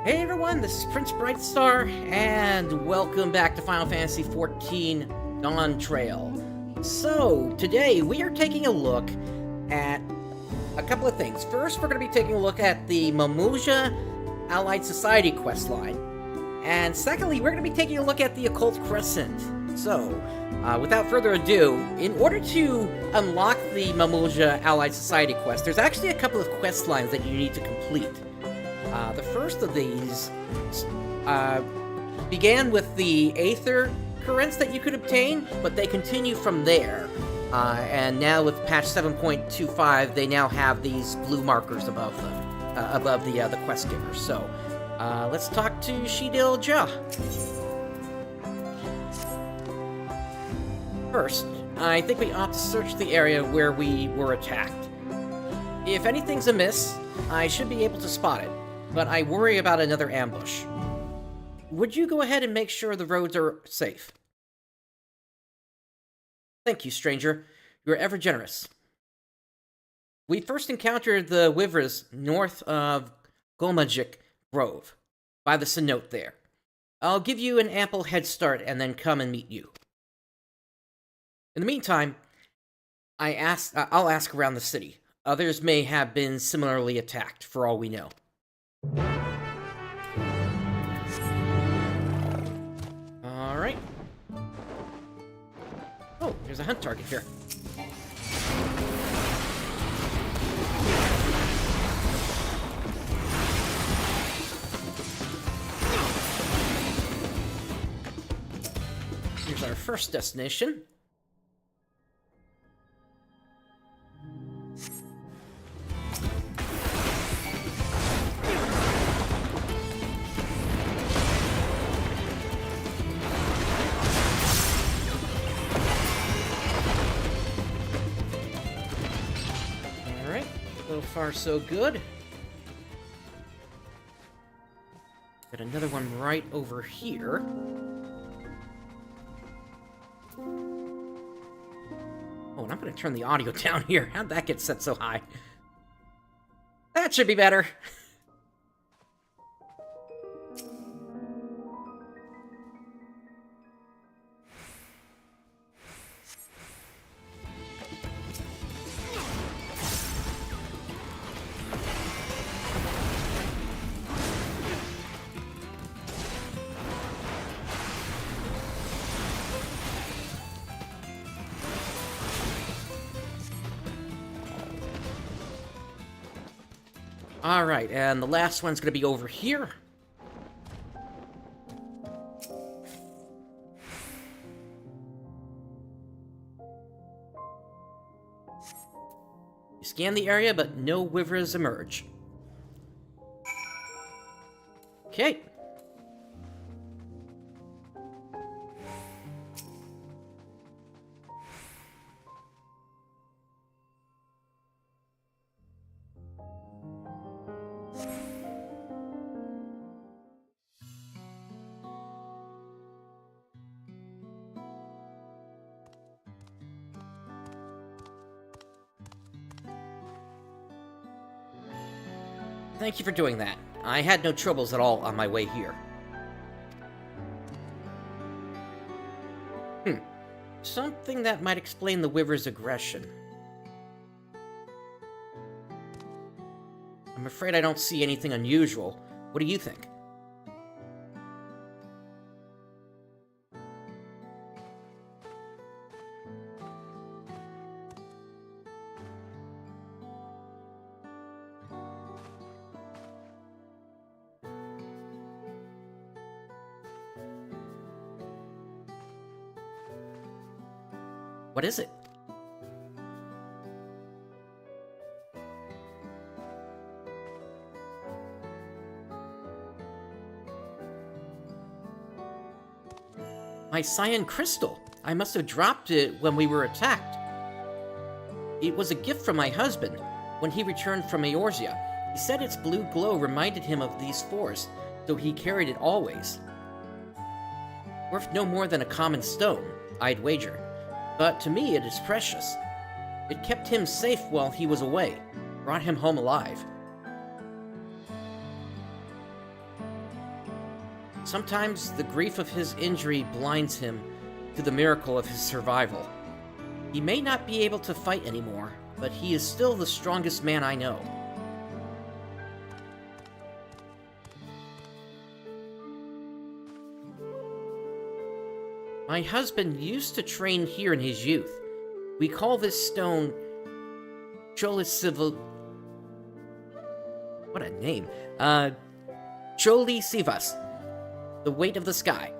Hey everyone, this is PrinceBrightstar, and welcome back to Final Fantasy XIV Dawntrail. So, today we are taking a look at a couple of things. First, we're going to be taking a look at the Mamool Ja Allied Society questline. And secondly, we're going to be taking a look at the Occult Crescent. So, without further ado, in order to unlock the Mamool Ja Allied Society quest, there's actually a couple of quest lines that you need to complete. The first of these began with the Aether currents that you could obtain, but they continue from there. And now with patch 7.25, they now have these blue markers above them, above the quest givers. So, let's talk to Mamool Ja. First, I think we ought to search the area where we were attacked. If anything's amiss, I should be able to spot it, but I worry about another ambush. Would you go ahead and make sure the roads are safe? Thank you, stranger. You are ever generous. We first encountered the Wyvers north of Golmajik Grove, by the cenote there. I'll give you an ample head start and then come and meet you. In the meantime, I'll ask around the city. Others may have been similarly attacked, for all we know. Alright. Oh, there's a hunt target here. Here's our first destination. So far, so good. Got another one right over here. Oh, and I'm going to turn the audio down here. How'd that get set so high? That should be better. Alright, and the last one's gonna be over here. You scan the area, but no Wyvers emerge. Okay. Thank you for doing that. I had no troubles at all on my way here. Something that might explain the Wyvers' aggression. I'm afraid I don't see anything unusual. What do you think? What is it? My cyan crystal. I must have dropped it when we were attacked. It was a gift from my husband when he returned from Eorzea. He said its blue glow reminded him of these forests, so he carried it always. Worth no more than a common stone, I'd wager. But to me it is precious. It kept him safe while he was away, brought him home alive. Sometimes the grief of his injury blinds him to the miracle of his survival. He may not be able to fight anymore, but he is still the strongest man I know. My husband used to train here in his youth. We call this stone Cholisivil. What a name. Cholisivas, the weight of the sky.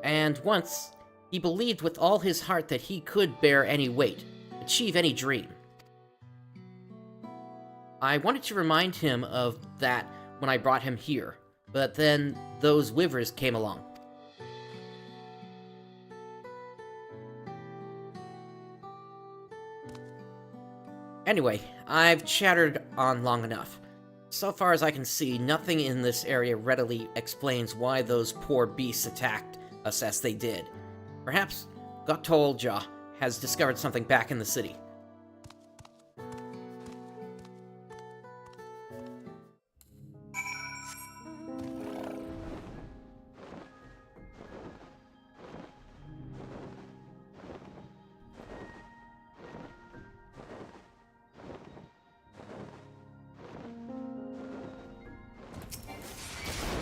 And once, he believed with all his heart that he could bear any weight, achieve any dream. I wanted to remind him of that when I brought him here, but then those wyvers came along. Anyway, I've chattered on long enough. So far as I can see, nothing in this area readily explains why those poor beasts attacked us as they did. Perhaps Occult Ja has discovered something back in the city.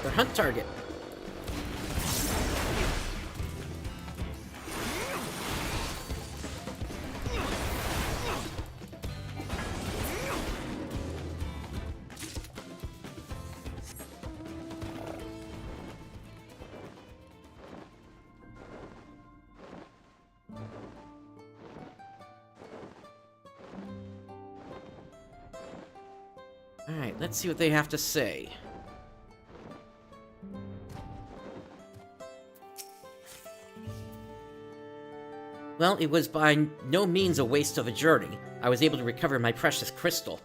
Their hunt target. Alright, let's see what they have to say. Well, it was by no means a waste of a journey. I was able to recover my precious crystal.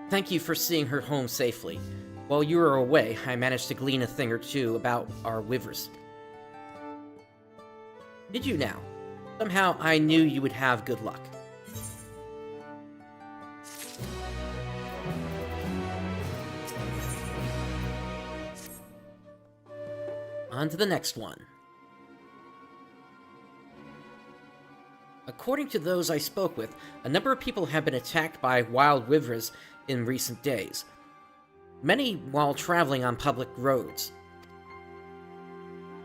Thank you for seeing her home safely. While you were away, I managed to glean a thing or two about our wyvers. Did you now? Somehow I knew you would have good luck. On to the next one. According to those I spoke with, a number of people have been attacked by wild wyvers in recent days. Many while traveling on public roads.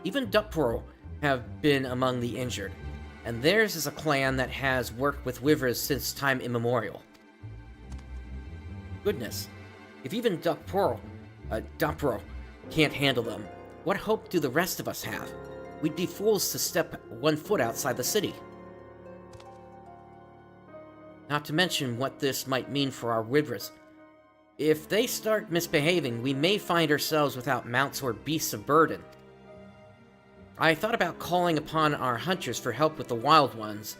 Even Dawntrail have been among the injured, and theirs is a clan that has worked with wyvers since time immemorial. Goodness, if even Dawntrail can't handle them, what hope do the rest of us have? We'd be fools to step 1 foot outside the city. Not to mention what this might mean for our wyvers. If they start misbehaving, we may find ourselves without mounts or beasts of burden. I thought about calling upon our hunters for help with the wild ones,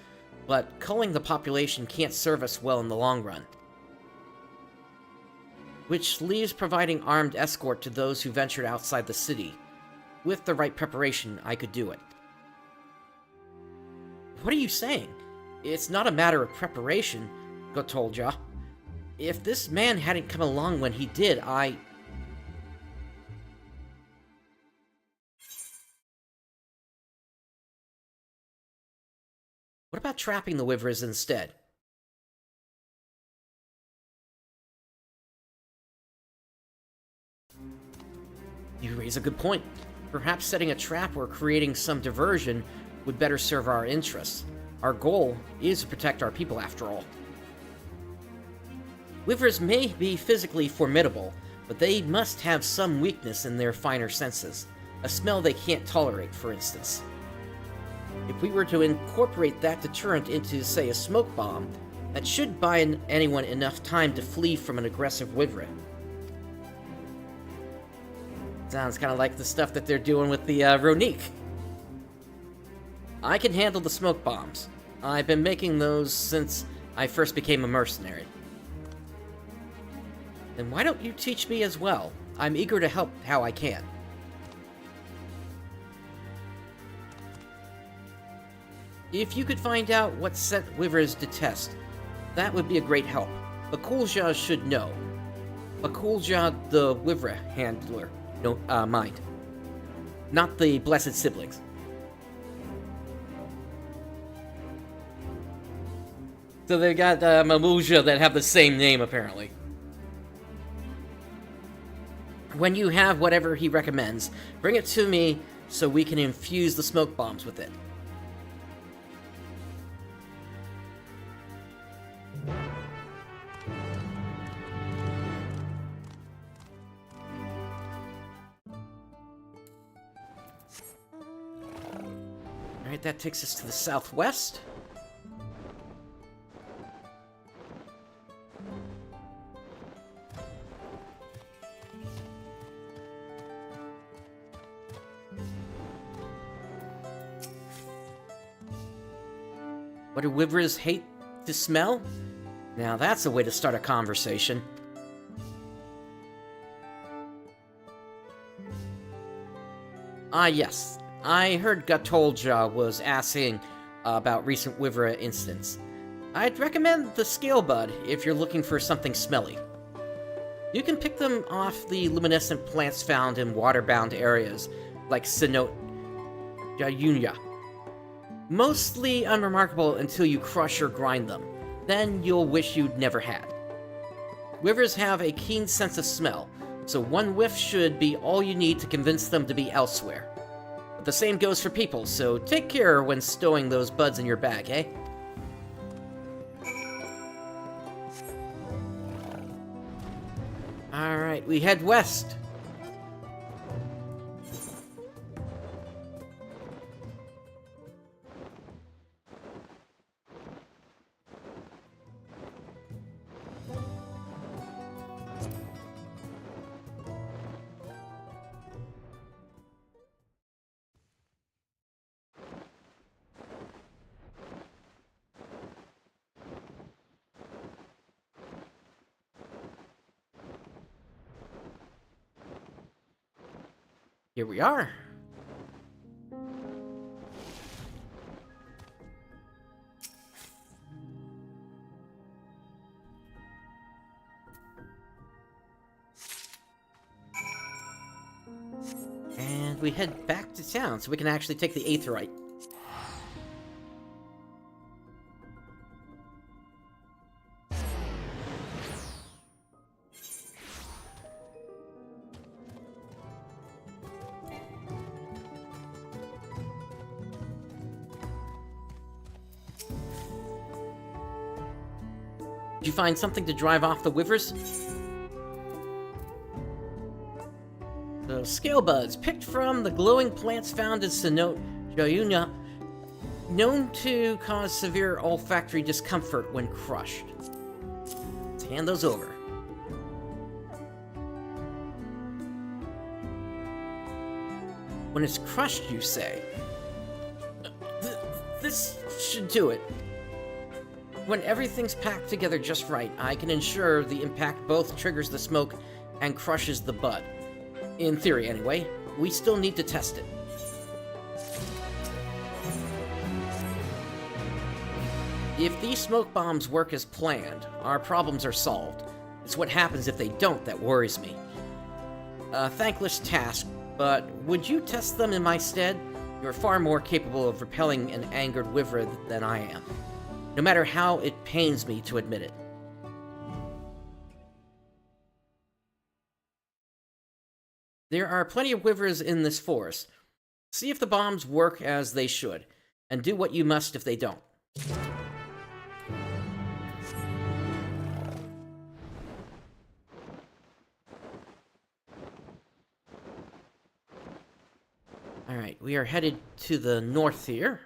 but culling the population can't serve us well in the long run. Which leaves providing armed escort to those who ventured outside the city. With the right preparation, I could do it. What are you saying? It's not a matter of preparation, Occult Ja. If this man hadn't come along when he did, What about trapping the wyvers instead? You raise a good point. Perhaps setting a trap or creating some diversion would better serve our interests. Our goal is to protect our people, after all. Wyvers may be physically formidable, but they must have some weakness in their finer senses. A smell they can't tolerate, for instance. If we were to incorporate that deterrent into, say, a smoke bomb, that should buy anyone enough time to flee from an aggressive wyver. Sounds kind of like the stuff that they're doing with the Ronique. I can handle the smoke bombs. I've been making those since I first became a mercenary. Then why don't you teach me as well? I'm eager to help how I can. If you could find out what scent wyvers detest, that would be a great help. Mamool Ja should know. Mamool Ja, the wyver handler, mind. not the blessed siblings. So they got Mamool Ja that have the same name, apparently. When you have whatever he recommends, bring it to me so we can infuse the smoke bombs with it. Alright, that takes us to the southwest. What do wyverns hate to smell? Now that's a way to start a conversation. Ah, yes. I heard Occult Ja was asking about recent wyvern incidents. I'd recommend the scale bud if you're looking for something smelly. You can pick them off the luminescent plants found in water-bound areas, like Cenote Jayunya. Mostly unremarkable until you crush or grind them. Then you'll wish you'd never had. Wyverns have a keen sense of smell, so one whiff should be all you need to convince them to be elsewhere. But the same goes for people, so take care when stowing those buds in your bag, eh? Alright, we head west. Here we are. And we head back to town so we can actually take the aetheryte. Did you find something to drive off the wyverns? The scale buds, picked from the glowing plants found in Cenote Jayunya, known to cause severe olfactory discomfort when crushed. Let's hand those over. When it's crushed, you say? This should do it. When everything's packed together just right, I can ensure the impact both triggers the smoke and crushes the bud. In theory, anyway. We still need to test it. If these smoke bombs work as planned, our problems are solved. It's what happens if they don't that worries me. A thankless task, but would you test them in my stead? You're far more capable of repelling an angered wyvern than I am. No matter how it pains me to admit it. There are plenty of wyverns in this forest. See if the bombs work as they should, and do what you must if they don't. Alright, we are headed to the north here.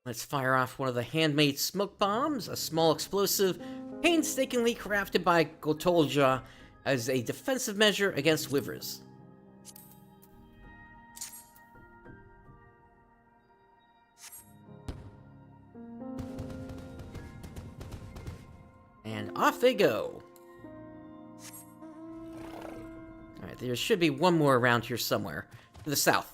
Let's fire off one of the handmade smoke bombs, a small explosive, painstakingly crafted by Occult Ja as a defensive measure against wyverns. And off they go. Alright, there should be one more around here somewhere. To the south.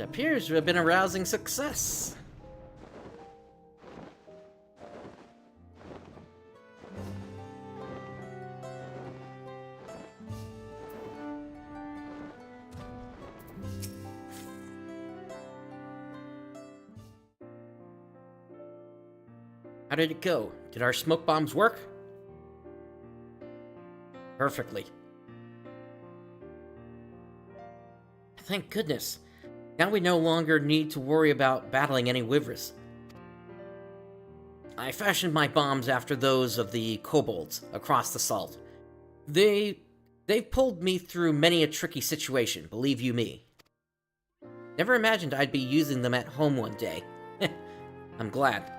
It appears to have been a rousing success. How did it go? Did our smoke bombs work? Perfectly. Thank goodness. Now we no longer need to worry about battling any Wyvers. I fashioned my bombs after those of the kobolds across the salt. They've pulled me through many a tricky situation, believe you me. Never imagined I'd be using them at home one day. I'm glad.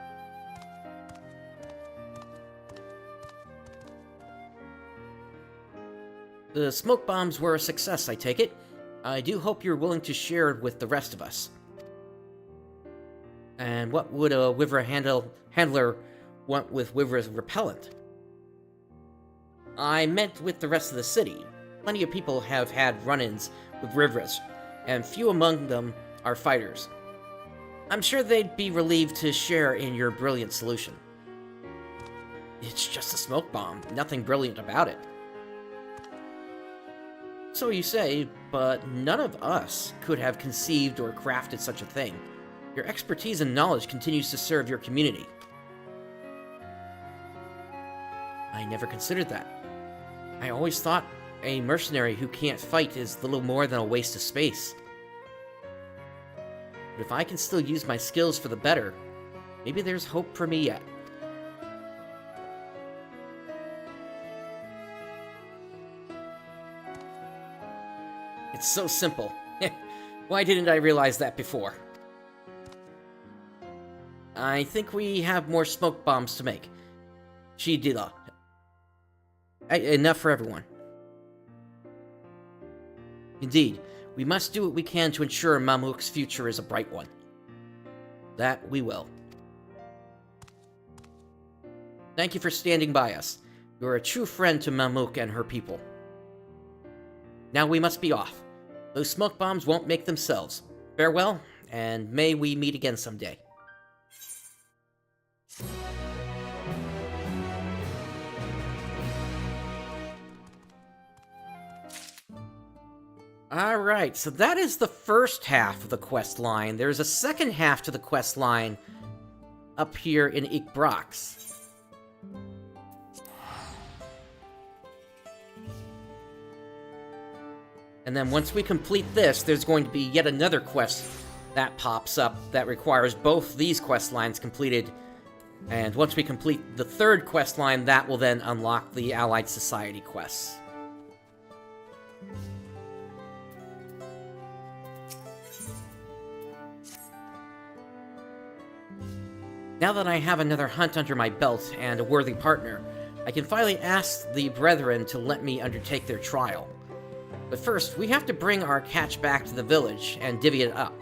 The smoke bombs were a success, I take it. I do hope you're willing to share it with the rest of us. And what would a Wyver handler want with Wyver's repellent? I meant with the rest of the city. Plenty of people have had run-ins with Wyvers, and few among them are fighters. I'm sure they'd be relieved to share in your brilliant solution. It's just a smoke bomb, nothing brilliant about it. So you say, but none of us could have conceived or crafted such a thing. Your expertise and knowledge continues to serve your community. I never considered that. I always thought a mercenary who can't fight is little more than a waste of space. But if I can still use my skills for the better, maybe there's hope for me yet. It's so simple. Why didn't I realize that before? I think we have more smoke bombs to make. Shidila. Enough for everyone. Indeed, we must do what we can to ensure Mamook's future is a bright one. That we will. Thank you for standing by us. You are a true friend to Mamook and her people. Now we must be off. Those smoke bombs won't make themselves. Farewell, and may we meet again someday. Alright, so that is the first half of the quest line. There's a second half to the quest line up here in Ikbrax. And then once we complete this, there's going to be yet another quest that pops up that requires both these quest lines completed. And once we complete the third quest line, that will then unlock the Allied Society quests. Now that I have another hunt under my belt and a worthy partner, I can finally ask the Brethren to let me undertake their trial. But first, we have to bring our catch back to the village and divvy it up.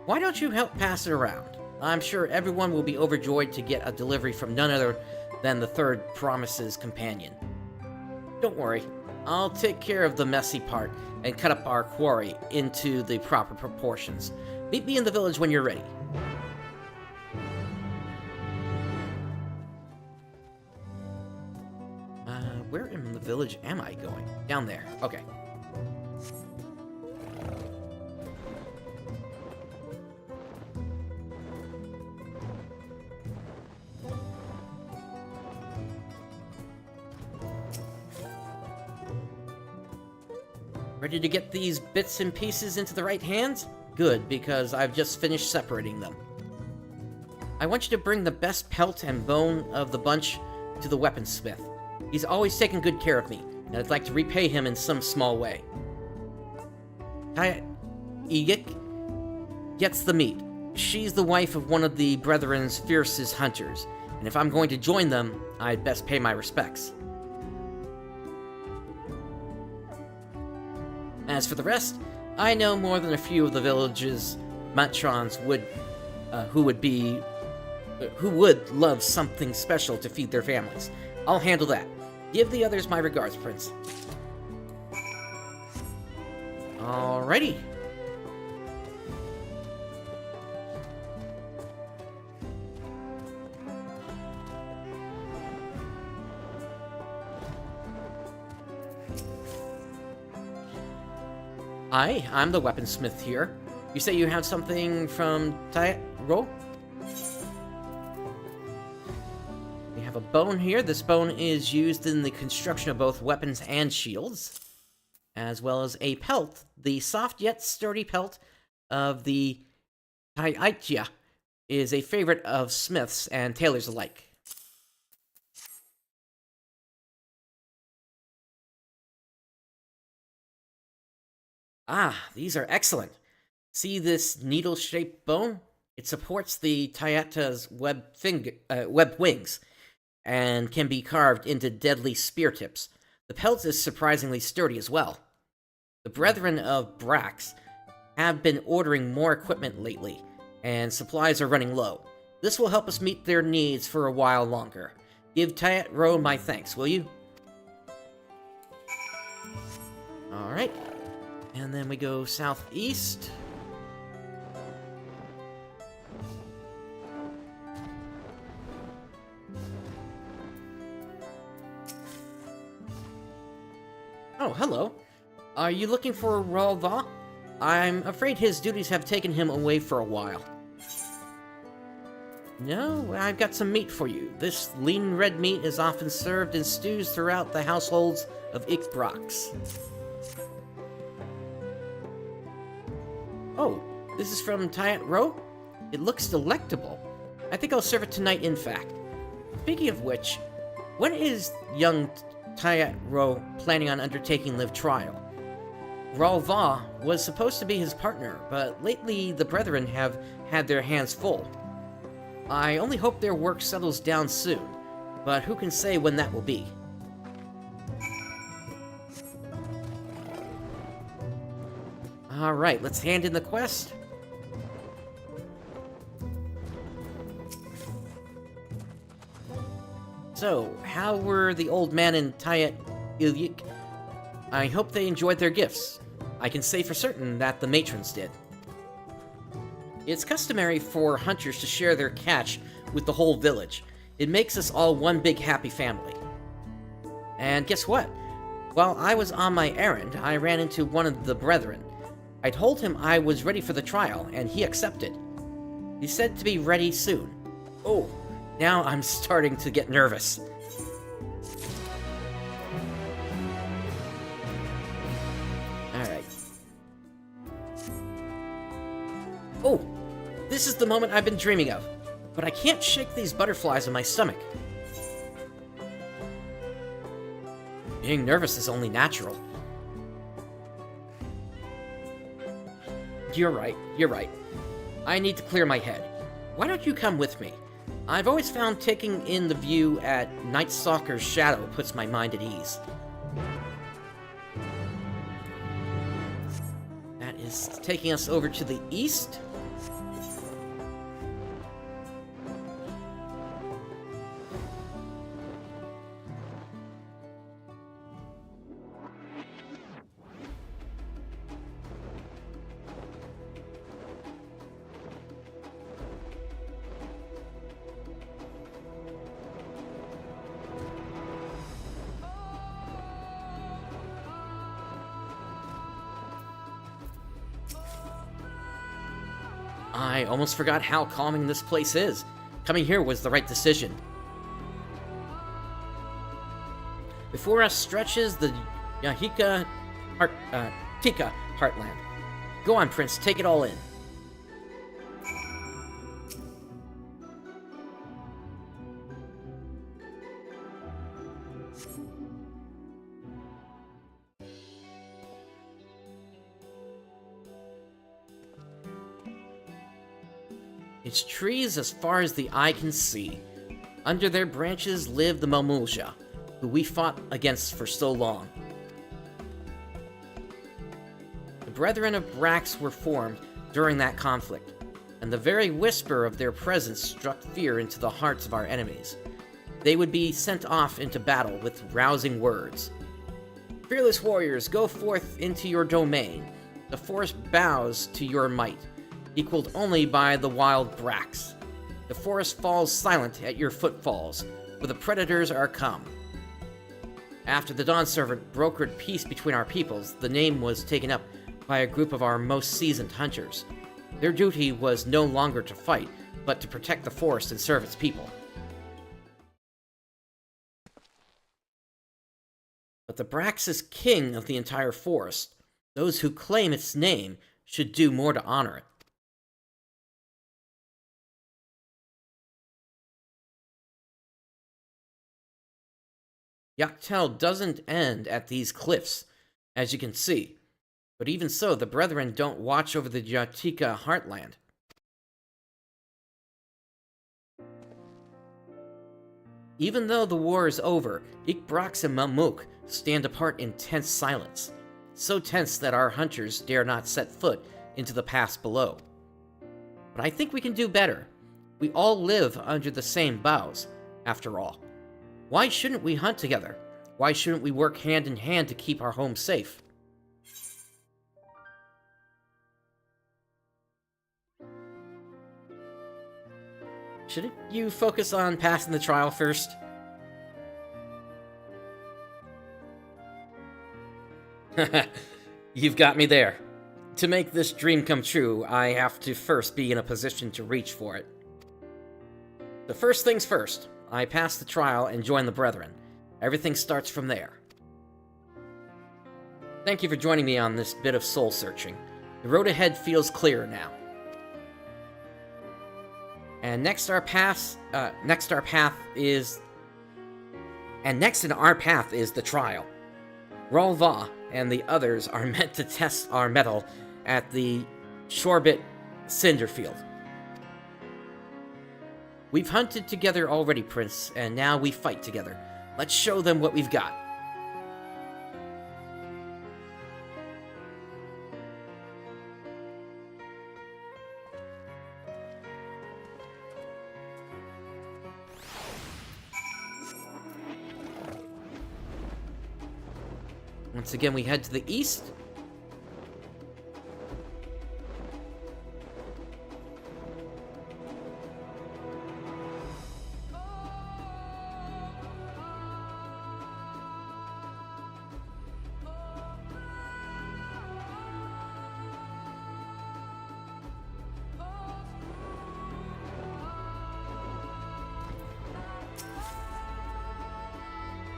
Why don't you help pass it around? I'm sure everyone will be overjoyed to get a delivery from none other than the Third Promise's companion. Don't worry, I'll take care of the messy part and cut up our quarry into the proper proportions. Meet me in the village when you're ready. Where in the village am I going? Down there. Okay. Ready to get these bits and pieces into the right hands? Good, because I've just finished separating them. I want you to bring the best pelt and bone of the bunch to the weaponsmith. He's always taken good care of me, and I'd like to repay him in some small way. Egik gets the meat. She's the wife of one of the Brethren's fiercest hunters, and if I'm going to join them, I'd best pay my respects. As for the rest, I know more than a few of the village's matrons who would love something special to feed their families. I'll handle that. Give the others my regards, Prince. Alrighty. Hi, I'm the weaponsmith here. You say you have something from Ro? We have a bone here. This bone is used in the construction of both weapons and shields, as well as a pelt. The soft yet sturdy pelt of the Taiaitya is a favorite of smiths and tailors alike. Ah, these are excellent. See this needle-shaped bone? It supports the Tayata's webbed wings and can be carved into deadly spear tips. The pelt is surprisingly sturdy as well. The Brethren of Brax have been ordering more equipment lately, and supplies are running low. This will help us meet their needs for a while longer. Give Tayat Ro my thanks, will you? Alright. And then we go southeast. Oh, hello. Are you looking for Ralva? I'm afraid his duties have taken him away for a while. No, I've got some meat for you. This lean red meat is often served in stews throughout the households of Ikbrax. Oh, this is from Tayat Ro? It looks delectable. I think I'll serve it tonight, in fact. Speaking of which, when is young Tayat Ro planning on undertaking live trial? Ralva was supposed to be his partner, but lately the Brethren have had their hands full. I only hope their work settles down soon, but who can say when that will be? Alright, let's hand in the quest. So, how were the old man and Tayat Ilyik? I hope they enjoyed their gifts. I can say for certain that the matrons did. It's customary for hunters to share their catch with the whole village. It makes us all one big happy family. And guess what? While I was on my errand, I ran into one of the Brethren. I told him I was ready for the trial, and he accepted. He said to be ready soon. Oh, now I'm starting to get nervous. Alright. Oh, this is the moment I've been dreaming of. But I can't shake these butterflies in my stomach. Being nervous is only natural. You're right. I need to clear my head. Why don't you come with me? I've always found taking in the view at Night Stalker's shadow puts my mind at ease. That is taking us over to the east. I almost forgot how calming this place is. Coming here was the right decision. Before us stretches the Tika heartland. Go on, Prince, take it all in. It's trees as far as the eye can see. Under their branches live the Mamool Ja, who we fought against for so long. The Brethren of Brax were formed during that conflict, and the very whisper of their presence struck fear into the hearts of our enemies. They would be sent off into battle with rousing words. Fearless warriors, go forth into your domain. The forest bows to your might, equaled only by the wild Brax. The forest falls silent at your footfalls, for the predators are come. After the Dawn Servant brokered peace between our peoples, the name was taken up by a group of our most seasoned hunters. Their duty was no longer to fight, but to protect the forest and serve its people. But the Brax is king of the entire forest. Those who claim its name should do more to honor it. Yachtel doesn't end at these cliffs, as you can see. But even so, the Brethren don't watch over the Jatika heartland. Even though the war is over, Ikbrax and Mamuk stand apart in tense silence. So tense that our hunters dare not set foot into the pass below. But I think we can do better. We all live under the same boughs, after all. Why shouldn't we hunt together? Why shouldn't we work hand in hand to keep our home safe? Shouldn't you focus on passing the trial first? You've got me there. To make this dream come true, I have to first be in a position to reach for it. The first things first, I pass the trial and join the Brethren. Everything starts from there. Thank you for joining me on this bit of soul-searching. The road ahead feels clearer now. And next in our path is the trial. Ralva and the others are meant to test our mettle at the Shorbit Cinder Field. We've hunted together already, Prince, and now we fight together. Let's show them what we've got. Once again, we head to the east.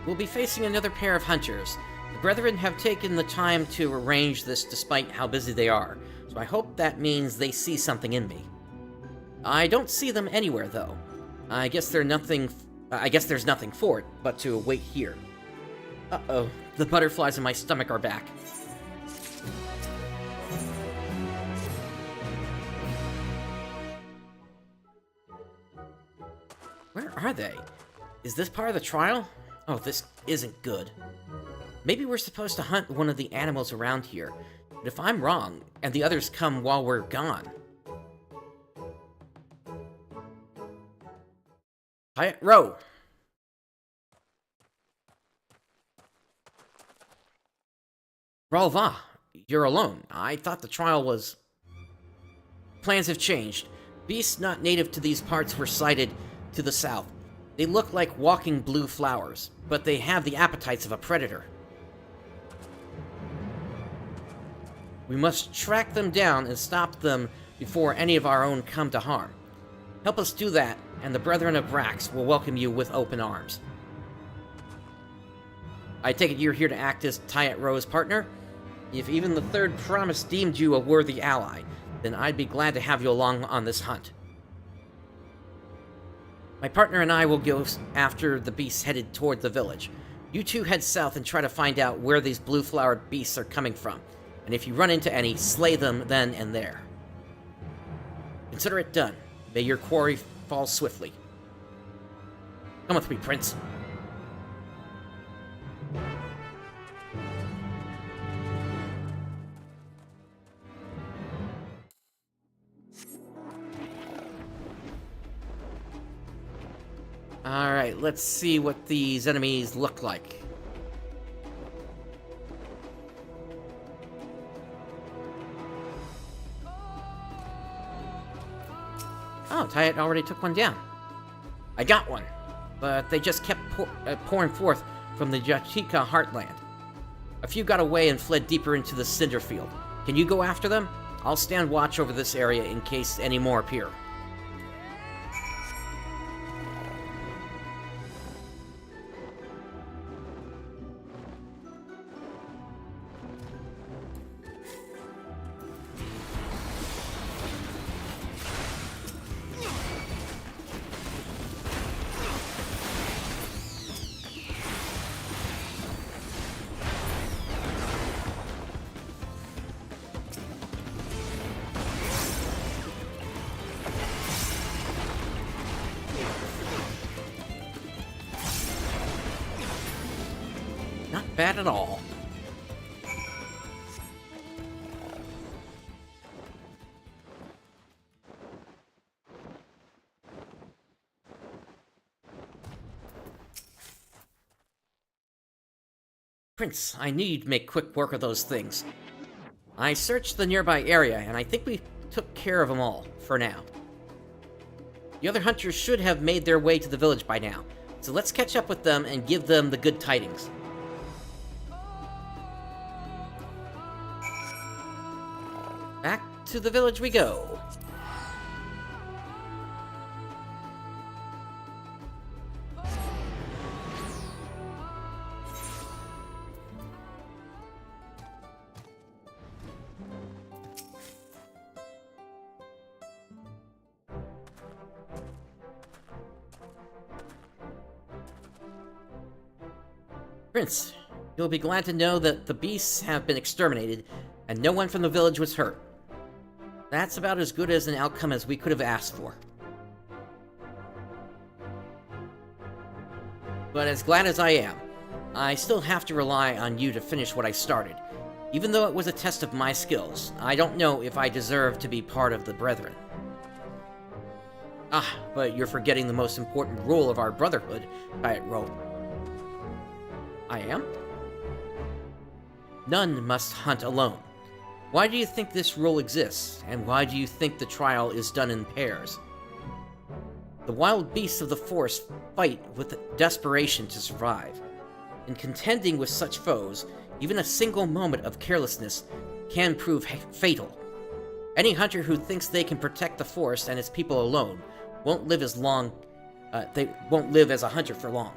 We'll be facing another pair of hunters. The Brethren have taken the time to arrange this despite how busy they are, so I hope that means they see something in me. I don't see them anywhere, though. I guess there's nothing for it but to wait here. Uh-oh, the butterflies in my stomach are back. Where are they? Is this part of the trial? Oh, this isn't good. Maybe we're supposed to hunt one of the animals around here, but if I'm wrong, and the others come while we're gone... Row! Ralva, you're alone. I thought the trial was... Plans have changed. Beasts not native to these parts were sighted to the south. They look like walking blue flowers, but they have the appetites of a predator. We must track them down and stop them before any of our own come to harm. Help us do that, and the Brethren of Brax will welcome you with open arms. I take it you're here to act as Tyat Row's partner? If even the Third Promise deemed you a worthy ally, then I'd be glad to have you along on this hunt. My partner and I will go after the beasts headed toward the village. You two head south and try to find out where these blue-flowered beasts are coming from. And if you run into any, slay them then and there. Consider it done. May your quarry fall swiftly. Come with me, Prince. Alright, let's see what these enemies look like. Oh, Tyat already took one down. I got one, but they just kept pouring forth from the Jatika heartland. A few got away and fled deeper into the cinder field. Can you go after them? I'll stand watch over this area in case any more appear. Not bad at all. Prince, I knew you'd make quick work of those things. I searched the nearby area, and I think we took care of them all, for now. The other hunters should have made their way to the village by now, so let's catch up with them and give them the good tidings. Back to the village we go. Prince, you'll be glad to know that the beasts have been exterminated, and no one from the village was hurt. That's about as good as an outcome as we could have asked for. But as glad as I am, I still have to rely on you to finish what I started. Even though it was a test of my skills, I don't know if I deserve to be part of the Brethren. Ah, but you're forgetting the most important rule of our brotherhood, Diet Rope. I am? None must hunt alone. Why do you think this rule exists, and why do you think the trial is done in pairs? The wild beasts of the forest fight with desperation to survive. In contending with such foes, even a single moment of carelessness can prove fatal. Any hunter who thinks they can protect the forest and its people alone won't live as a hunter for long.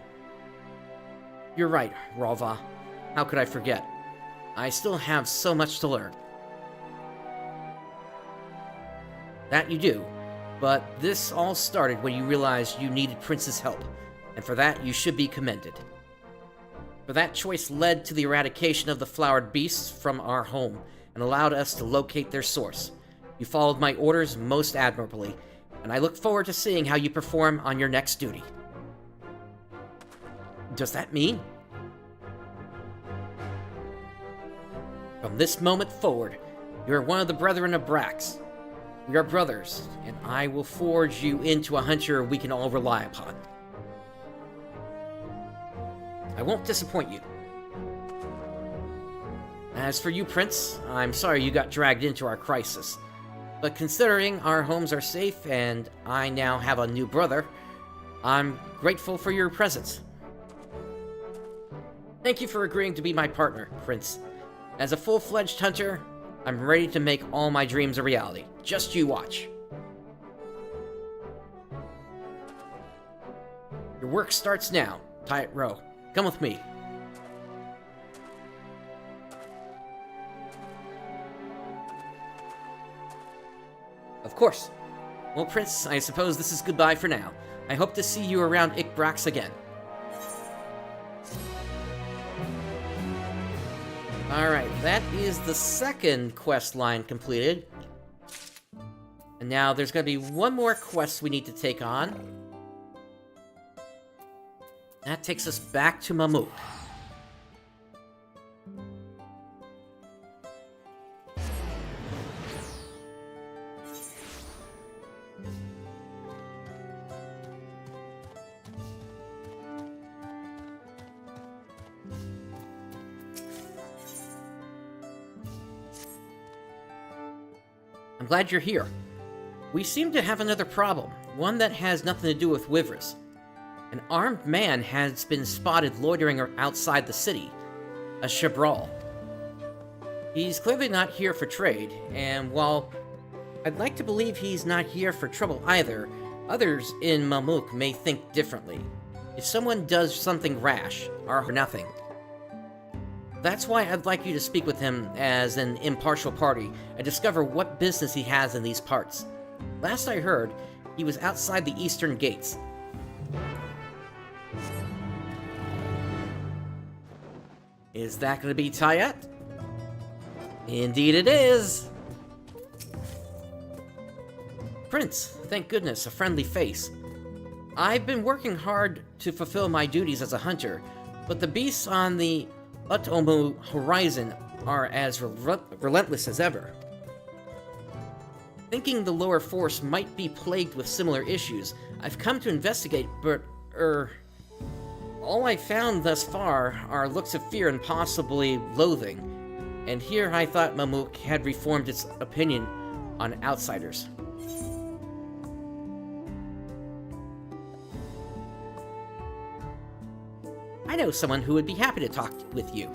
You're right, Ralva. How could I forget? I still have so much to learn. That you do, but this all started when you realized you needed Prince's help, and for that you should be commended. For that choice led to the eradication of the flowered beasts from our home, and allowed us to locate their source. You followed my orders most admirably, and I look forward to seeing how you perform on your next duty. Does that mean? From this moment forward, you are one of the Brethren of Brax. We are brothers, and I will forge you into a hunter we can all rely upon. I won't disappoint you. As for you, Prince, I'm sorry you got dragged into our crisis. But considering our homes are safe and I now have a new brother, I'm grateful for your presence. Thank you for agreeing to be my partner, Prince. As a full-fledged hunter, I'm ready to make all my dreams a reality. Just you watch. Your work starts now, Tight Row. Come with me. Of course. Well, Prince, I suppose this is goodbye for now. I hope to see you around Brax again. Alright, that is the second quest line completed. And now there's going to be one more quest we need to take on. That takes us back to Mamool. I'm glad you're here. We seem to have another problem, one that has nothing to do with Wyvers. An armed man has been spotted loitering outside the city, a Shabral. He's clearly not here for trade, and while I'd like to believe he's not here for trouble either, others in Mamool may think differently. If someone does something rash, or nothing. That's why I'd like you to speak with him as an impartial party and discover what business he has in these parts. Last I heard, he was outside the eastern gates. Is that going to be Tayet? Indeed it is! Prince, thank goodness, a friendly face. I've been working hard to fulfill my duties as a hunter, but the beasts on the Utomu horizon are as relentless as ever. Thinking the lower force might be plagued with similar issues, I've come to investigate, but, all I found thus far are looks of fear and possibly loathing, and here I thought Mamool had reformed its opinion on outsiders. I know someone who would be happy to talk with you.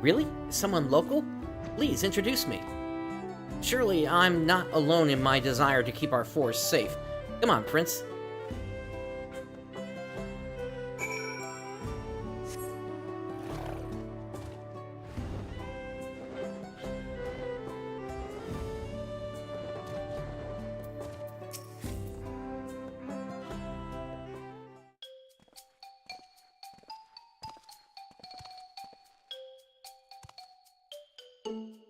Really? Someone local? Please, introduce me. Surely I'm not alone in my desire to keep our force safe. Come on, Prince.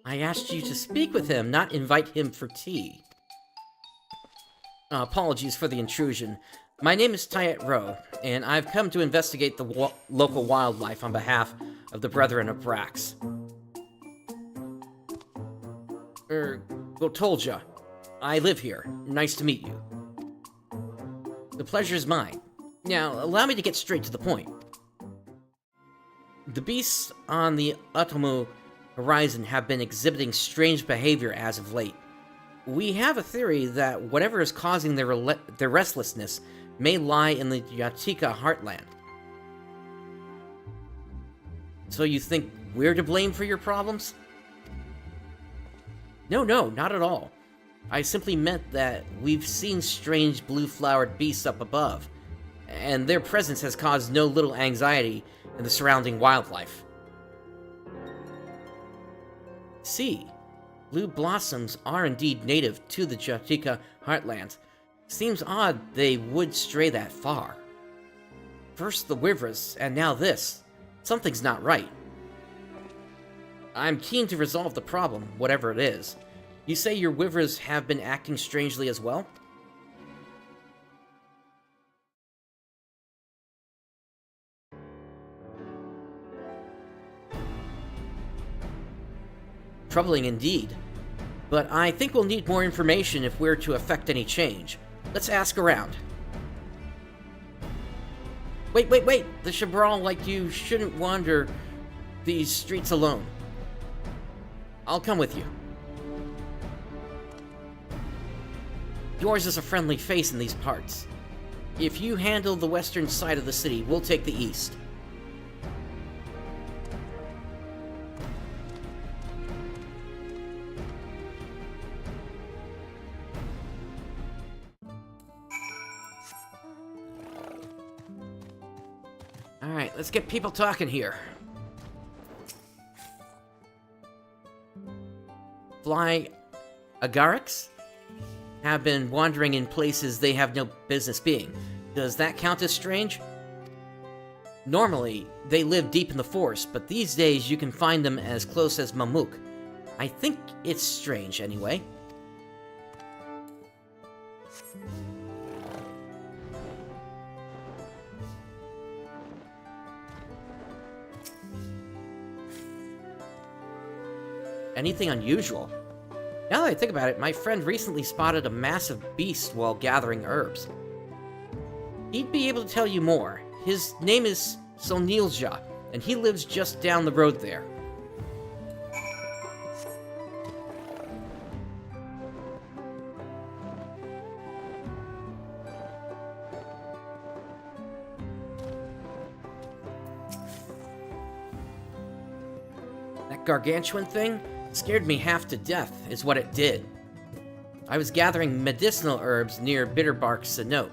I asked you to speak with him, not invite him for tea. Apologies for the intrusion. My name is Tayet Ro, and I've come to investigate the local wildlife on behalf of the Brethren of Brax. Gotolja. I live here. Nice to meet you. The pleasure is mine. Now, allow me to get straight to the point. The beasts on the Utomu horizon have been exhibiting strange behavior as of late. We have a theory that whatever is causing their restlessness may lie in the Yatika heartland. So you think we're to blame for your problems? No, not at all. I simply meant that we've seen strange blue-flowered beasts up above, and their presence has caused no little anxiety in the surrounding wildlife. See, blue blossoms are indeed native to the Yatika heartland. Seems odd they would stray that far. First the Wyvras, and now this. Something's not right. I'm keen to resolve the problem, whatever it is. You say your Wyvras have been acting strangely as well? Troubling indeed. But I think we'll need more information if we're to effect any change. Let's ask around. Wait! The Shabral like you shouldn't wander these streets alone. I'll come with you. Yours is a friendly face in these parts. If you handle the western side of the city, we'll take the east. Alright, let's get people talking here. Fly Agarics have been wandering in places they have no business being. Does that count as strange? Normally, they live deep in the forest, but these days you can find them as close as Mamool. I think it's strange, anyway. Anything unusual? Now that I think about it, my friend recently spotted a massive beast while gathering herbs. He'd be able to tell you more. His name is Sonilja, and he lives just down the road there. That gargantuan thing scared me half to death, is what it did. I was gathering medicinal herbs near Bitterbark Cenote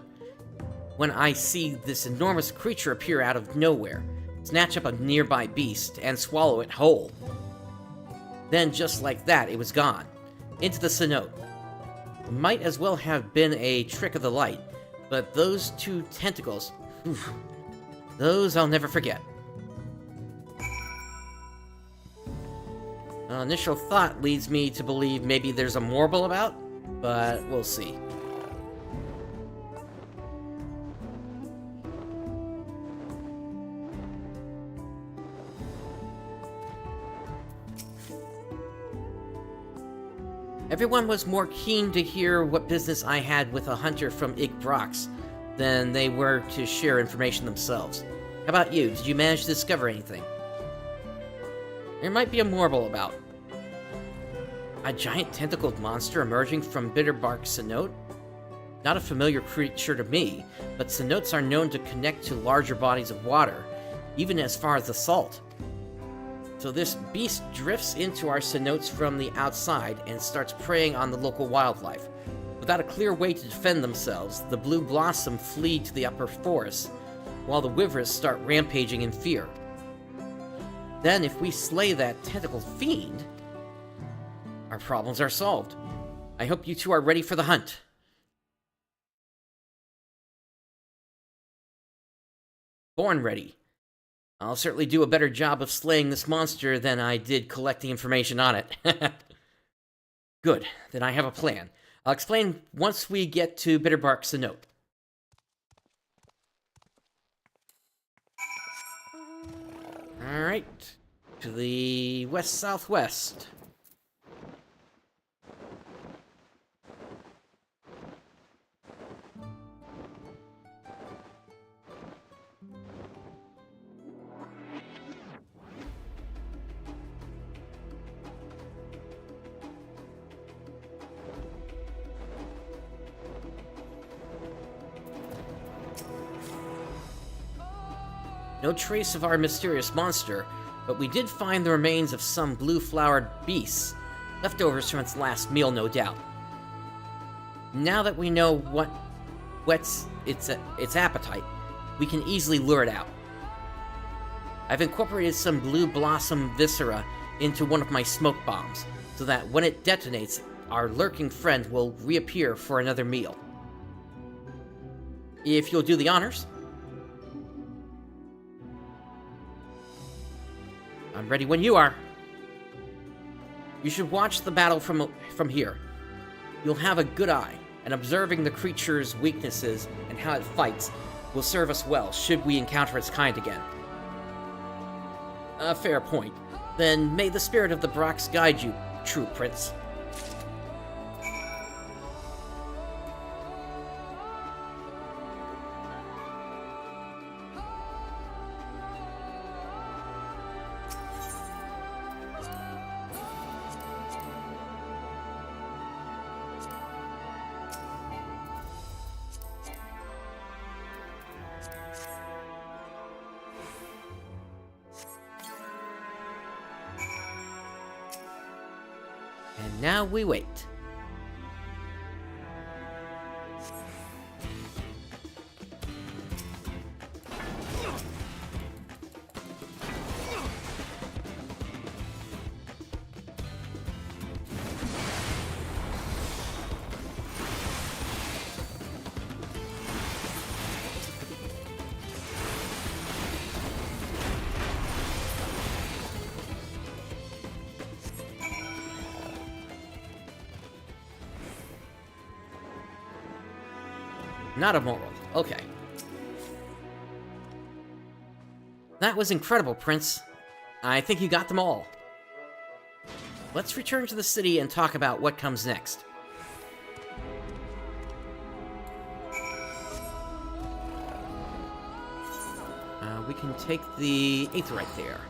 when I see this enormous creature appear out of nowhere, snatch up a nearby beast, and swallow it whole. Then, just like that, it was gone. Into the cenote. Might as well have been a trick of the light, but those two tentacles, oof, those I'll never forget. Initial thought leads me to believe maybe there's a Morble about, but we'll see. Everyone was more keen to hear what business I had with a hunter from Brox than they were to share information themselves. How about you? Did you manage to discover anything? There might be a Morble about. A giant tentacled monster emerging from Bitterbark Cenote? Not a familiar creature to me, but cenotes are known to connect to larger bodies of water, even as far as the salt. So this beast drifts into our cenotes from the outside and starts preying on the local wildlife. Without a clear way to defend themselves, the Blue Blossom flee to the upper forest, while the Wyvers start rampaging in fear. Then, if we slay that tentacled fiend, our problems are solved. I hope you two are ready for the hunt. Born ready. I'll certainly do a better job of slaying this monster than I did collecting information on it. Good, then I have a plan. I'll explain once we get to Bitterbark Cenote. Alright, to the west-southwest. No trace of our mysterious monster, but we did find the remains of some blue-flowered beasts, leftovers from its last meal, no doubt. Now that we know what whets its appetite, we can easily lure it out. I've incorporated some blue blossom viscera into one of my smoke bombs, so that when it detonates, our lurking friend will reappear for another meal. If you'll do the honors. I'm ready when you are. You should watch the battle from here. You'll have a good eye, and observing the creature's weaknesses and how it fights will serve us well should we encounter its kind again. A fair point. Then may the spirit of the Brox guide you, true prince. And now we wait. Not a moral. Okay. That was incredible, Prince. I think you got them all. Let's return to the city and talk about what comes next. We can take the 8th right there.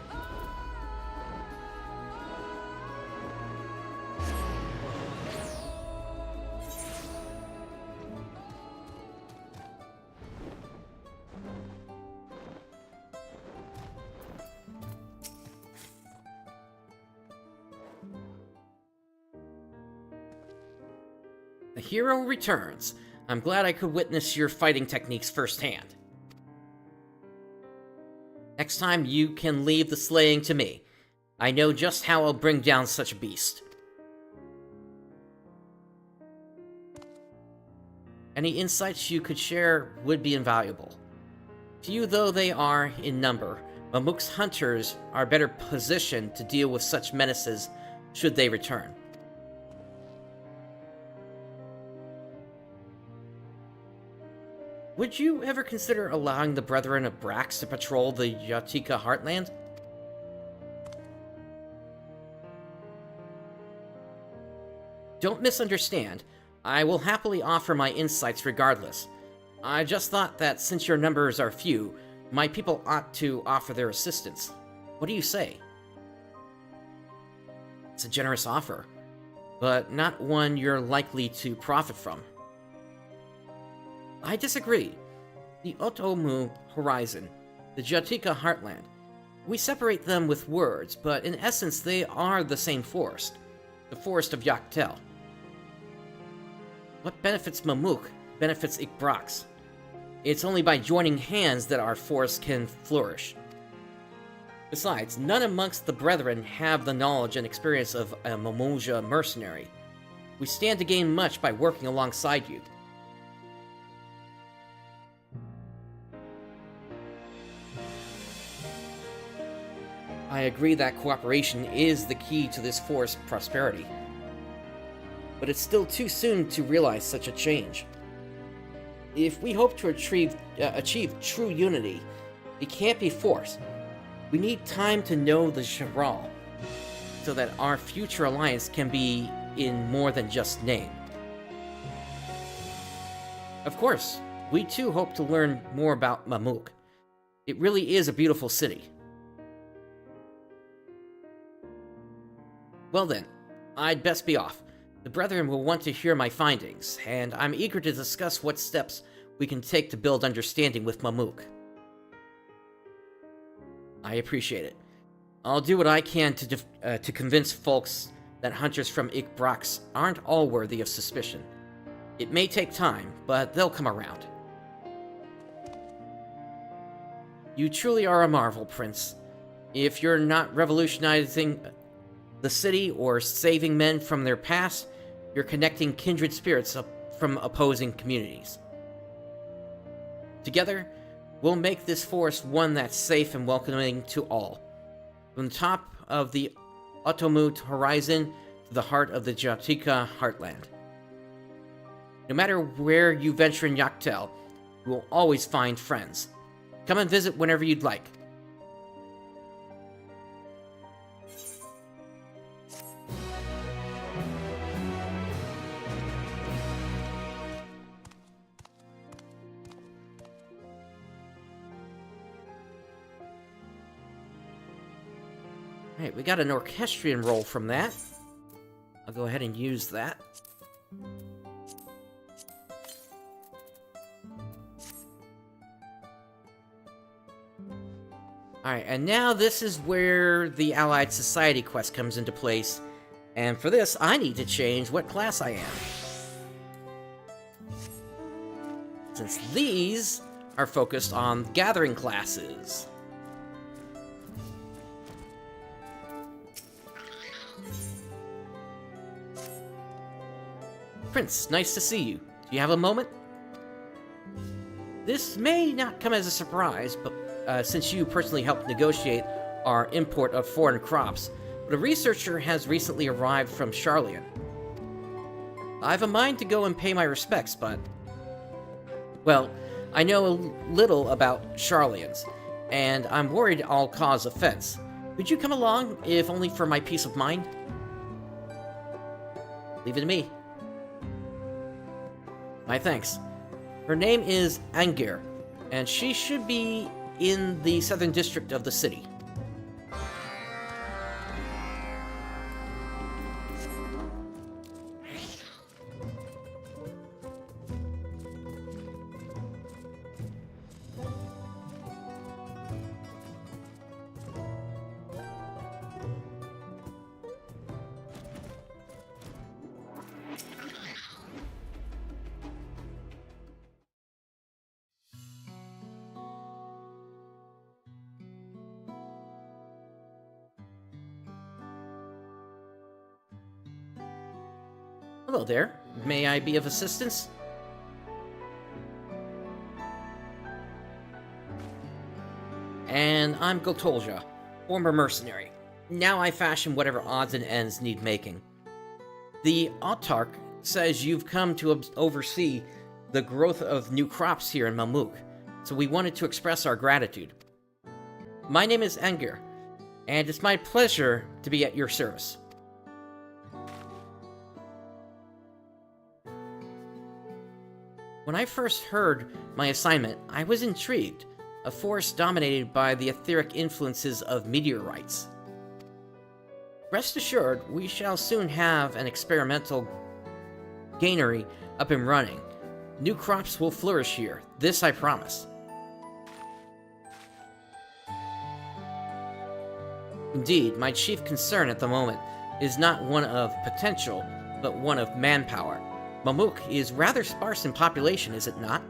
The hero returns. I'm glad I could witness your fighting techniques firsthand. Next time, you can leave the slaying to me. I know just how I'll bring down such a beast. Any insights you could share would be invaluable. Few though they are in number, Mamook's hunters are better positioned to deal with such menaces should they return. Would you ever consider allowing the Brethren of Brax to patrol the Yatika Heartland? Don't misunderstand. I will happily offer my insights regardless. I just thought that since your numbers are few, my people ought to offer their assistance. What do you say? It's a generous offer, but not one you're likely to profit from. I disagree. The Otomu Horizon, the Jatika Heartland, we separate them with words, but in essence they are the same forest, the Forest of Yaktel. What benefits Mamook benefits Ikbrax. It's only by joining hands that our forest can flourish. Besides, none amongst the Brethren have the knowledge and experience of a Mamool Ja mercenary. We stand to gain much by working alongside you. I agree that cooperation is the key to this forest's prosperity. But it's still too soon to realize such a change. If we hope to achieve true unity, it can't be forced. We need time to know the Shadral, so that our future alliance can be in more than just name. Of course, we too hope to learn more about Mamook. It really is a beautiful city. Well then, I'd best be off. The Brethren will want to hear my findings, and I'm eager to discuss what steps we can take to build understanding with Mamook. I appreciate it. I'll do what I can to convince folks that hunters from Ikbrax aren't all worthy of suspicion. It may take time, but they'll come around. You truly are a marvel, Prince. If you're not revolutionizing the city or saving men from their past, you're connecting kindred spirits from opposing communities. Together, we'll make this forest one that's safe and welcoming to all. From the top of the Otomu Horizon to the heart of the Jatika Heartland. No matter where you venture in Yaktel, you will always find friends. Come and visit whenever you'd like. Alright, we got an orchestrion roll from that. I'll go ahead and use that. Alright, and now this is where the Allied Society quest comes into place. And for this, I need to change what class I am. Since these are focused on gathering classes. Prince, nice to see you. Do you have a moment? This may not come as a surprise, but since you personally helped negotiate our import of foreign crops, but a researcher has recently arrived from Charlian. I have a mind to go and pay my respects, but... well, I know a little about Charlians, and I'm worried I'll cause offense. Would you come along, if only for my peace of mind? Leave it to me. My thanks. Her name is Angir, and she should be in the southern district of the city. Hello there. May I be of assistance? And I'm Gotolja, former mercenary. Now I fashion whatever odds and ends need making. The Autarch says you've come to oversee the growth of new crops here in Mamool, so we wanted to express our gratitude. My name is Enger, and it's my pleasure to be at your service. When I first heard my assignment, I was intrigued. A forest dominated by the etheric influences of meteorites. Rest assured, we shall soon have an experimental granary up and running. New crops will flourish here, this I promise. Indeed, my chief concern at the moment is not one of potential, but one of manpower. Mamool is rather sparse in population, is it not?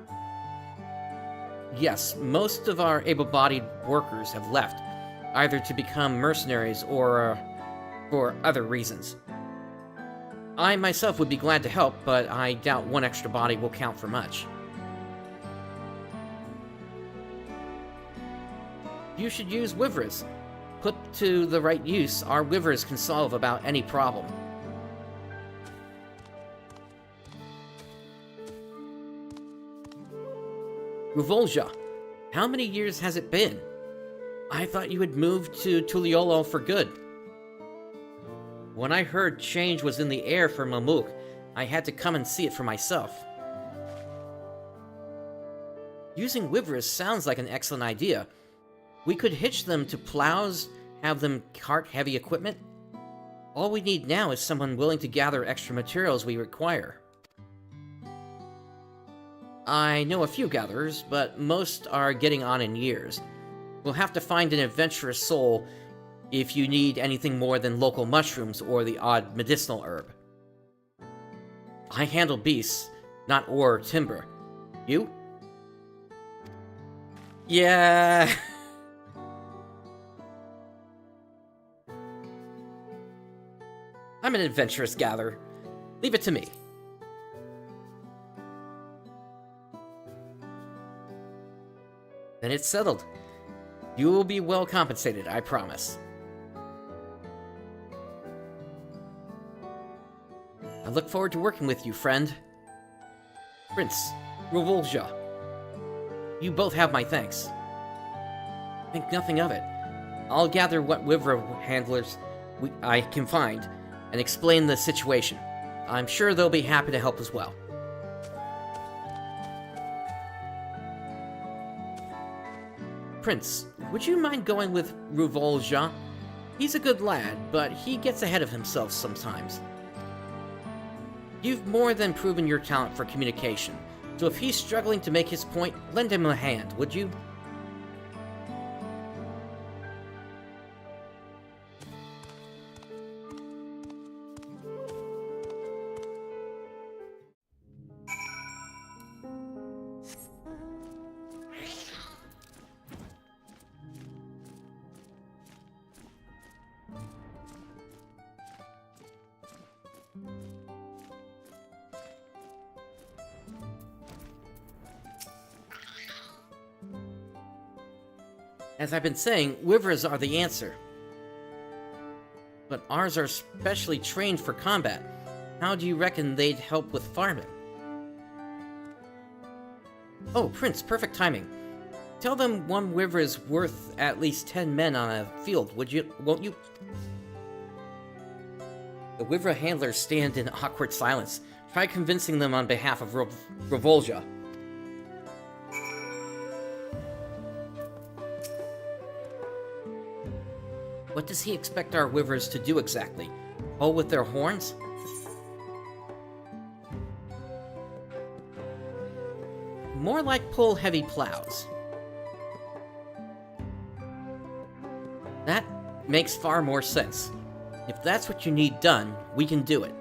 Yes, most of our able-bodied workers have left, either to become mercenaries or for other reasons. I myself would be glad to help, but I doubt one extra body will count for much. You should use Wyvers. Put to the right use, our Wyvers can solve about any problem. Ruvolja, how many years has it been? I thought you had moved to Tuliolo for good. When I heard change was in the air for Mamool, I had to come and see it for myself. Using Wyvers sounds like an excellent idea. We could hitch them to plows, have them cart heavy equipment. All we need now is someone willing to gather extra materials we require. I know a few gatherers, but most are getting on in years. We'll have to find an adventurous soul if you need anything more than local mushrooms or the odd medicinal herb. I handle beasts, not ore or timber. You? Yeah... I'm an adventurous gatherer. Leave it to me. Then it's settled. You will be well compensated, I promise. I look forward to working with you, friend. Prince, Ruvolja. You both have my thanks. Think nothing of it. I'll gather what Wyvern handlers I can find and explain the situation. I'm sure they'll be happy to help as well. Prince, would you mind going with Ruvolja? He's a good lad, but he gets ahead of himself sometimes. You've more than proven your talent for communication, so if he's struggling to make his point, lend him a hand, would you? As I've been saying, Wyverns are the answer. But ours are specially trained for combat. How do you reckon they'd help with farming? Oh, Prince, perfect timing. Tell them one Wyvern is worth at least 10 men on a field, won't you? The Wyvern handlers stand in awkward silence. Try convincing them on behalf of Ruvolja. What does he expect our Wyverns to do exactly? Pull with their horns? More like pull heavy plows. That makes far more sense. If that's what you need done, we can do it.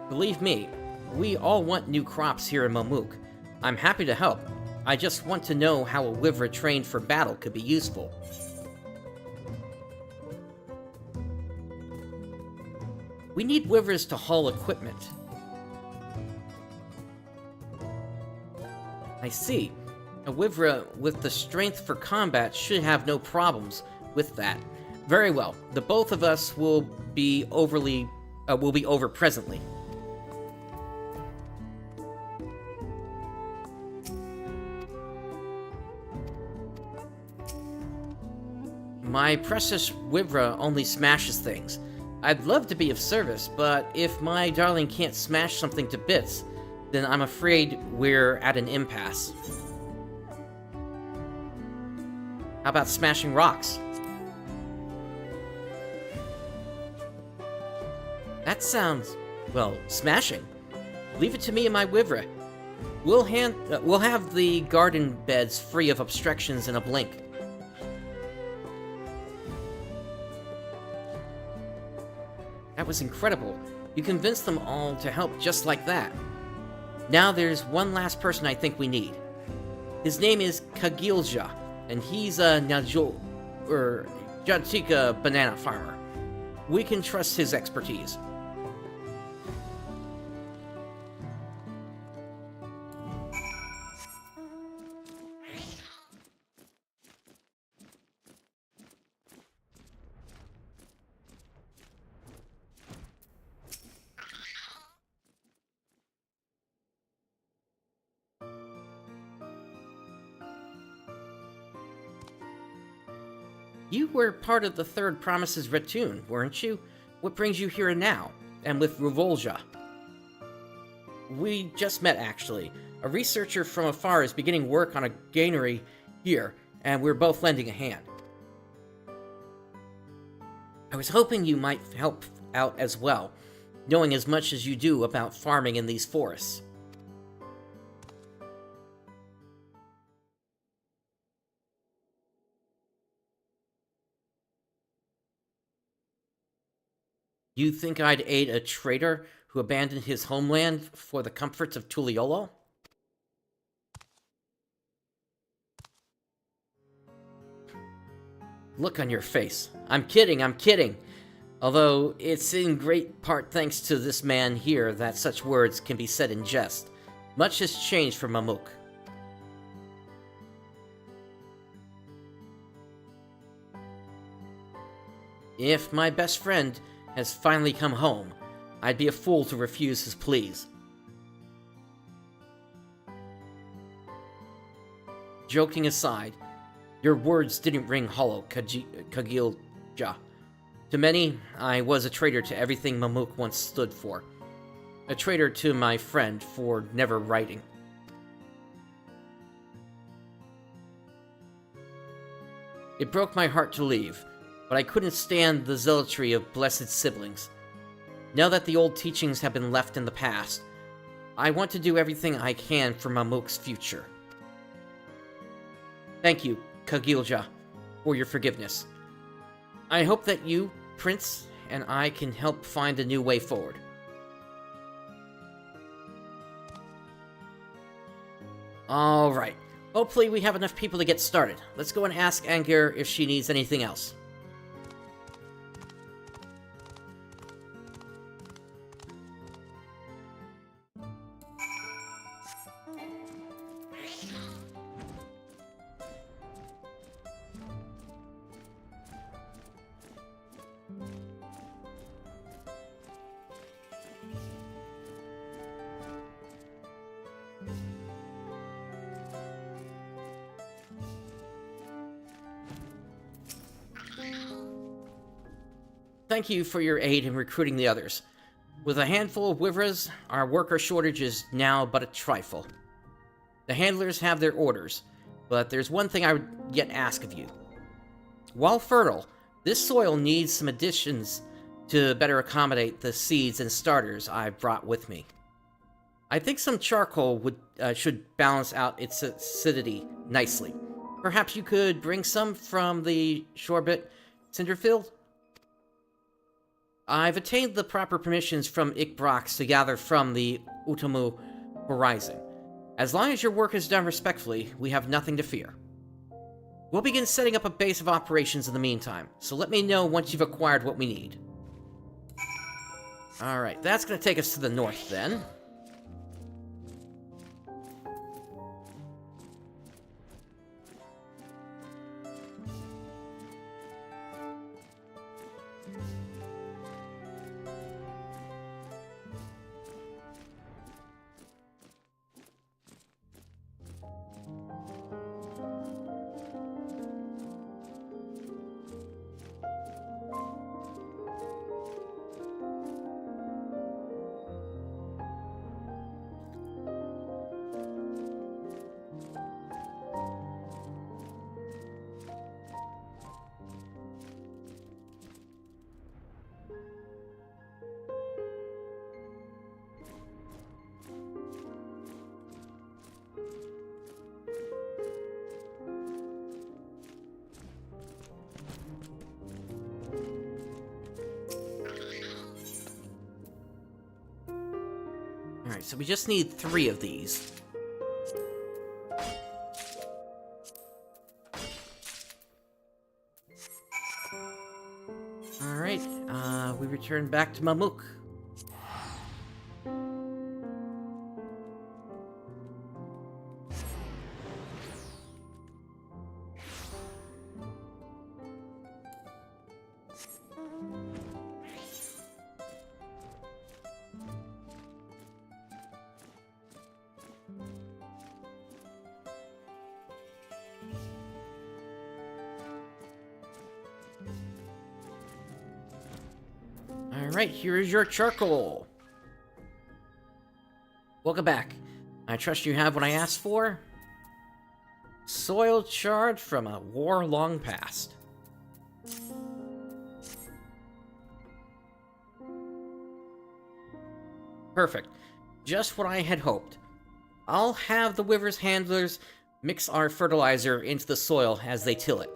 Believe me, we all want new crops here in Mamool. I'm happy to help. I just want to know how a Wyvern trained for battle could be useful. We need Wivras to haul equipment. I see. A Wivra with the strength for combat should have no problems with that. Very well. The both of us will be over presently. My precious Wivra only smashes things. I'd love to be of service, but if my darling can't smash something to bits, then I'm afraid we're at an impasse. How about smashing rocks? That sounds, well, smashing. Leave it to me and my Wivra. We'll have the garden beds free of obstructions in a blink. That was incredible. You convinced them all to help just like that. Now there's one last person I think we need. His name is Kagilja, and he's a Jatika banana farmer. We can trust his expertise. You were part of the Third Promises Retune, weren't you? What brings you here now? And with Mamool? We just met, actually. A researcher from afar is beginning work on a granary here, and we're both lending a hand. I was hoping you might help out as well, knowing as much as you do about farming in these forests. You think I'd aid a trader who abandoned his homeland for the comforts of Tuliolo? Look on your face. I'm kidding. Although it's in great part thanks to this man here that such words can be said in jest. Much has changed for Mamook. If my best friend has finally come home, I'd be a fool to refuse his pleas. Joking aside, your words didn't ring hollow, Kagilja. To many, I was a traitor to everything Mamook once stood for. A traitor to my friend for never writing. It broke my heart to leave, but I couldn't stand the zealotry of blessed siblings. Now that the old teachings have been left in the past, I want to do everything I can for Mamook's future. Thank you, Kagilja, for your forgiveness. I hope that you, Prince, and I can help find a new way forward. Alright, hopefully we have enough people to get started. Let's go and ask Angir if she needs anything else. Thank you for your aid in recruiting the others. With a handful of Wivras, our worker shortage is now but a trifle. The handlers have their orders, but there's one thing I would yet ask of you. While fertile, this soil needs some additions to better accommodate the seeds and starters I've brought with me. I think some charcoal should balance out its acidity nicely. Perhaps you could bring some from the Shorebit Cinderfield? I've attained the proper permissions from Ikbrox to gather from the Utamu horizon. As long as your work is done respectfully, we have nothing to fear. We'll begin setting up a base of operations in the meantime, so let me know once you've acquired what we need. Alright, that's gonna take us to the north then. Alright, so we just need 3 of these. Alright, we return back to Mamool. Alright, here is your charcoal. Welcome back. I trust you have what I asked for. Soil charred from a war long past. Perfect. Just what I had hoped. I'll have the Wyver's handlers mix our fertilizer into the soil as they till it.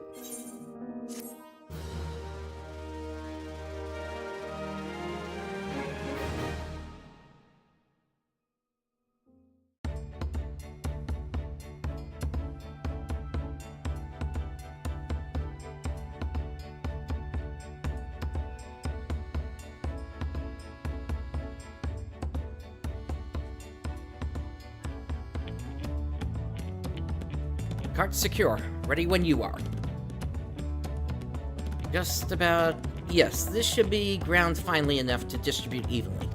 Cart secure. Ready when you are. Just about... Yes, this should be ground finely enough to distribute evenly.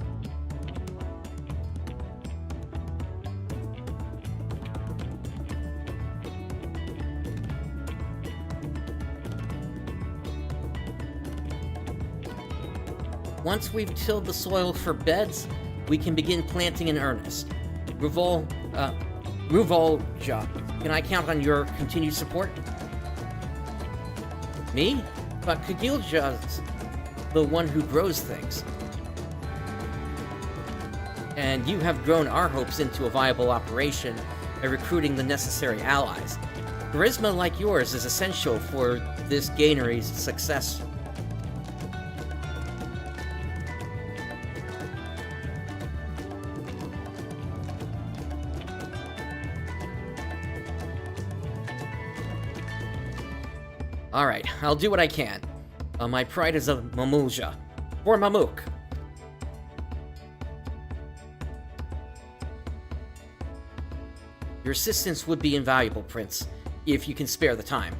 Once we've tilled the soil for beds, we can begin planting in earnest. Mamool Ja, can I count on your continued support? Me? But XIV Ja's the one who grows things. And you have grown our hopes into a viable operation by recruiting the necessary allies. Charisma like yours is essential for this gainery's success. Alright, I'll do what I can. My pride is of Mamool Ja. For Mamool. Your assistance would be invaluable, Prince, if you can spare the time.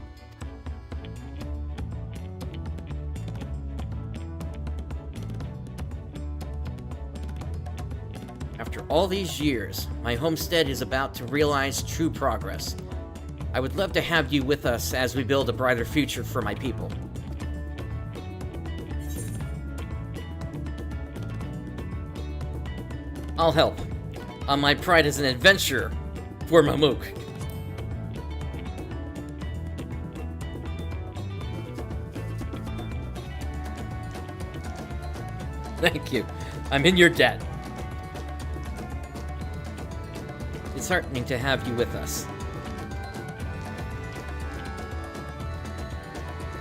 After all these years, my homestead is about to realize true progress. I would love to have you with us as we build a brighter future for my people. I'll help. My pride is an adventurer for Mamool. Thank you. I'm in your debt. It's heartening to have you with us.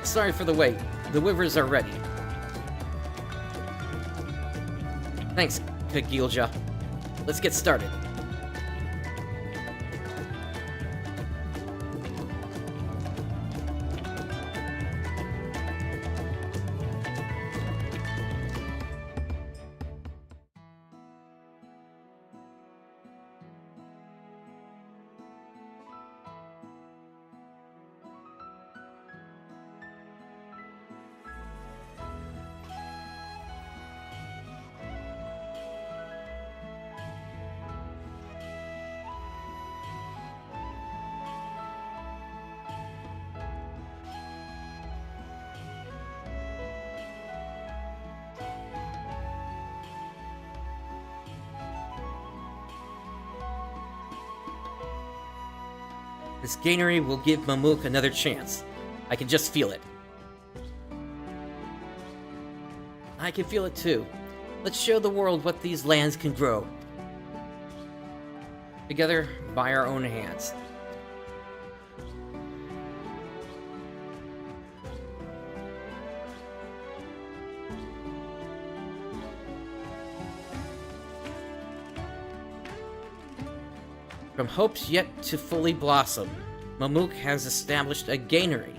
Sorry for the wait. The Wyvers are ready. Thanks, XIV Ja. Let's get started. This granary will give Mamook another chance. I can just feel it. I can feel it too. Let's show the world what these lands can grow. Together, by our own hands. From hopes yet to fully blossom, Mamook has established a granary.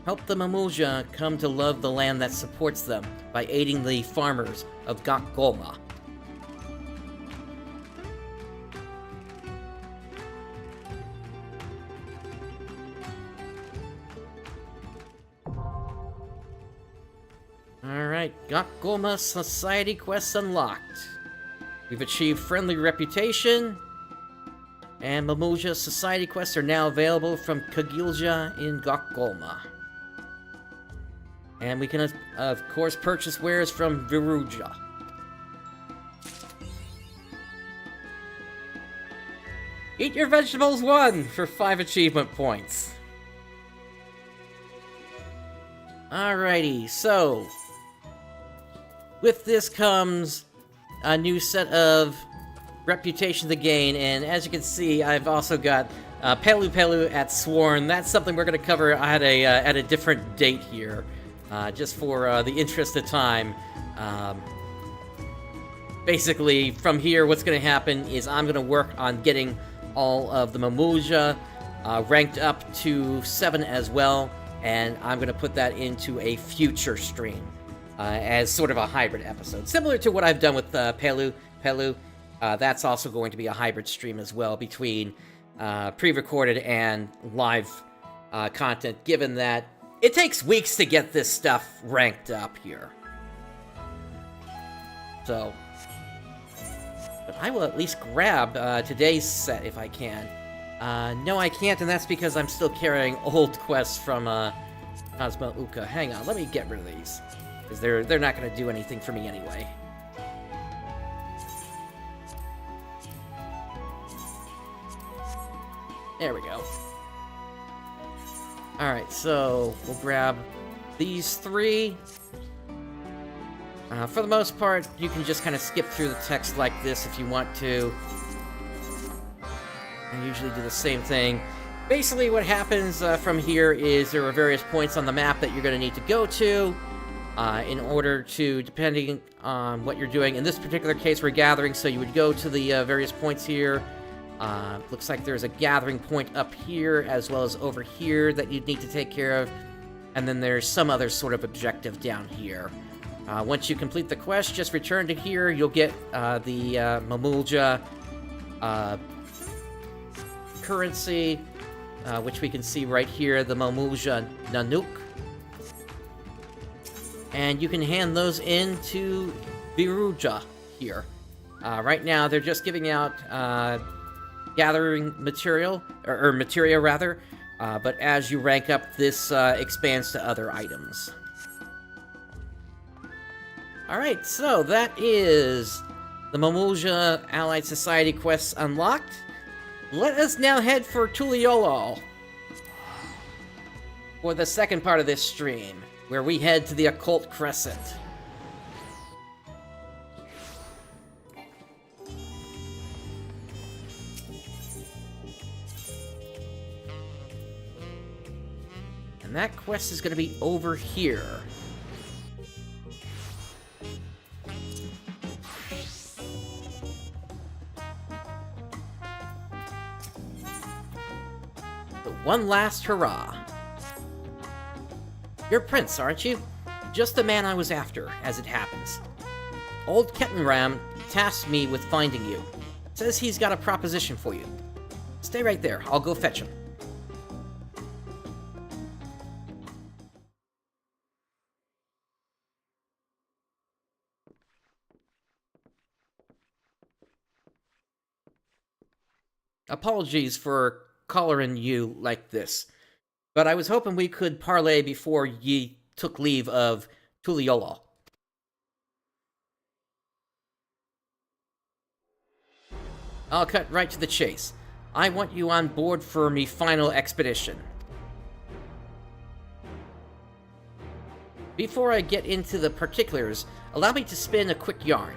Help the Mamool Ja come to love the land that supports them by aiding the farmers of Golma. Alright, Golma Society quests unlocked. We've achieved friendly reputation, and Mamool Ja Society quests are now available from Kagilja in Golma. And we can, of course, purchase wares from Viruja. Eat your vegetables 1 for 5 achievement points. Alrighty, so with this comes a new set of reputation to gain, and as you can see, I've also got Pelu at Sworn. That's something we're going to cover at a different date here, just for the interest of time. Basically, from here, what's going to happen is I'm going to work on getting all of the Mamool Ja ranked up to 7 as well, and I'm going to put that into a future stream as sort of a hybrid episode. Similar to what I've done with Pelu. That's also going to be a hybrid stream as well between pre-recorded and live content, given that it takes weeks to get this stuff ranked up here. So, but I will at least grab today's set if I can. No, I can't, and that's because I'm still carrying old quests from Cosmo Uka. Hang on, let me get rid of these, because they're not going to do anything for me anyway. There we go. Alright, so we'll grab these 3. For the most part, you can just kind of skip through the text like this if you want to. I usually do the same thing. Basically, what happens from here is there are various points on the map that you're going to need to go to in order to, depending on what you're doing. In this particular case, we're gathering, so you would go to the various points here. Looks like there's a gathering point up here, as well as over here that you'd need to take care of. And then there's some other sort of objective down here. Once you complete the quest, just return to here. You'll get the Mamool Ja currency, which we can see right here, the Mamool Ja Nanook. And you can hand those in to Viruja here. Right now, they're just giving out gathering material, or materia rather, but as you rank up, this expands to other items. Alright, so that is the Mamool Ja Allied Society quests unlocked. Let us now head for Tuliolol for the second part of this stream, where we head to the Occult Crescent. And that quest is going to be over here. One last hurrah. You're Prince, aren't you? Just the man I was after, as it happens. Old Kettenram tasked me with finding you. Says he's got a proposition for you. Stay right there, I'll go fetch him. Apologies for collaring you like this, but I was hoping we could parley before ye took leave of Tuliolol. I'll cut right to the chase. I want you on board for me final expedition. Before I get into the particulars, allow me to spin a quick yarn.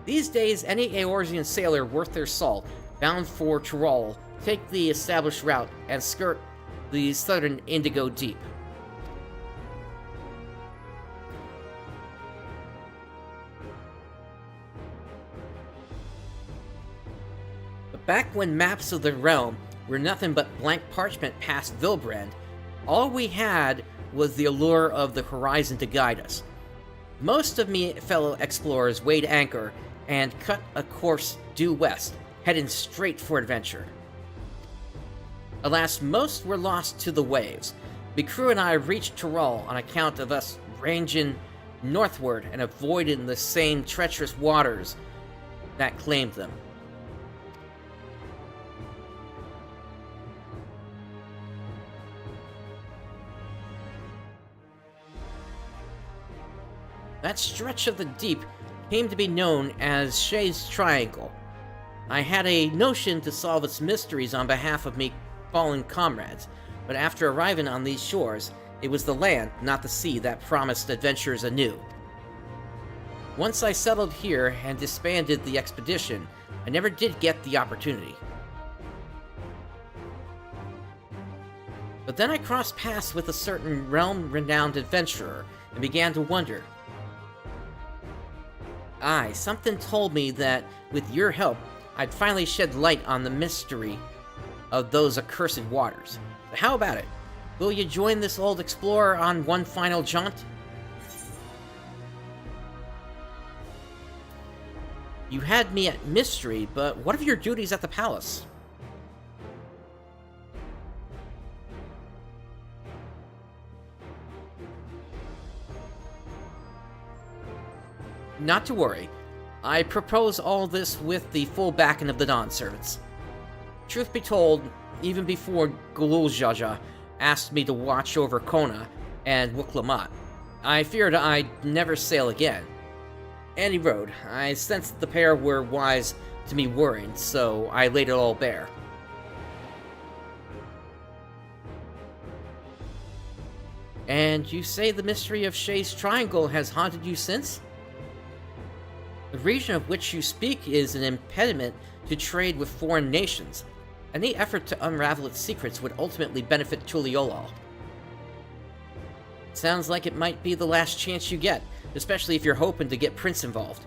These days, any Eorzean sailor worth their salt, bound for Tyrol, take the established route and skirt the southern Indigo Deep. But back when maps of the realm were nothing but blank parchment past Vilbrand, all we had was the allure of the horizon to guide us. Most of me fellow explorers weighed anchor and cut a course due west, heading straight for adventure. Alas, most were lost to the waves. The crew and I reached Tyrol on account of us ranging northward and avoiding the same treacherous waters that claimed them. That stretch of the deep came to be known as Shay's Triangle. I had a notion to solve its mysteries on behalf of me fallen comrades, but after arriving on these shores, it was the land, not the sea, that promised adventures anew. Once I settled here and disbanded the expedition, I never did get the opportunity. But then I crossed paths with a certain realm-renowned adventurer and began to wonder. Aye, something told me that, with your help, I'd finally shed light on the mystery of those accursed waters. But how about it? Will you join this old explorer on one final jaunt? You had me at mystery, but what of your duties at the palace? Not to worry. I propose all this with the full backing of the Dawn servants. Truth be told, even before Gululjaja asked me to watch over Kona and Wuklamat, I feared I'd never sail again. Any road, I sensed the pair were wise to me worrying, so I laid it all bare. And you say the mystery of Shay's Triangle has haunted you since? The region of which you speak is an impediment to trade with foreign nations. Any effort to unravel its secrets would ultimately benefit Tuliolal. Sounds like it might be the last chance you get, especially if you're hoping to get Prince involved.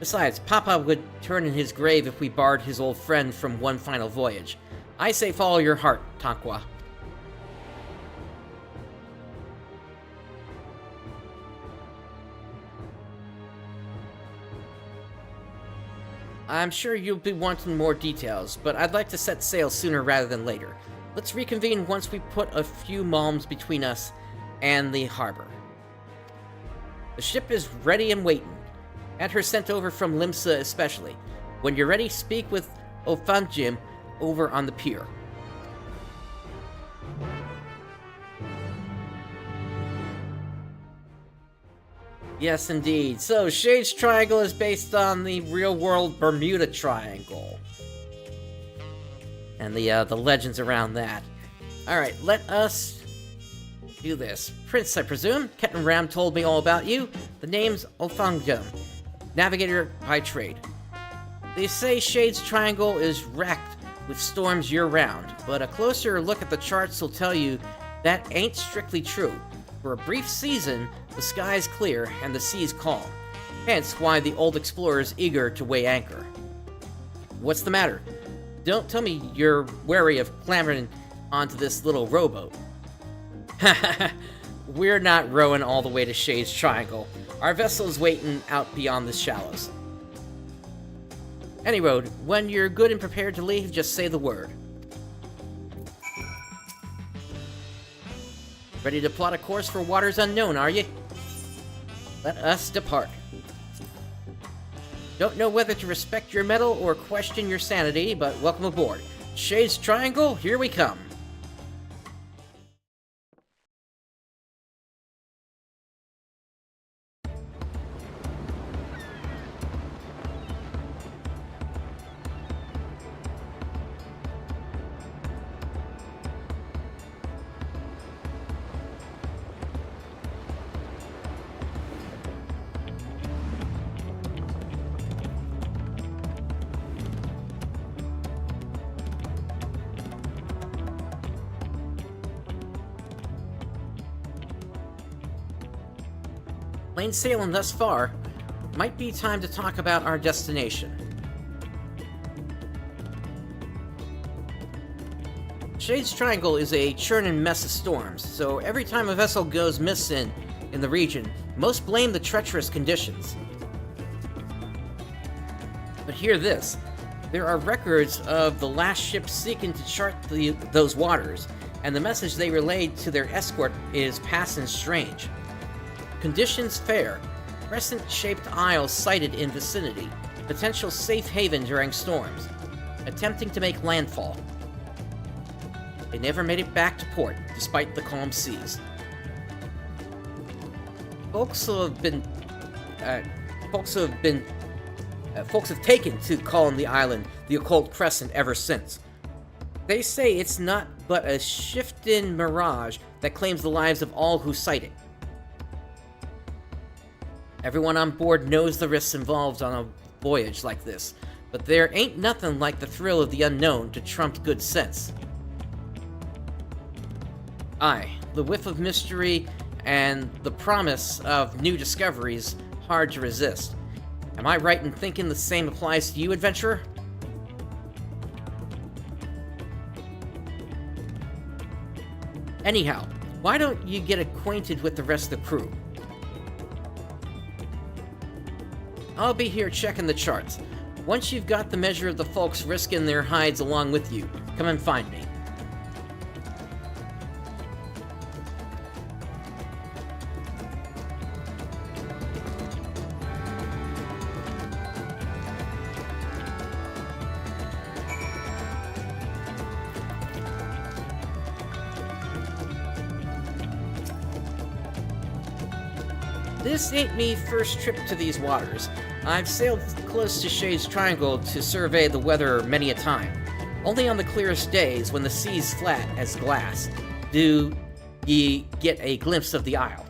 Besides, Papa would turn in his grave if we barred his old friend from one final voyage. I say follow your heart, Tanqua. I'm sure you'll be wanting more details, but I'd like to set sail sooner rather than later. Let's reconvene once we put a few malms between us and the harbor. The ship is ready and waiting. Had her sent over from Limsa especially. When you're ready, speak with Ofanjim over on the pier. Yes, indeed. So, Shay's Triangle is based on the real-world Bermuda Triangle. And the legends around that. Alright, let us do this. Prince, I presume? Captain Ram told me all about you. The name's Ofangjum, navigator by trade. They say Shay's Triangle is wrecked with storms year-round, but a closer look at the charts will tell you that ain't strictly true. For a brief season, the sky's clear and the sea's calm. Hence why the old explorer is eager to weigh anchor. What's the matter? Don't tell me you're wary of clambering onto this little rowboat. We're not rowing all the way to Shay's Triangle. Our vessel's waiting out beyond the shallows. Any road, when you're good and prepared to leave, just say the word. Ready to plot a course for waters unknown, are you? Let us depart. Don't know whether to respect your mettle or question your sanity, but welcome aboard. Shay's Triangle, here we come. Plain sailing thus far. Might be time to talk about our destination. Shade's Triangle is a churning mess of storms, so every time a vessel goes missing in the region, most blame the treacherous conditions. But hear this. There are records of the last ship seeking to chart those waters, and the message they relayed to their escort is passing strange. Conditions fair. Crescent-shaped isle sighted in vicinity. Potential safe haven during storms. Attempting to make landfall. They never made it back to port, despite the calm seas. Folks have taken to calling the island the Occult Crescent ever since. They say it's not but a shifting mirage that claims the lives of all who sight it. Everyone on board knows the risks involved on a voyage like this, but there ain't nothing like the thrill of the unknown to trump good sense. Aye, the whiff of mystery and the promise of new discoveries hard to resist. Am I right in thinking the same applies to you, adventurer? Anyhow, why don't you get acquainted with the rest of the crew? I'll be here checking the charts. Once you've got the measure of the folks risking their hides along with you, come and find me. This ain't me first trip to these waters. I've sailed close to Shade's Triangle to survey the weather many a time. Only on the clearest days, when the sea's flat as glass, do ye get a glimpse of the isle.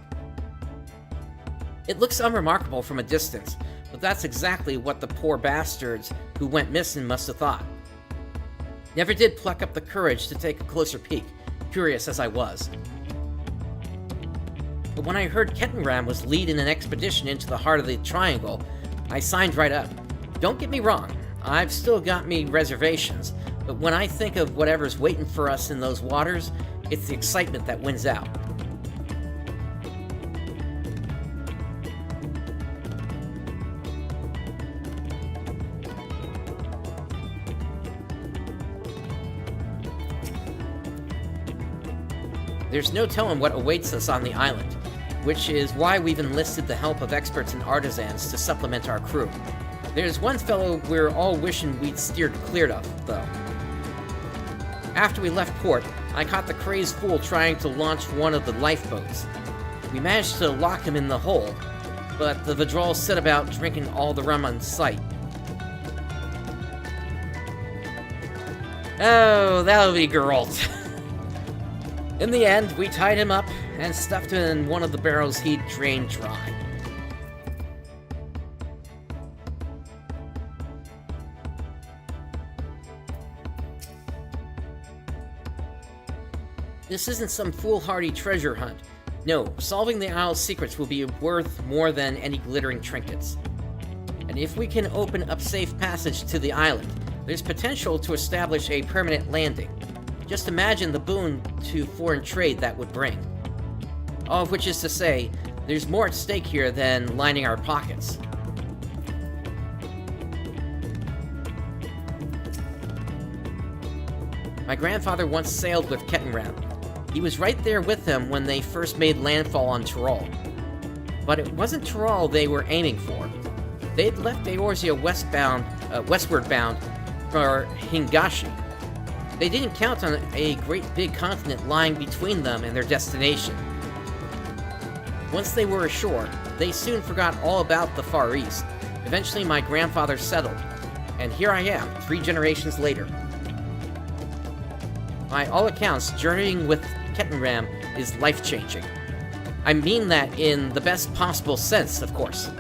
It looks unremarkable from a distance, but that's exactly what the poor bastards who went missing must have thought. Never did pluck up the courage to take a closer peek, curious as I was. But when I heard Kettenram was leading an expedition into the heart of the Triangle, I signed right up. Don't get me wrong, I've still got me reservations, but when I think of whatever's waiting for us in those waters, it's the excitement that wins out. There's no telling what awaits us on the island, which is why we've enlisted the help of experts and artisans to supplement our crew. There's one fellow we're all wishing we'd steered clear of, though. After we left port, I caught the crazed fool trying to launch one of the lifeboats. We managed to lock him in the hole, but the Vidral set about drinking all the rum on sight. Oh, that'll be Geralt. In the end, we tied him up and stuffed him in one of the barrels he'd drained dry. This isn't some foolhardy treasure hunt. No, solving the Isle's secrets will be worth more than any glittering trinkets. And if we can open up safe passage to the island, there's potential to establish a permanent landing. Just imagine the boon to foreign trade that would bring. All of which is to say, there's more at stake here than lining our pockets. My grandfather once sailed with Kettenram. He was right there with them when they first made landfall on Tyrol. But it wasn't Tyrol they were aiming for. They'd left Eorzea westward bound for Hingashi. They didn't count on a great big continent lying between them and their destination. Once they were ashore, they soon forgot all about the Far East. Eventually my grandfather settled, and here I am, 3 generations later. By all accounts, journeying with Kettenram is life-changing. I mean that in the best possible sense, of course.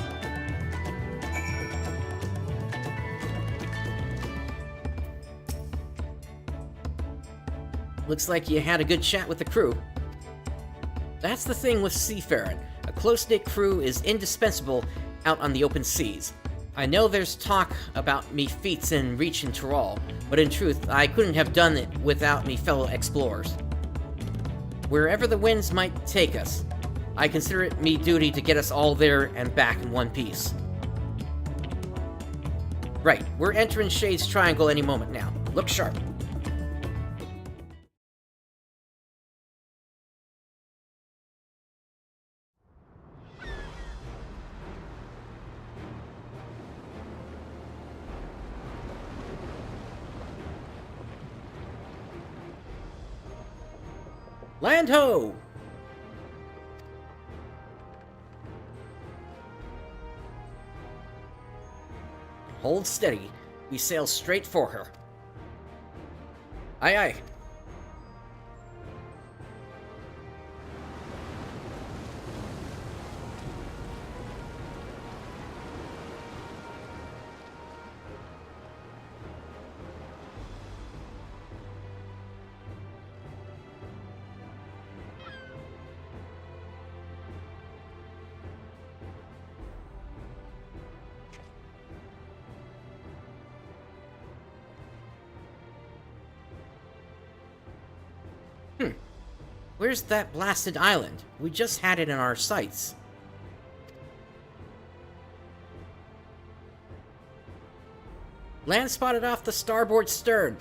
Looks like you had a good chat with the crew. That's the thing with seafaring. A close-knit crew is indispensable out on the open seas. I know there's talk about me feats in reach and Tyrol, but in truth, I couldn't have done it without me fellow explorers. Wherever the winds might take us, I consider it me duty to get us all there and back in one piece. Right, we're entering Shade's Triangle any moment now. Look sharp. Land ho! Hold steady. We sail straight for her. Aye, aye. Where's that blasted island? We just had it in our sights. Land spotted off the starboard stern.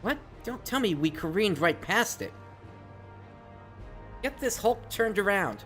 What? Don't tell me we careened right past it. Get this hulk turned around.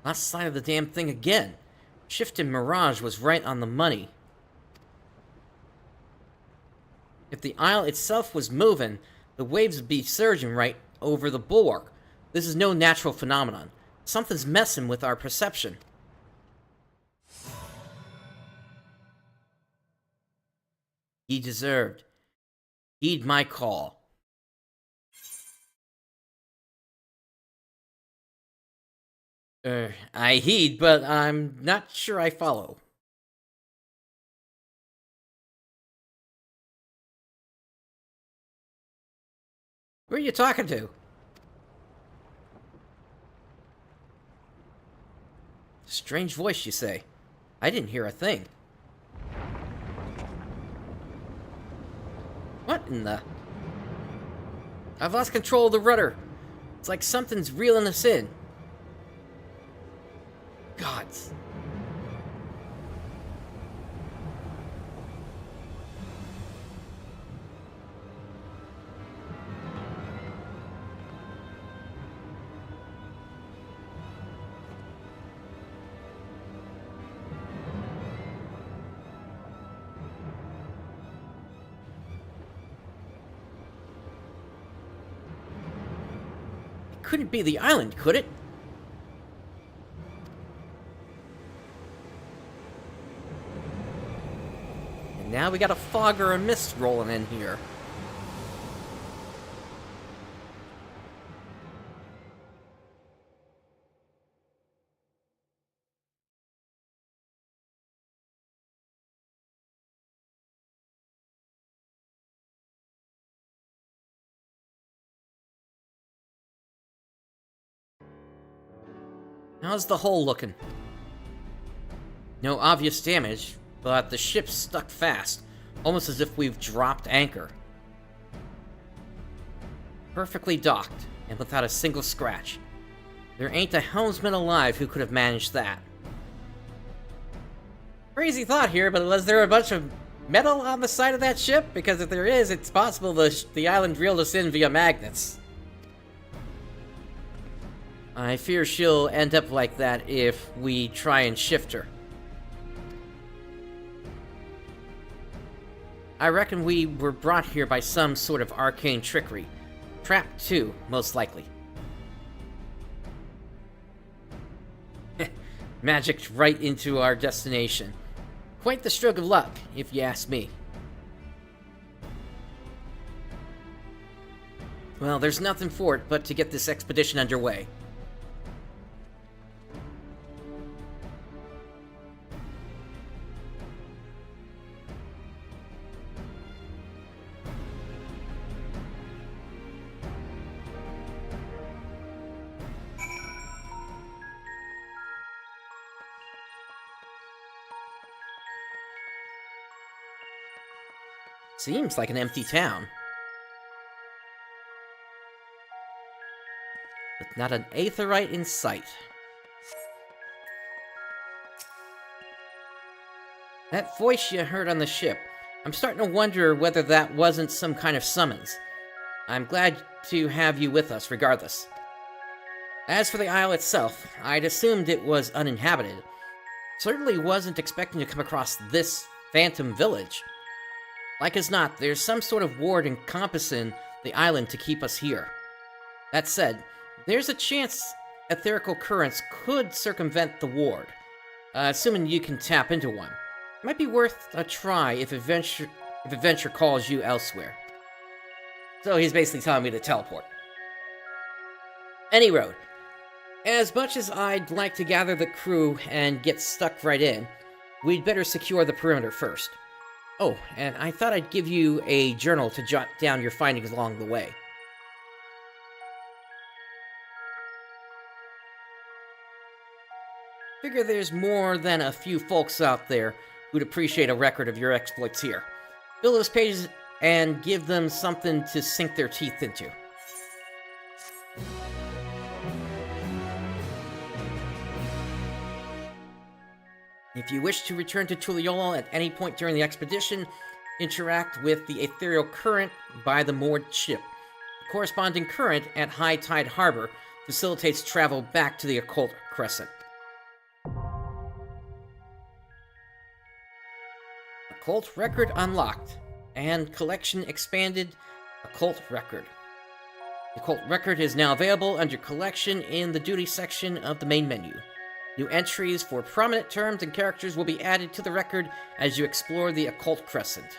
Lost sight of the damn thing again. Shift in Mirage was right on the money. If the isle itself was moving, the waves would be surging right over the bulwark. This is no natural phenomenon. Something's messing with our perception. He deserved. Heed my call. I heed, but I'm not sure I follow. Who are you talking to? Strange voice, you say? I didn't hear a thing. What in the... I've lost control of the rudder. It's like something's reeling us in. Gods. It couldn't be the island, could it? Now we got a fog or a mist rolling in here. How's the hull looking? No obvious damage, but the ship's stuck fast, almost as if we've dropped anchor. Perfectly docked, and without a single scratch. There ain't a helmsman alive who could have managed that. Crazy thought here, but was there a bunch of metal on the side of that ship? Because if there is, it's possible the island reeled us in via magnets. I fear she'll end up like that if we try and shift her. I reckon we were brought here by some sort of arcane trickery. Trapped too, most likely. Magicked right into our destination. Quite the stroke of luck, if you ask me. Well, there's nothing for it but to get this expedition underway. Seems like an empty town. But not an aetheryte in sight. That voice you heard on the ship, I'm starting to wonder whether that wasn't some kind of summons. I'm glad to have you with us, regardless. As for the isle itself, I'd assumed it was uninhabited. Certainly wasn't expecting to come across this phantom village. Like as not, there's some sort of ward encompassing the island to keep us here. That said, there's a chance etherical currents could circumvent the ward, assuming you can tap into one. Might be worth a try if adventure calls you elsewhere. So he's basically telling me to teleport. Any road. As much as I'd like to gather the crew and get stuck right in, we'd better secure the perimeter first. Oh, and I thought I'd give you a journal to jot down your findings along the way. Figure there's more than a few folks out there who'd appreciate a record of your exploits here. Fill those pages and give them something to sink their teeth into. If you wish to return to Tuliyola at any point during the expedition, interact with the ethereal current by the moored ship. The corresponding current at High Tide Harbor facilitates travel back to the Occult Crescent. Occult record unlocked, and collection expanded. Occult record. The Occult record is now available under collection in the duty section of the main menu. New entries for prominent terms and characters will be added to the record as you explore the Occult Crescent.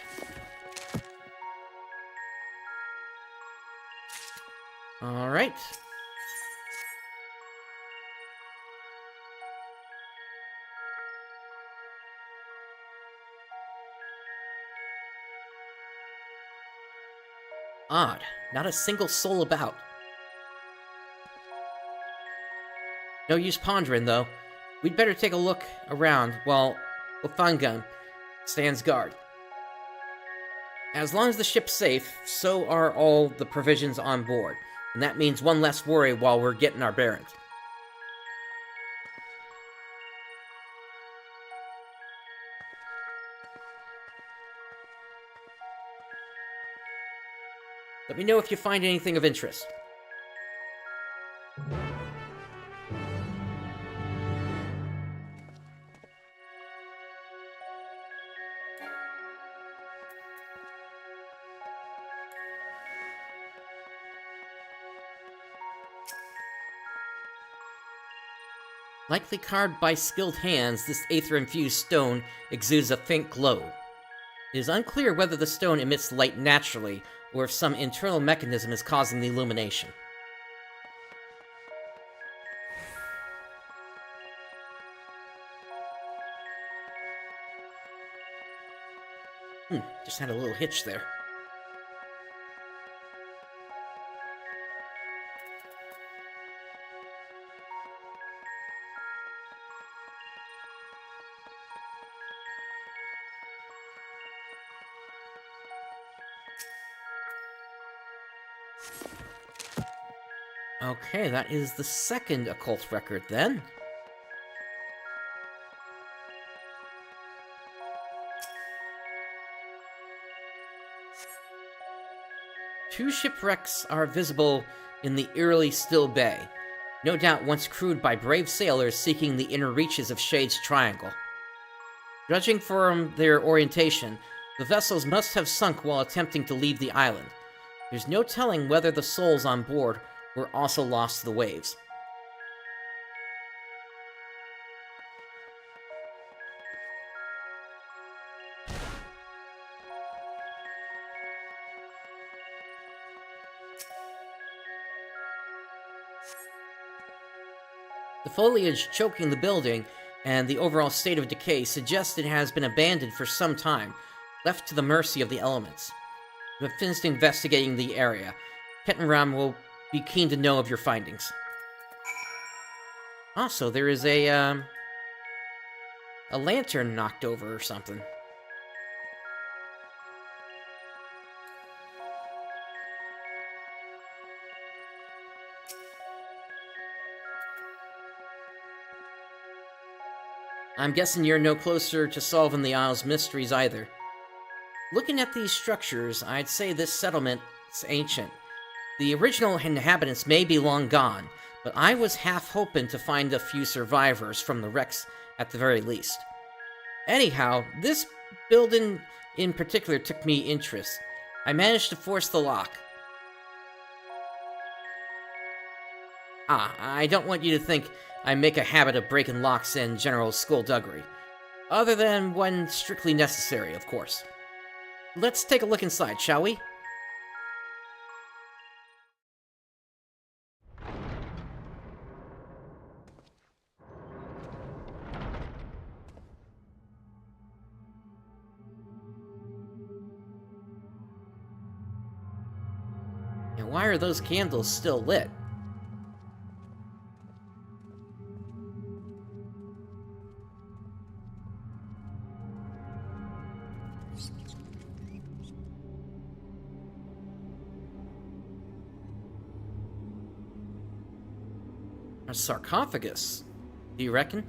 Alright. Odd. Not a single soul about. No use pondering, though. We'd better take a look around while Ofangun stands guard. As long as the ship's safe, so are all the provisions on board. And that means one less worry while we're getting our bearings. Let me know if you find anything of interest. Likely carved by skilled hands, this aether-infused stone exudes a faint glow. It is unclear whether the stone emits light naturally, or if some internal mechanism is causing the illumination. Just had a little hitch there. Okay, that is the second occult record, then. Two shipwrecks are visible in the eerily still bay. no doubt once crewed by brave sailors seeking the inner reaches of Shade's Triangle. Judging from their orientation, the vessels must have sunk while attempting to leave the island. There's no telling whether the souls on board were also lost to the waves. The foliage choking the building and the overall state of decay suggests it has been abandoned for some time, left to the mercy of the elements. We have finished investigating the area. Kettenram will be keen to know of your findings. Also, there is a lantern knocked over or something. I'm guessing you're no closer to solving the Isle's mysteries either. Looking at these structures, I'd say this settlement is ancient. The original inhabitants may be long gone, but I was half hoping to find a few survivors from the wrecks at the very least. Anyhow, this building in particular took me interest. I managed to force the lock. I don't want you to think I make a habit of breaking locks in general skullduggery. Other than when strictly necessary, of course. Let's take a look inside, shall we? And why are those candles still lit? A sarcophagus, do you reckon?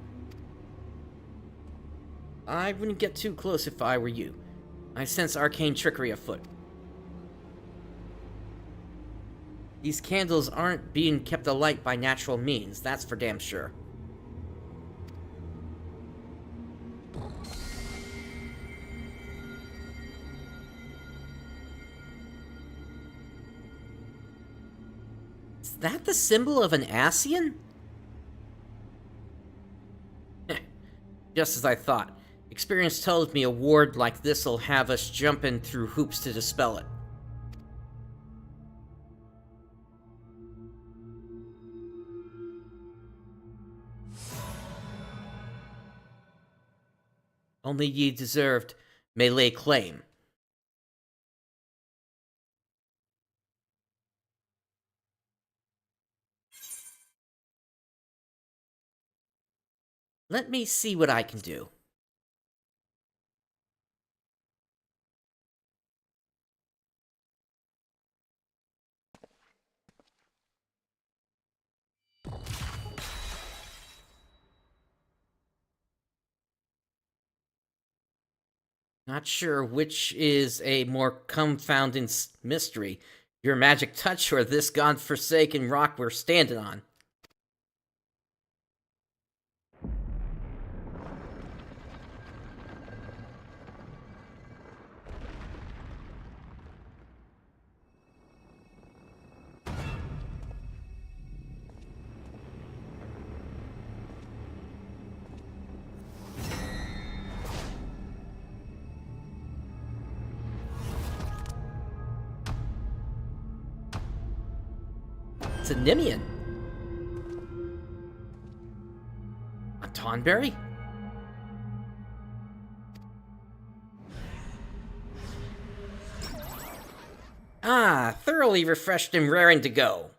I wouldn't get too close if I were you. I sense arcane trickery afoot. These candles aren't being kept alight by natural means, that's for damn sure. Is that the symbol of an Ascian? Just as I thought. Experience tells me a ward like this'll have us jumping through hoops to dispel it. Only ye deserved may lay claim. Let me see what I can do. Not sure which is a more confounding mystery, your magic touch or this godforsaken rock we're standing on. It's a Nimian. A Tonberry? Thoroughly refreshed and raring to go.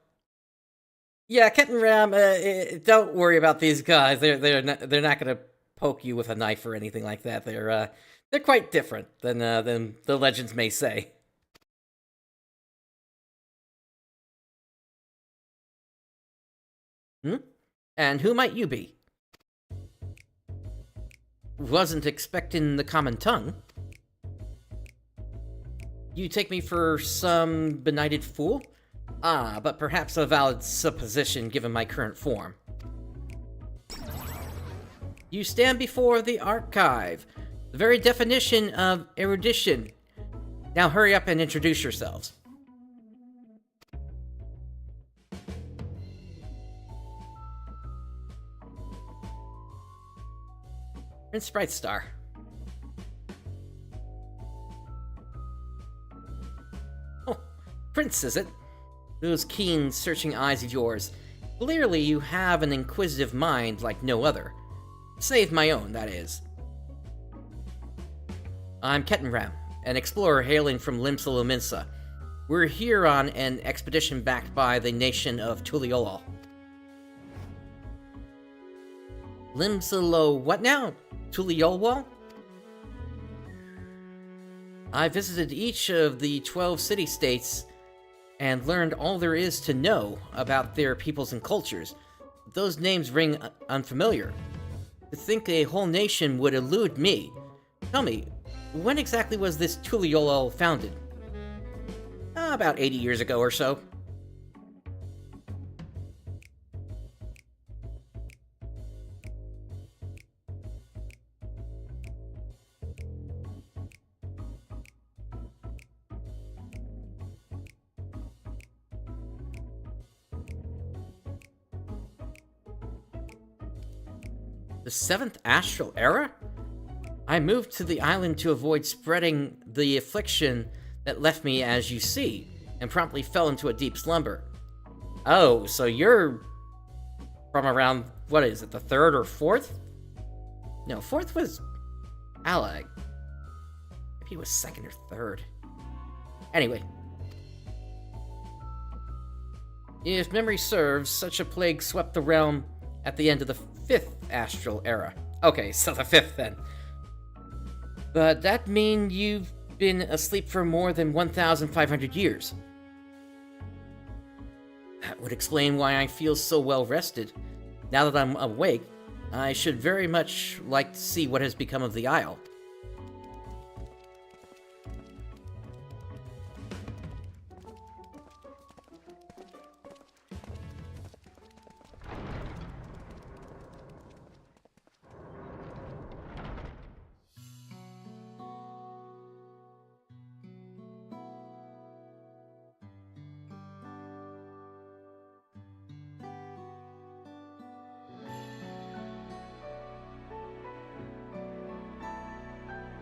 Yeah, Kettenram, don't worry about these guys. They're not gonna poke you with a knife or anything like that. They're quite different than the legends may say. And who might you be? Wasn't expecting the common tongue. You take me for some benighted fool? Ah, but perhaps a valid supposition given my current form. You stand before the archive, the very definition of erudition. Now hurry up and introduce yourselves. PrinceBrightstar. Oh, Prince, is it? Those keen, searching eyes of yours. Clearly you have an inquisitive mind like no other. Save my own, that is. I'm Kettenram, an explorer hailing from Limsa. We're here on an expedition backed by the nation of Tuliolol. Limsa what now? Tuliolol? I visited each of the 12 city-states and learned all there is to know about their peoples and cultures. Those names ring unfamiliar. To think a whole nation would elude me. Tell me, when exactly was this Tuliolol founded? About 80 years ago or so. The 7th Astral Era? I moved to the island to avoid spreading the affliction that left me as you see, and promptly fell into a deep slumber. Oh, so you're from around, what is it, the 3rd or 4th? No, 4th was Allied. Maybe it was 2nd or 3rd. Anyway. If memory serves, such a plague swept the realm at the end of the 5th Astral Era. Okay, so the 5th then. But that mean you've been asleep for more than 1,500 years. That would explain why I feel so well rested. Now that I'm awake, I should very much like to see what has become of the Isle.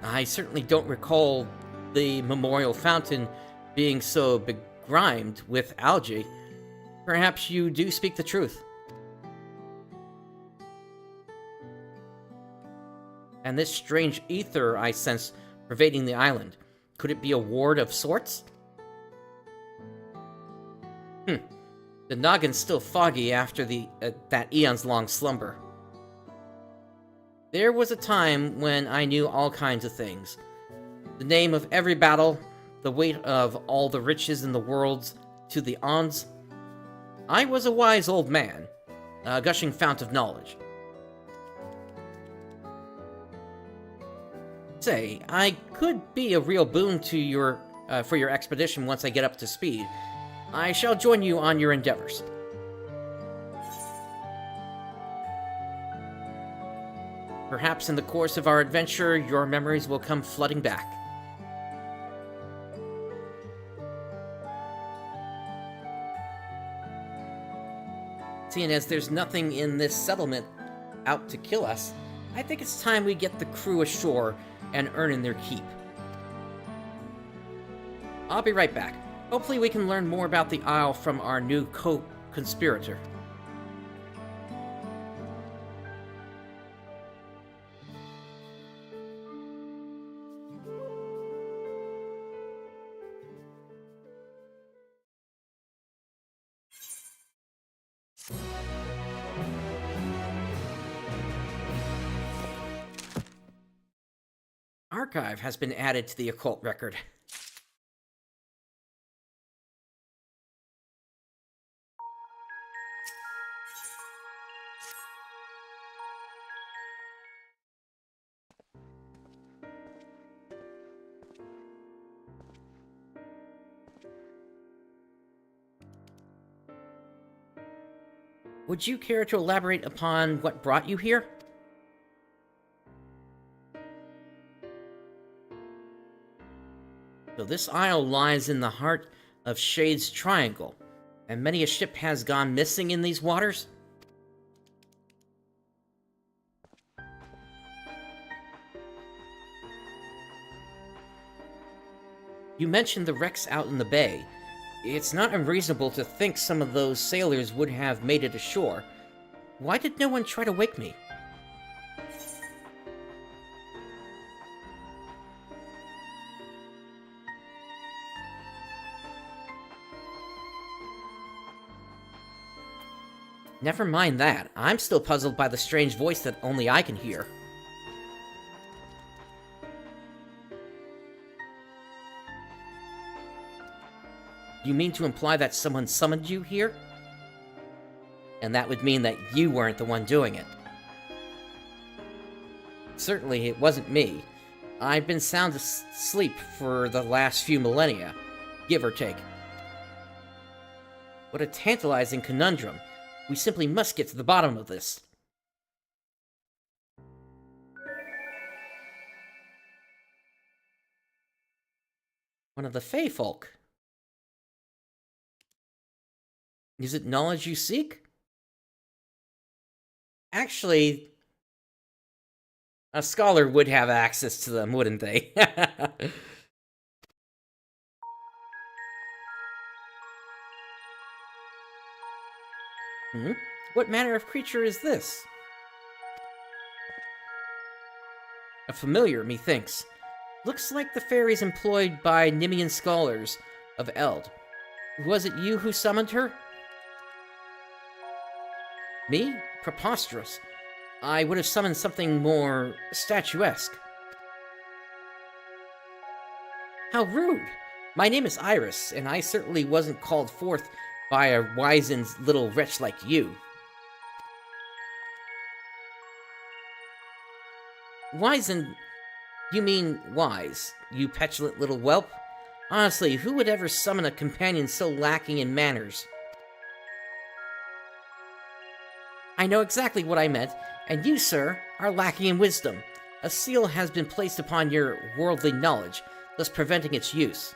I certainly don't recall the memorial fountain being so begrimed with algae. Perhaps you do speak the truth. And this strange ether I sense pervading the island, could it be a ward of sorts? The noggin's still foggy after that eons-long slumber. There was a time when I knew all kinds of things. The name of every battle, the weight of all the riches in the world to the ons. I was a wise old man, a gushing fount of knowledge. Say, I could be a real boon to for your expedition once I get up to speed. I shall join you on your endeavors. Perhaps in the course of our adventure, your memories will come flooding back. Seeing as there's nothing in this settlement out to kill us, I think it's time we get the crew ashore and earn in their keep. I'll be right back. Hopefully we can learn more about the Isle from our new co-conspirator. Archive has been added to the occult record. Would you care to elaborate upon what brought you here? So this isle lies in the heart of Shade's Triangle, and many a ship has gone missing in these waters. You mentioned the wrecks out in the bay. It's not unreasonable to think some of those sailors would have made it ashore. Why did no one try to wake me? Never mind that. I'm still puzzled by the strange voice that only I can hear. You mean to imply that someone summoned you here? And that would mean that you weren't the one doing it. Certainly, it wasn't me. I've been sound asleep for the last few millennia, give or take. What a tantalizing conundrum. We simply must get to the bottom of this. One of the Fey folk. Is it knowledge you seek? Actually, a scholar would have access to them, wouldn't they? What manner of creature is this? A familiar, methinks. Looks like the fairies employed by Nimian scholars of Eld. Was it you who summoned her? Me? Preposterous. I would have summoned something more statuesque. How rude! My name is Iris, and I certainly wasn't called forth by a wizened little wretch like you. Wizened? You mean wise, you petulant little whelp? Honestly, who would ever summon a companion so lacking in manners? I know exactly what I meant, and you, sir, are lacking in wisdom. A seal has been placed upon your worldly knowledge, thus preventing its use.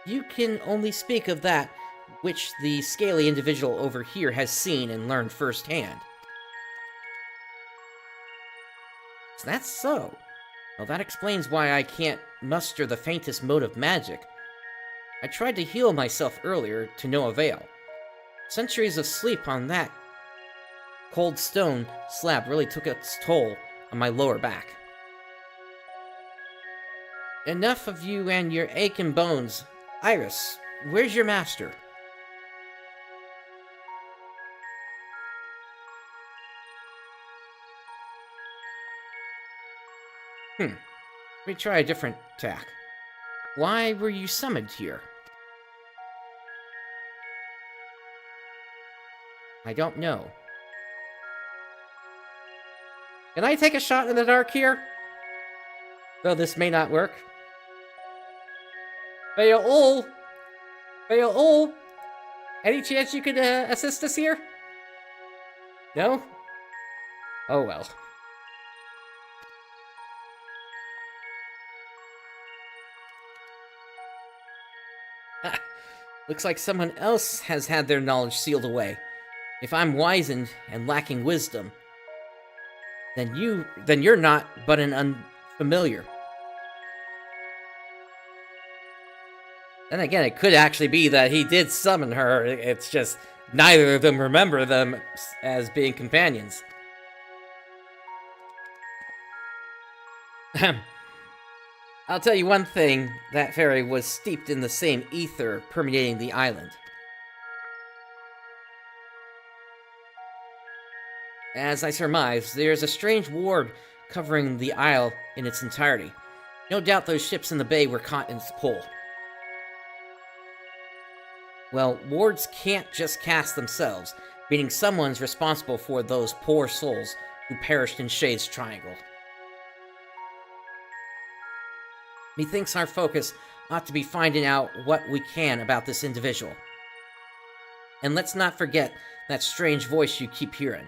You can only speak of that which the scaly individual over here has seen and learned firsthand. So that's so. Well, that explains why I can't muster the faintest mote of magic. I tried to heal myself earlier, to no avail. Centuries of sleep on that cold stone slab really took its toll on my lower back. Enough of you and your aching bones. Iris, where's your master? Let me try a different tack. Why were you summoned here? I don't know. Can I take a shot in the dark here? Though this may not work. Fail! Any chance you could assist us here? No? Oh well. Looks like someone else has had their knowledge sealed away. If I'm wizened and lacking wisdom, then you're not but an unfamiliar. Then again, it could actually be that he did summon her. It's just neither of them remember them as being companions. I'll tell you one thing, that fairy was steeped in the same ether permeating the island. As I surmise, there's a strange ward covering the isle in its entirety. No doubt those ships in the bay were caught in its pull. Well, wards can't just cast themselves, meaning someone's responsible for those poor souls who perished in Shade's Triangle. Methinks our focus ought to be finding out what we can about this individual. And let's not forget that strange voice you keep hearing.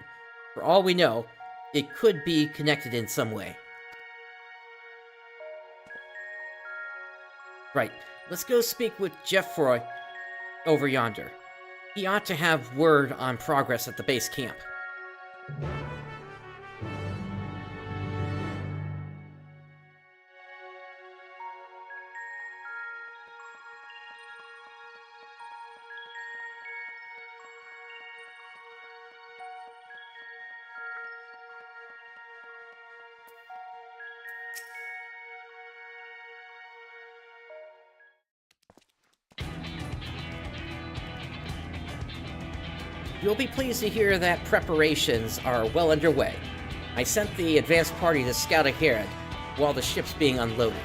For all we know, it could be connected in some way. Right, let's go speak with Jeffroy over yonder. He ought to have word on progress at the base camp. You'll be pleased to hear that preparations are well underway. I sent the advance party to scout ahead while the ship's being unloaded.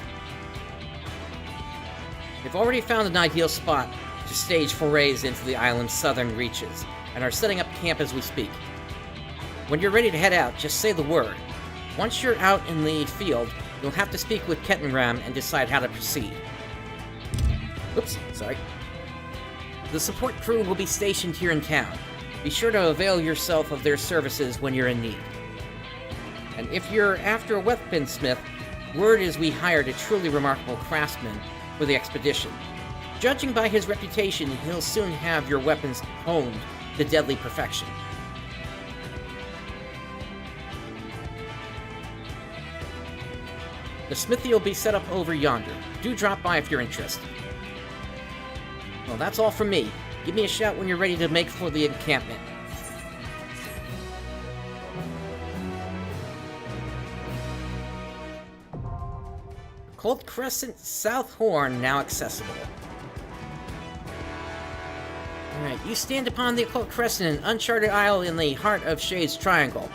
They've already found an ideal spot to stage forays into the island's southern reaches, and are setting up camp as we speak. When you're ready to head out, just say the word. Once you're out in the field, you'll have to speak with Kettenram and decide how to proceed. Oops, sorry. The support crew will be stationed here in town. Be sure to avail yourself of their services when you're in need. And if you're after a weaponsmith, word is we hired a truly remarkable craftsman for the expedition. Judging by his reputation, he'll soon have your weapons honed to deadly perfection. The smithy will be set up over yonder. Do drop by if you're interested. Well, that's all from me. Give me a shout when you're ready to make for the encampment. Occult Crescent South Horn now accessible. Alright, you stand upon the Occult Crescent, an uncharted isle in the heart of Shade's Triangle.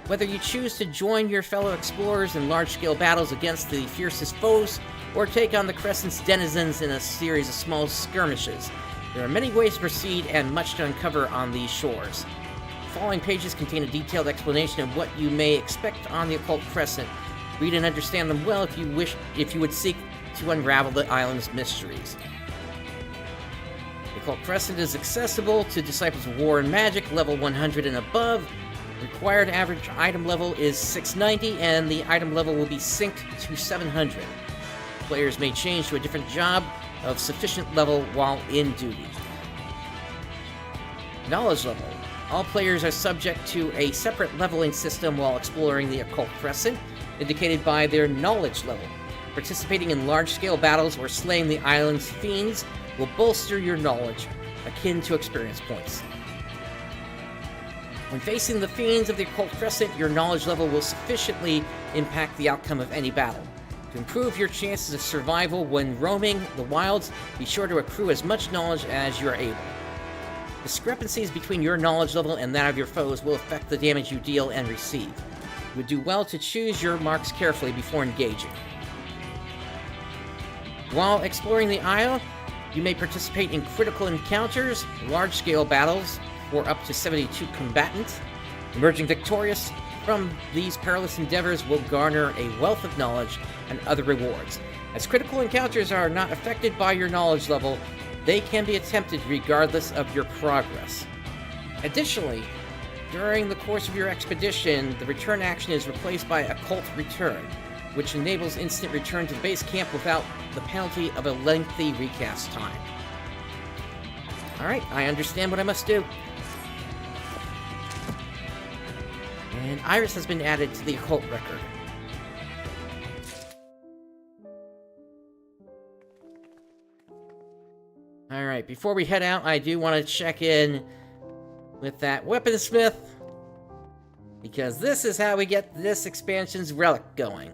Whether you choose to join your fellow explorers in large-scale battles against the fiercest foes, or take on the Crescent's denizens in a series of small skirmishes, there are many ways to proceed and much to uncover on these shores. The following pages contain a detailed explanation of what you may expect on the Occult Crescent. Read and understand them well if you would seek to unravel the island's mysteries. The Occult Crescent is accessible to Disciples of War and Magic, level 100 and above. Required average item level is 690, and the item level will be synced to 700. Players may change to a different job of sufficient level while in duty. Knowledge level. All players are subject to a separate leveling system while exploring the Occult Crescent, indicated by their knowledge level. Participating in large-scale battles or slaying the island's fiends will bolster your knowledge, akin to experience points. When facing the fiends of the Occult Crescent, your knowledge level will sufficiently impact the outcome of any battle. To improve your chances of survival when roaming the wilds, be sure to accrue as much knowledge as you are able. Discrepancies between your knowledge level and that of your foes will affect the damage you deal and receive. You would do well to choose your marks carefully before engaging. While exploring the isle, you may participate in critical encounters, large-scale battles for up to 72 combatants. Emerging victorious from these perilous endeavors will garner a wealth of knowledge and other rewards. As critical encounters are not affected by your knowledge level, they can be attempted regardless of your progress. Additionally, during the course of your expedition, the return action is replaced by Occult Return, which enables instant return to the base camp without the penalty of a lengthy recast time. Alright, I understand what I must do. And Iris has been added to the Occult record. Alright, before we head out, I do want to check in with that weaponsmith, because this is how we get this expansion's relic going.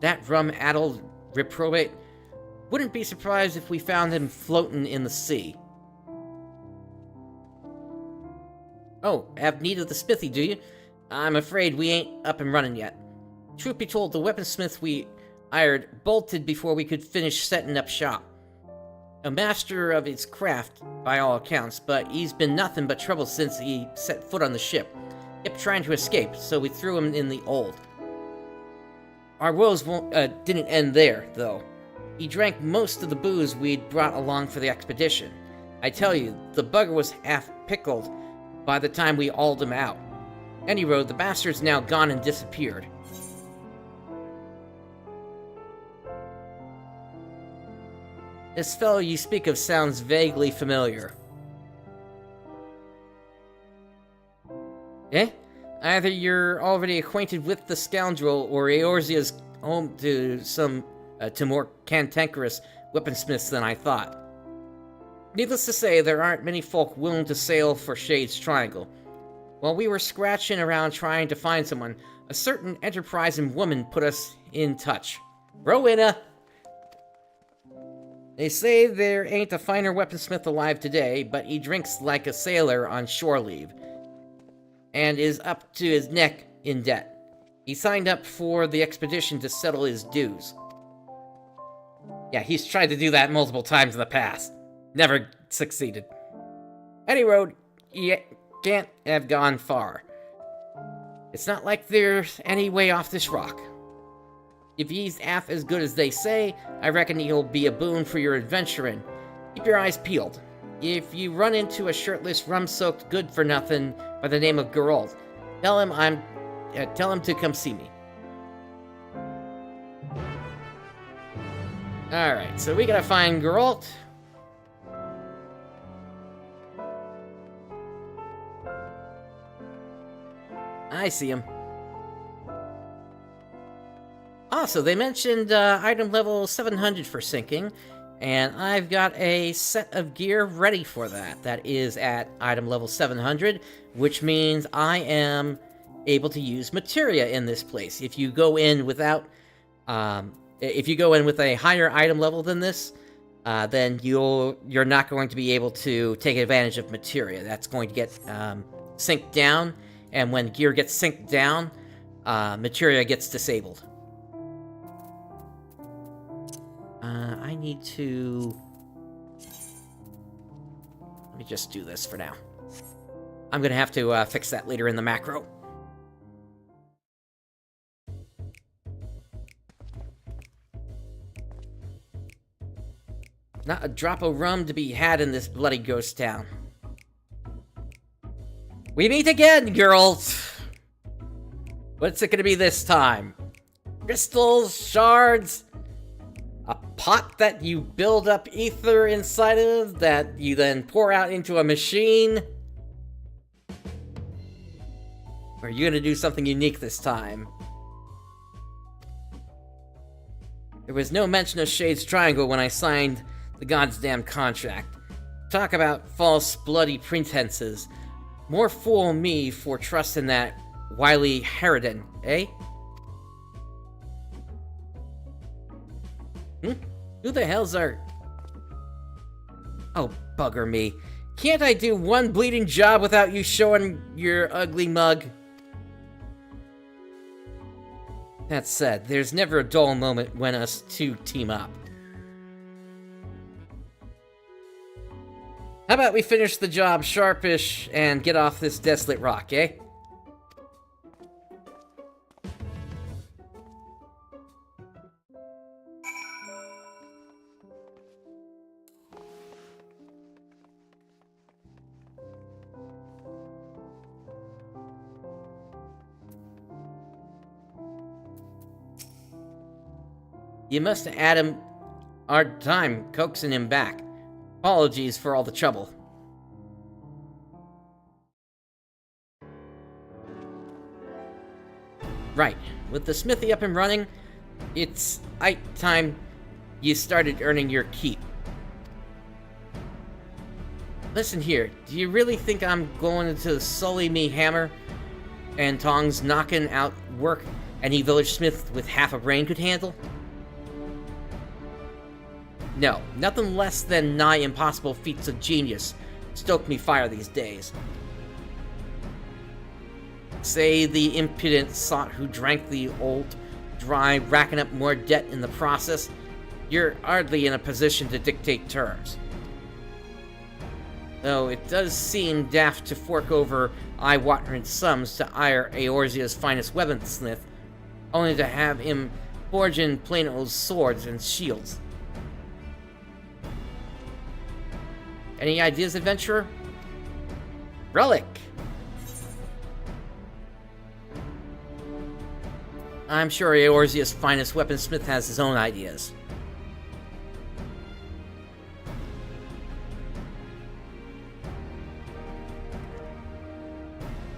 That rum-addled reprobate. Wouldn't be surprised if we found him floating in the sea. Oh, have need of the smithy, do you? I'm afraid we ain't up and running yet. Truth be told, the weaponsmith we hired bolted before we could finish setting up shop. A master of his craft, by all accounts, but he's been nothing but trouble since he set foot on the ship. Kept trying to escape, so we threw him in the old. Our woes didn't end there, though. He drank most of the booze we'd brought along for the expedition. I tell you, the bugger was half pickled by the time we hauled him out. Any road, the bastard's now gone and disappeared. This fellow you speak of sounds vaguely familiar. Eh? Either you're already acquainted with the scoundrel, or Eorzea's home to more cantankerous weaponsmiths than I thought. Needless to say, there aren't many folk willing to sail for Shade's Triangle. While we were scratching around trying to find someone, a certain enterprising woman put us in touch. Rowena! They say there ain't a finer weaponsmith alive today, but he drinks like a sailor on shore leave, and is up to his neck in debt. He signed up for the expedition to settle his dues. Yeah, he's tried to do that multiple times in the past. Never succeeded. Any road, he can't have gone far. It's not like there's any way off this rock. If he's half as good as they say, I reckon he'll be a boon for your adventuring. Keep your eyes peeled. If you run into a shirtless, rum-soaked good-for-nothing by the name of Geralt, tell him to come see me. Alright, so we gotta find Geralt. I see him. Also, they mentioned item level 700 for sinking, and I've got a set of gear ready for that. That is at item level 700, which means I am able to use materia in this place. If you go in without, if you go in with a higher item level than this, then you're not going to be able to take advantage of materia. That's going to get synced down, and when gear gets synced down, materia gets disabled. I need to... Let me just do this for now. I'm gonna have to fix that later in the macro. Not a drop of rum to be had in this bloody ghost town. We meet again, girls! What's it gonna be this time? Crystals, shards, a pot that you build up ether inside of, that you then pour out into a machine? Or are you gonna do something unique this time? There was no mention of Shade's Triangle when I signed the goddamn contract. Talk about false, bloody pretenses. More fool me for trusting that wily harridan, eh? Who the hell's our... Oh, bugger me. Can't I do one bleeding job without you showing your ugly mug? That said, there's never a dull moment when us two team up. How about we finish the job sharpish and get off this desolate rock, eh? You must have had him hard time coaxing him back. Apologies for all the trouble. Right, with the smithy up and running, it's time you started earning your keep. Listen here, do you really think I'm going to sully me hammer and tongs knocking out work any village smith with half a brain could handle? No, nothing less than nigh impossible feats of genius stoke me fire these days. Say the impudent sot who drank the old dry, racking up more debt in the process, you're hardly in a position to dictate terms. Though it does seem daft to fork over eye-watering sums to hire Eorzea's finest weaponsmith, only to have him forged in plain old swords and shields. Any ideas, adventurer? Relic! I'm sure Eorzea's finest weaponsmith has his own ideas.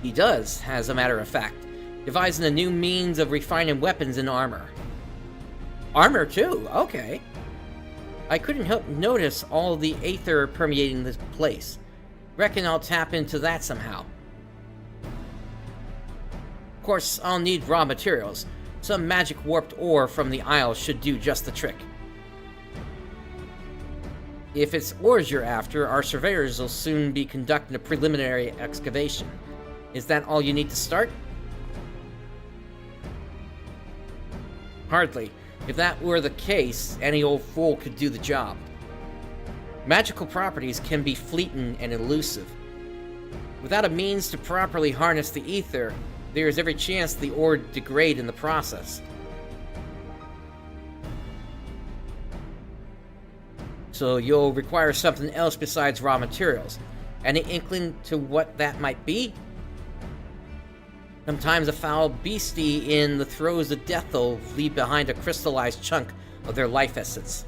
He does, as a matter of fact, devising a new means of refining weapons and armor. Armor, too? Okay. I couldn't help notice all the aether permeating this place. Reckon I'll tap into that somehow. Of course, I'll need raw materials. Some magic warped ore from the Isles should do just the trick. If it's ores you're after, our surveyors will soon be conducting a preliminary excavation. Is that all you need to start? Hardly. If that were the case, any old fool could do the job. Magical properties can be fleeting and elusive. Without a means to properly harness the ether, there is every chance the ore degrade in the process. So you'll require something else besides raw materials. Any inkling to what that might be? Sometimes a foul beastie in the throes of death will leave behind a crystallized chunk of their life essence.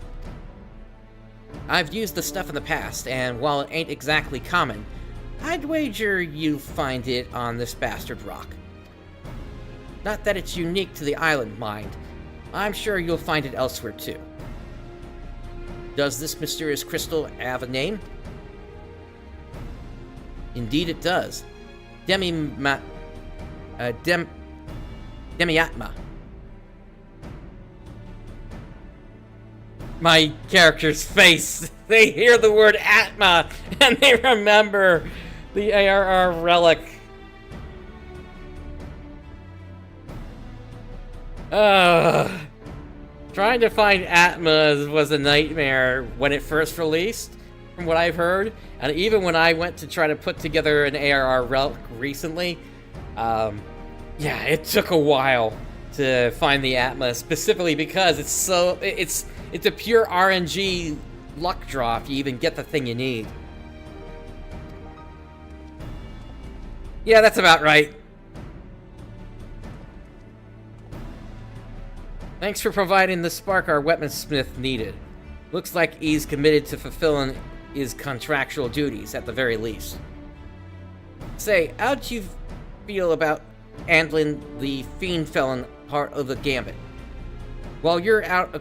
I've used the stuff in the past, and while it ain't exactly common, I'd wager you'll find it on this bastard rock. Not that it's unique to the island, mind. I'm sure you'll find it elsewhere too. Does this mysterious crystal have a name? Indeed it does. Demiatma. My character's face. They hear the word Atma and they remember the ARR relic. Trying to find Atma was a nightmare when it first released, from what I've heard. And even when I went to try to put together an ARR relic recently, yeah, it took a while to find the Atma, specifically because it's a pure RNG luck draw if you even get the thing you need. Yeah, that's about right. Thanks for providing the spark our weaponsmith needed. Looks like he's committed to fulfilling his contractual duties, at the very least. Say, how'd you feel about handling the Fiend Felon part of the gambit? While you're out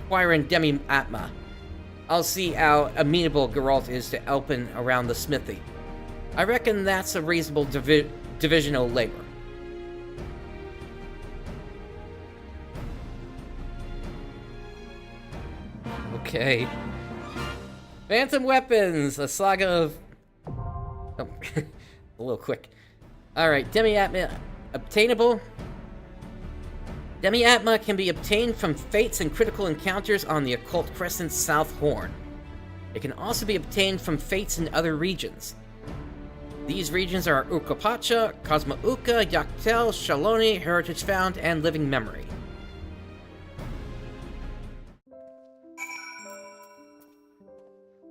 acquiring Demi-Atma, I'll see how amenable Geralt is to helping around the smithy. I reckon that's a reasonable division of labor. Okay. Phantom Weapons, a saga of... Oh, a little quick. Alright, Demi-Atma obtainable. Demi-Atma can be obtained from fates and critical encounters on the Occult Crescent South Horn. It can also be obtained from fates in other regions. These regions are Ukapacha, Cosmouka, Yaktel, Shaloni, Heritage Found, and Living Memory.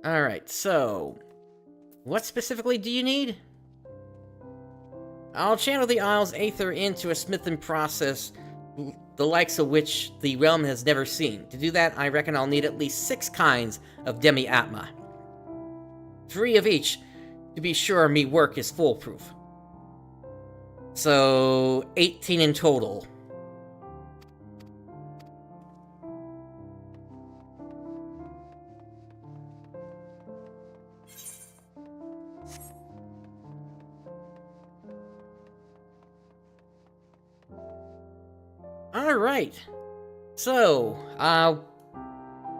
Alright, so... what specifically do you need? I'll channel the Isle's Aether into a smithing process, the likes of which the realm has never seen. To do that, I reckon I'll need at least 6 kinds of Demi-Atma. 3 of each, to be sure me work is foolproof. So, 18 in total. Alright, so,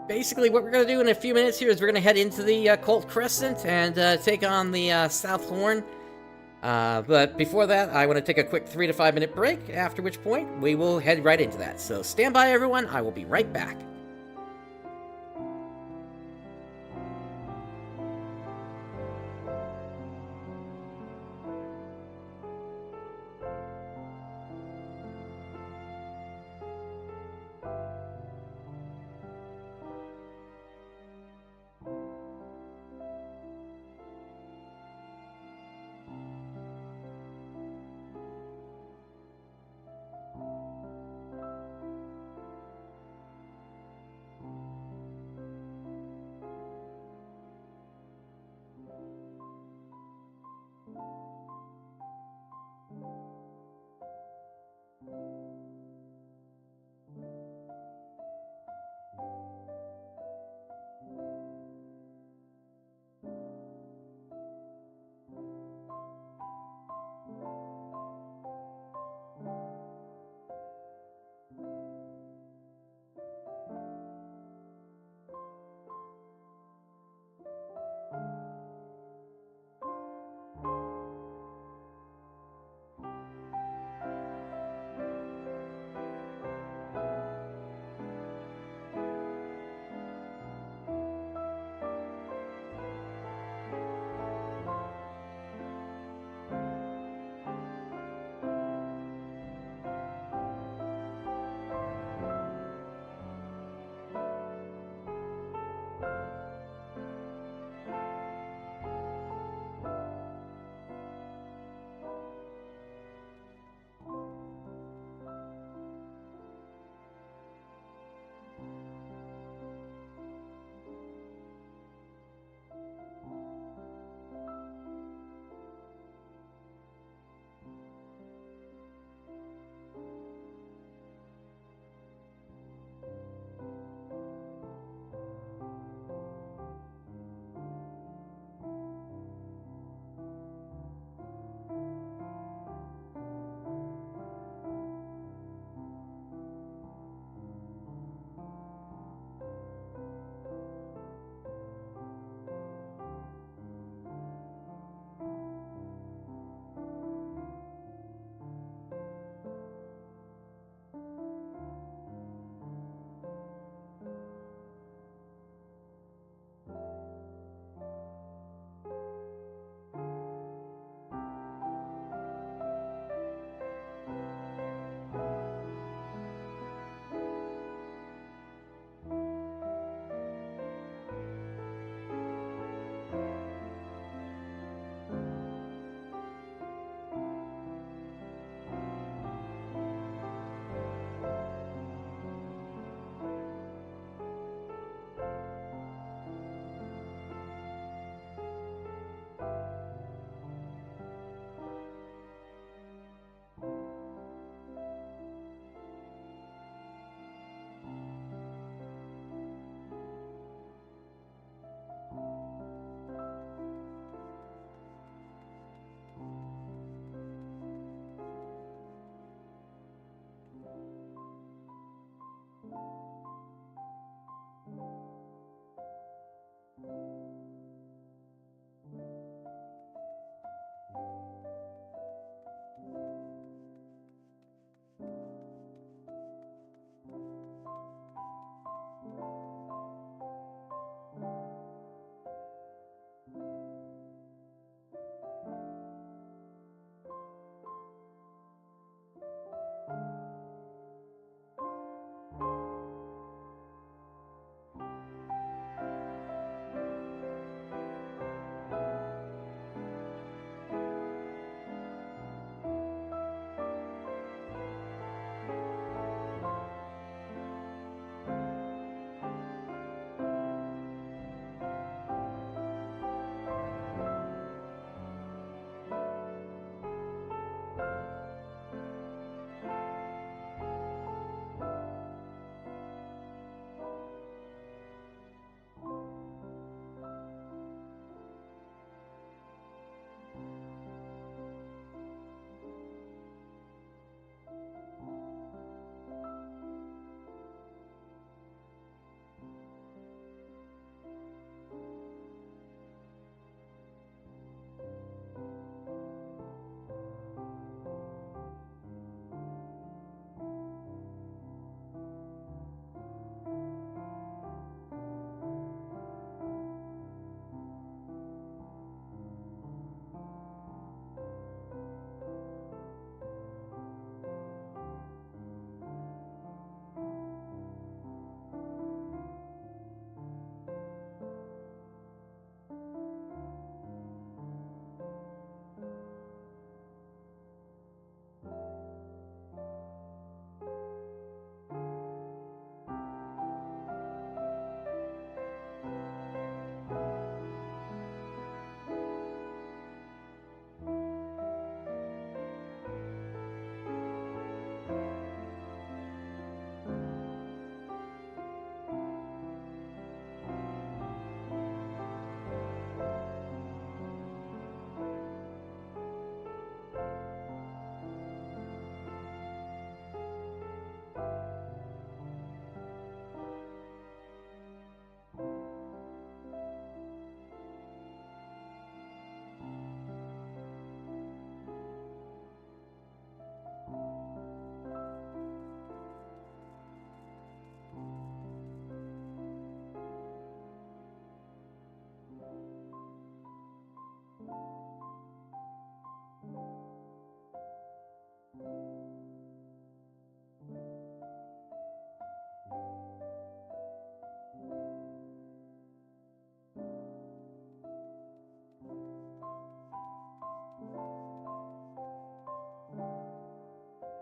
basically what we're going to do in a few minutes here is we're going to head into the Occult Crescent and take on the South Horn. But before that, I want to take a quick 3 to 5 minute break, after which point we will head right into that. So stand by everyone, I will be right back.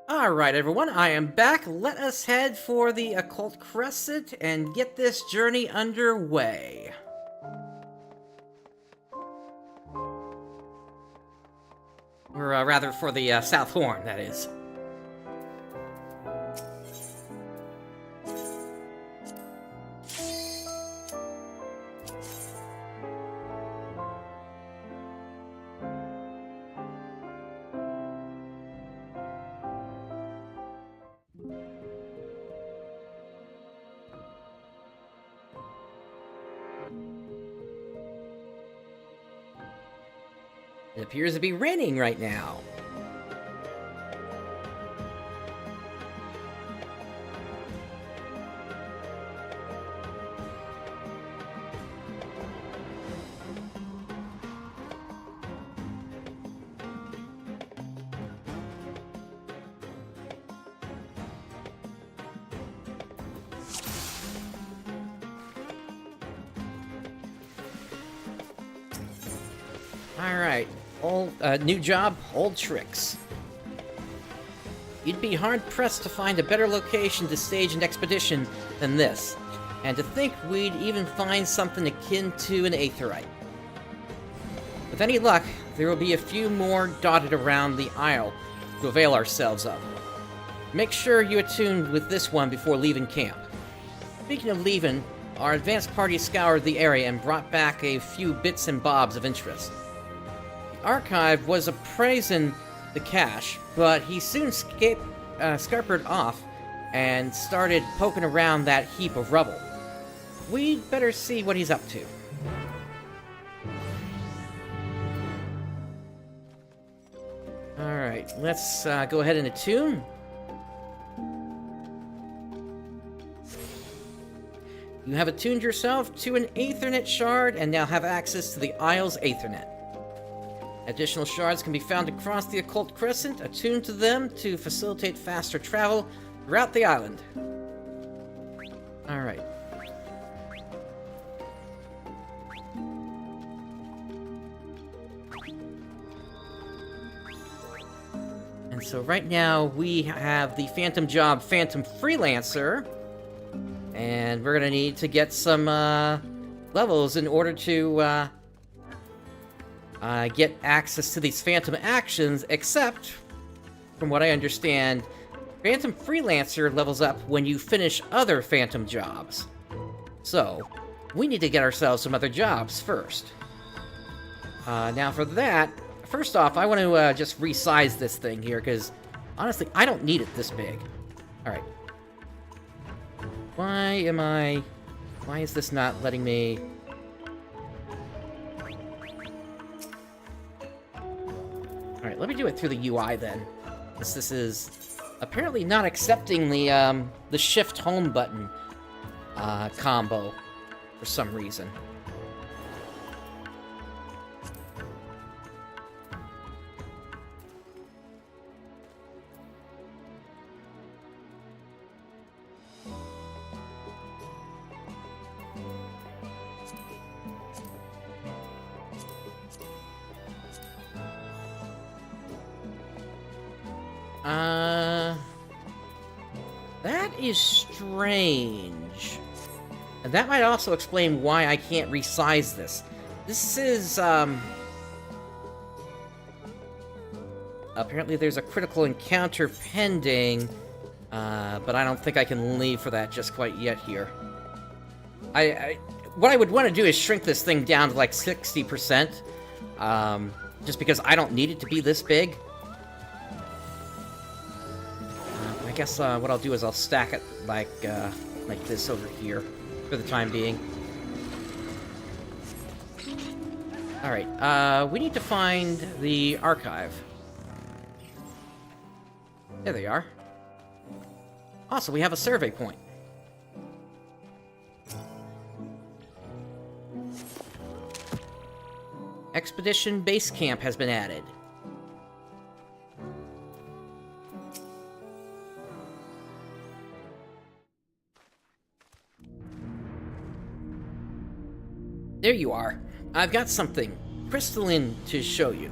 Alright, everyone, I am back. Let us head for the Occult Crescent and get this journey underway. Or, rather, for the South Horn, that is. It appears to be raining right now. Alright, new job, old tricks. You'd be hard-pressed to find a better location to stage an expedition than this, and to think we'd even find something akin to an aetheryte. With any luck, there will be a few more dotted around the isle to avail ourselves of. Make sure you attune with this one before leaving camp. Speaking of leaving, our advance party scoured the area and brought back a few bits and bobs of interest. The archive was appraising the cache, but he soon scarpered off and started poking around that heap of rubble. We'd better see what he's up to. Alright, let's go ahead and attune. You have attuned yourself to an Aethernet shard and now have access to the Isle's Aethernet. Additional shards can be found across the Occult Crescent. Attune to them to facilitate faster travel throughout the island. Alright. And so right now we have the Phantom Job Phantom Freelancer. And we're gonna need to get some levels in order to get access to these Phantom actions, except, from what I understand, Phantom Freelancer levels up when you finish other Phantom jobs. So, we need to get ourselves some other jobs first. Now for that, first off, I want to just resize this thing here, because, honestly, I don't need it this big. Alright. Why is this not letting me... Alright, let me do it through the UI then. This is apparently not accepting the shift home button combo for some reason. That is strange. And that might also explain why I can't resize this. This is, apparently there's a critical encounter pending, but I don't think I can leave for that just quite yet here. What I would want to do is shrink this thing down to like 60%, just because I don't need it to be this big. I guess what I'll do is I'll stack it like this over here for the time being. Alright, we need to find the archive. There they are. Also, we have a survey point. Expedition Base Camp has been added. There you are. I've got something crystalline to show you.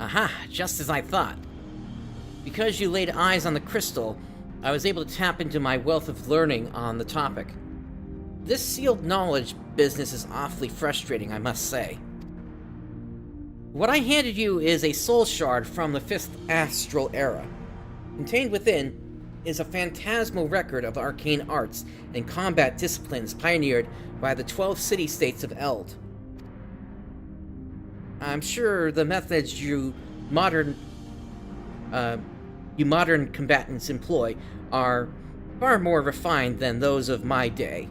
Aha, just as I thought. Because you laid eyes on the crystal, I was able to tap into my wealth of learning on the topic. This sealed knowledge business is awfully frustrating, I must say. What I handed you is a soul shard from the 5th Astral Era. Contained within is a phantasmal record of arcane arts and combat disciplines pioneered by the 12 city-states of Eld. I'm sure the methods you modern combatants employ are far more refined than those of my day.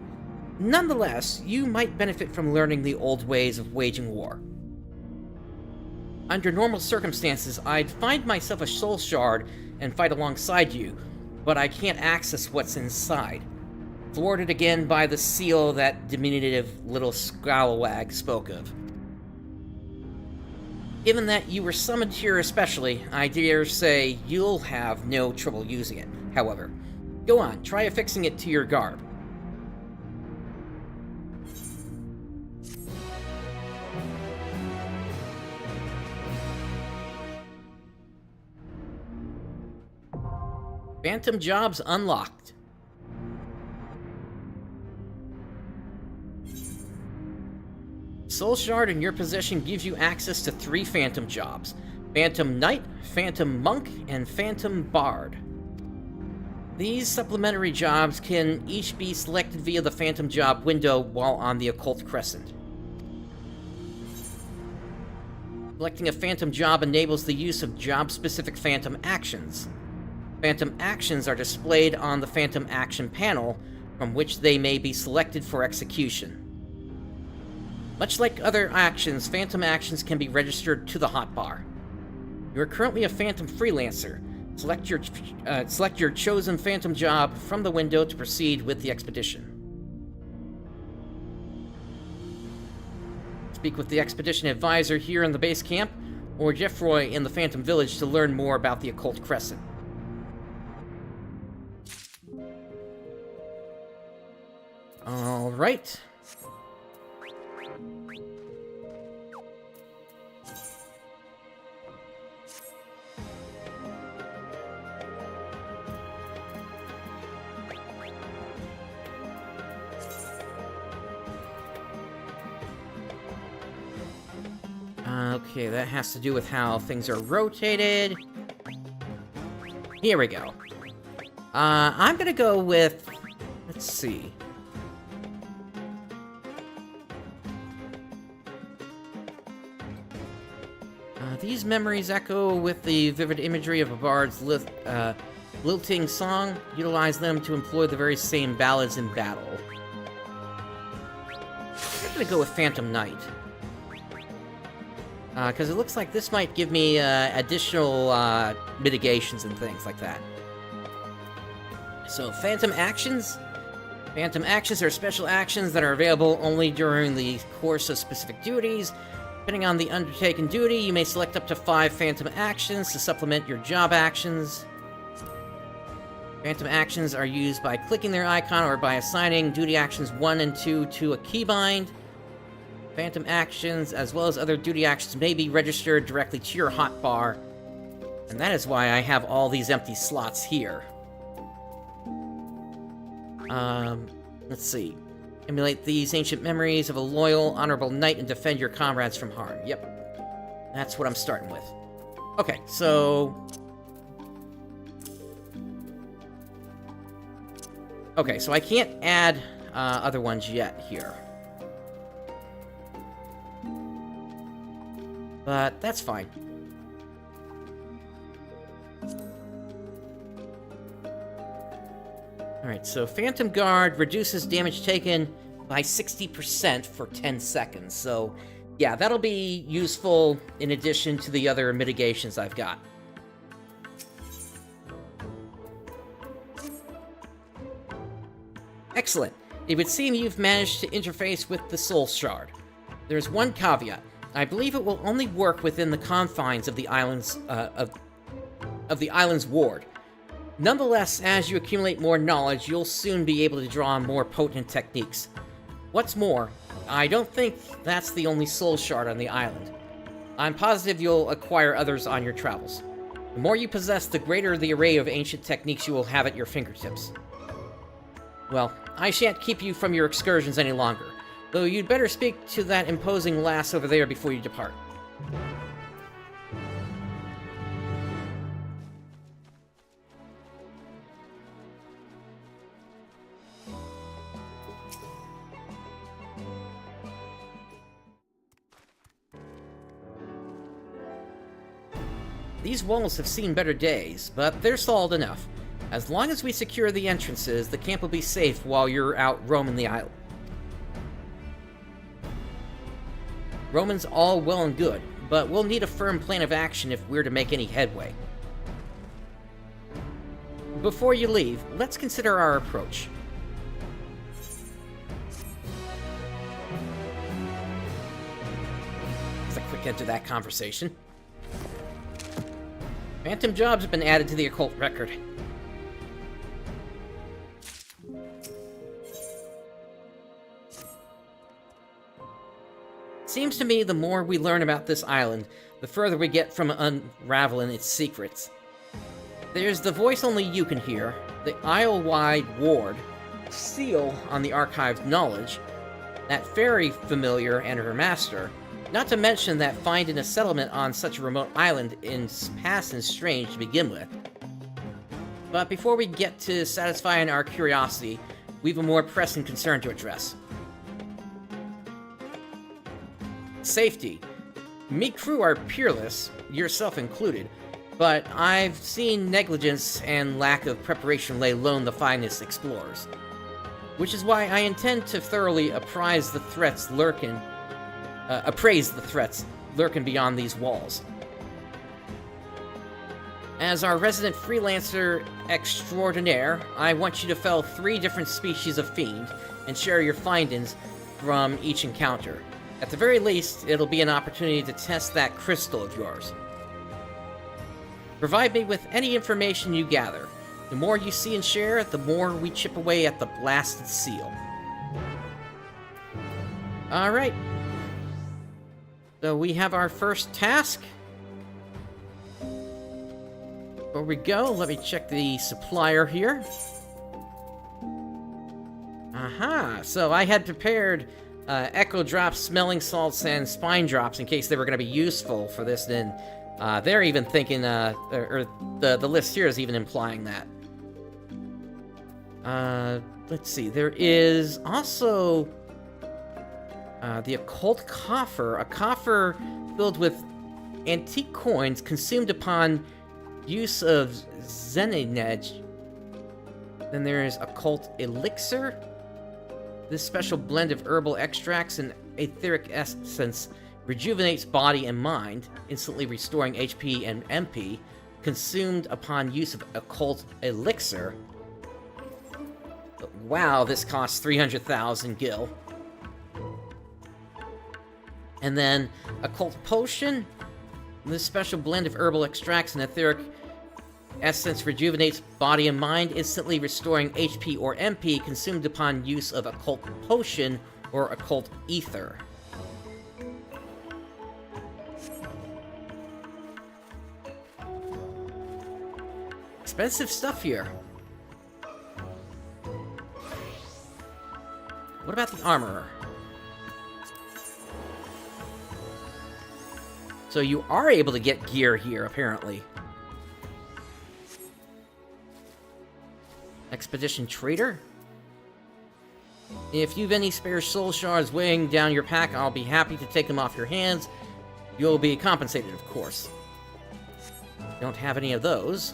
Nonetheless, you might benefit from learning the old ways of waging war. Under normal circumstances, I'd find myself a soul shard and fight alongside you, but I can't access what's inside. Thwarted again by the seal that diminutive little scalawag spoke of. Given that you were summoned here especially, I dare say you'll have no trouble using it. However, go on, try affixing it to your garb. Phantom jobs unlocked. Soul Shard in your possession gives you access to 3 Phantom jobs. Phantom Knight, Phantom Monk, and Phantom Bard. These supplementary jobs can each be selected via the Phantom Job window while on the Occult Crescent. Selecting a Phantom Job enables the use of job-specific Phantom Actions. Phantom Actions are displayed on the Phantom Action panel, from which they may be selected for execution. Much like other actions, Phantom Actions can be registered to the hotbar. You are currently a Phantom Freelancer. Select your chosen Phantom Job from the window to proceed with the expedition. Speak with the Expedition Advisor here in the base camp, or Jeffroy in the Phantom Village to learn more about the Occult Crescent. Alright. Okay, that has to do with how things are rotated. Here we go. I'm gonna go with... Let's see. These memories echo with the vivid imagery of a bard's lilting song. Utilize them to employ the very same ballads in battle. I'm gonna go with Phantom Knight. Because it looks like this might give me additional mitigations and things like that. So, Phantom Actions. Phantom Actions are special actions that are available only during the course of specific duties. Depending on the undertaken duty, you may select up to 5 Phantom Actions to supplement your job actions. Phantom Actions are used by clicking their icon or by assigning duty actions 1 and 2 to a keybind. Phantom Actions, as well as other duty actions, may be registered directly to your hotbar, and that is why I have all these empty slots here. Let's see. Emulate these ancient memories of a loyal, honorable knight and defend your comrades from harm. Yep. That's what I'm starting with. Okay, so... Okay, so I can't add other ones yet here. But that's fine. Alright, so Phantom Guard reduces damage taken by 60% for 10 seconds. So, yeah, that'll be useful in addition to the other mitigations I've got. Excellent. It would seem you've managed to interface with the Soul Shard. There's one caveat. I believe it will only work within the confines of the island's ward. Nonetheless, as you accumulate more knowledge, you'll soon be able to draw on more potent techniques. What's more, I don't think that's the only soul shard on the island. I'm positive you'll acquire others on your travels. The more you possess, the greater the array of ancient techniques you will have at your fingertips. Well, I shan't keep you from your excursions any longer, though you'd better speak to that imposing lass over there before you depart. These walls have seen better days, but they're solid enough. As long as we secure the entrances, the camp will be safe while you're out roaming the island. Roaming's all well and good, but we'll need a firm plan of action if we're to make any headway. Before you leave, let's consider our approach. As a quick end to that conversation. Phantom jobs have been added to the occult record. Seems to me the more we learn about this island, the further we get from unraveling its secrets. There's the voice only you can hear, the isle-wide ward, seal on the archived knowledge, that fairy familiar and her master, not to mention that finding a settlement on such a remote island is past and strange to begin with. But before we get to satisfying our curiosity, we have a more pressing concern to address. Safety. Me crew are peerless, yourself included, but I've seen negligence and lack of preparation lay low the finest explorers. Which is why I intend to thoroughly appraise the threats lurking beyond these walls. As our resident freelancer extraordinaire, I want you to fell 3 different species of fiend and share your findings from each encounter. At the very least, it'll be an opportunity to test that crystal of yours. Provide me with any information you gather. The more you see and share, the more we chip away at the blasted seal. Alright. So we have our first task. Before we go, let me check the supplier here. Aha! So I had prepared echo drops, smelling salts, and spine drops in case they were going to be useful for this, and they're even thinking, or the list here is even implying that. Let's see, there is also the Occult Coffer, a coffer filled with antique coins consumed upon use of Zeninej. Then there is Occult Elixir. This special blend of herbal extracts and etheric essence rejuvenates body and mind, instantly restoring HP and MP, consumed upon use of Occult Elixir. Wow, this costs 300,000 gil. And then Occult Potion. This special blend of herbal extracts and etheric essence rejuvenates body and mind, instantly restoring HP or MP, consumed upon use of Occult Potion or Occult Ether. Expensive stuff here. What about the Armorer? So you are able to get gear here, apparently. Expedition Trader? If you've any spare soul shards weighing down your pack, I'll be happy to take them off your hands. You'll be compensated, of course. Don't have any of those.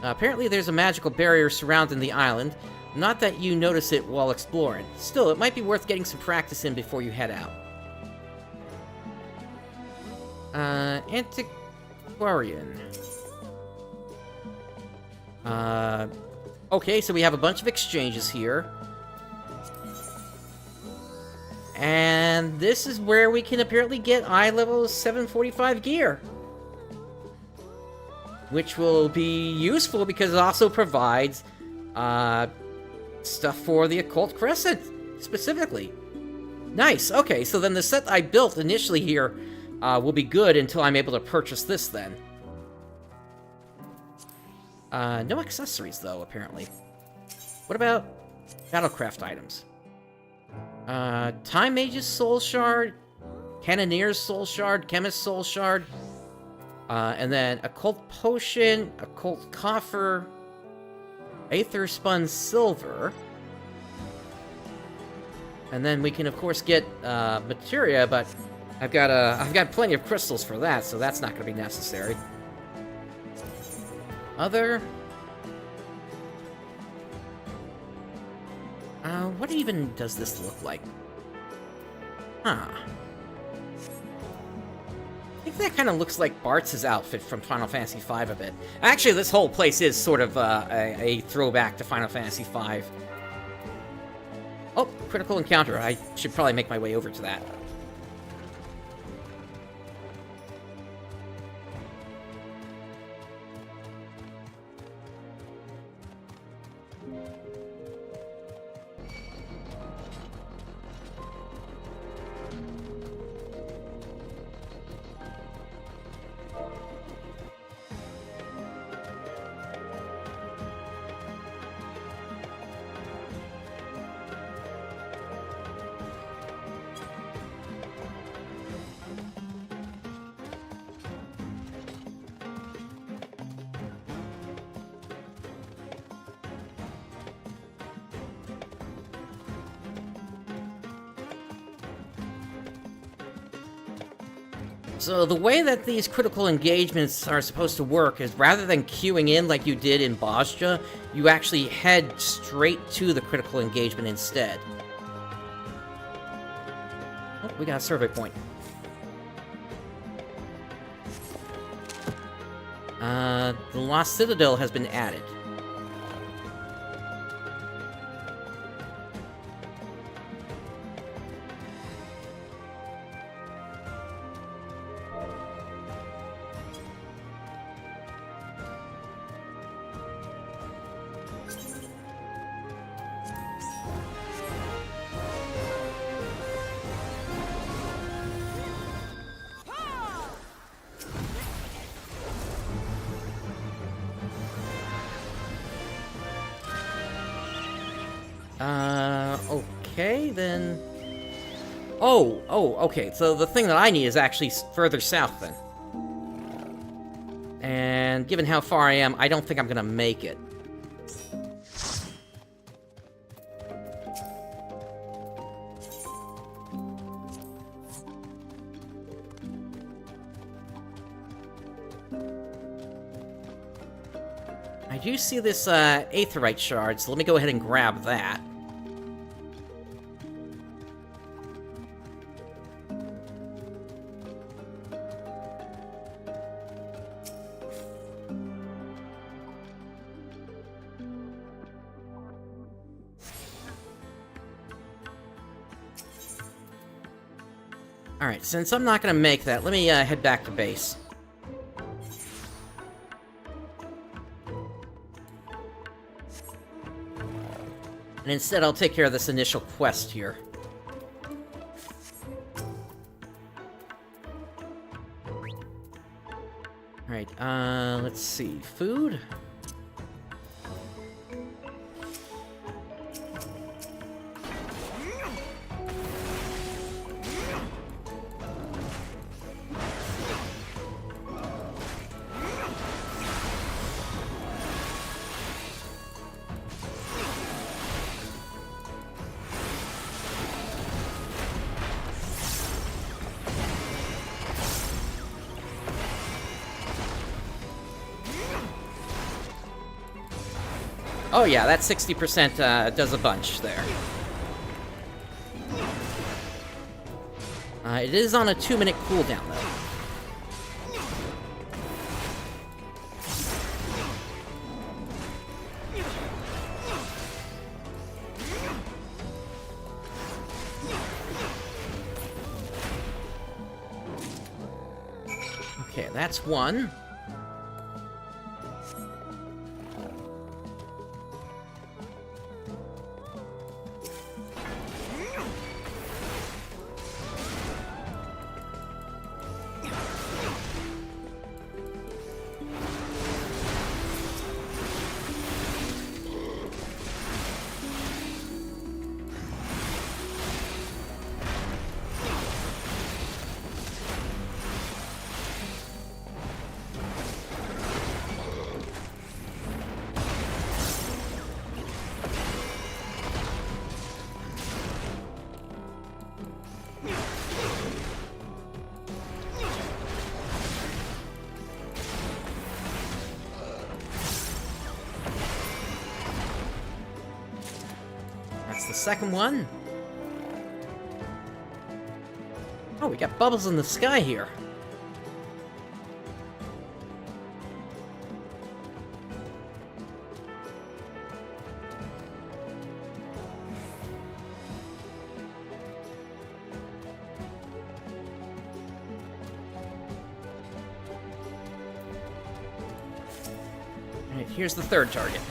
Apparently there's a magical barrier surrounding the island. Not that you notice it while exploring. Still, it might be worth getting some practice in before you head out. Antiquarian. Okay, so we have a bunch of exchanges here. And this is where we can apparently get eye level 745 gear. Which will be useful because it also provides, stuff for the Occult Crescent, specifically. Nice, okay, so then the set I built initially here will be good until I'm able to purchase this then. No accessories, though, apparently. What about Battlecraft items? Time Mage's Soul Shard, Cannoneer's Soul Shard, Chemist's Soul Shard, and then Occult Potion, Occult Coffer, Aether Spun Silver. And then we can, of course, get materia, but I've got plenty of crystals for that, so that's not going to be necessary. Other... what even does this look like? Huh. I think that kind of looks like Bartz's outfit from Final Fantasy V a bit. Actually, this whole place is sort of a throwback to Final Fantasy V. Oh, critical encounter. I should probably make my way over to that. So the way that these critical engagements are supposed to work is rather than queuing in like you did in Bosja, you actually head straight to the critical engagement instead. Oh, we got a survey point. The Lost Citadel has been added. Okay, then... okay, so the thing that I need is actually further south, then. And given how far I am, I don't think I'm gonna make it. I do see this, Aetherite shard, so let me go ahead and grab that. Alright, since I'm not gonna make that, let me, head back to base. And instead, I'll take care of this initial quest here. Alright, let's see. Food? Oh yeah, that 60% does a bunch there. It is on a 2-minute cooldown, though. Okay, that's one. The second one. Oh, we got bubbles in the sky here. All right, here's the third target.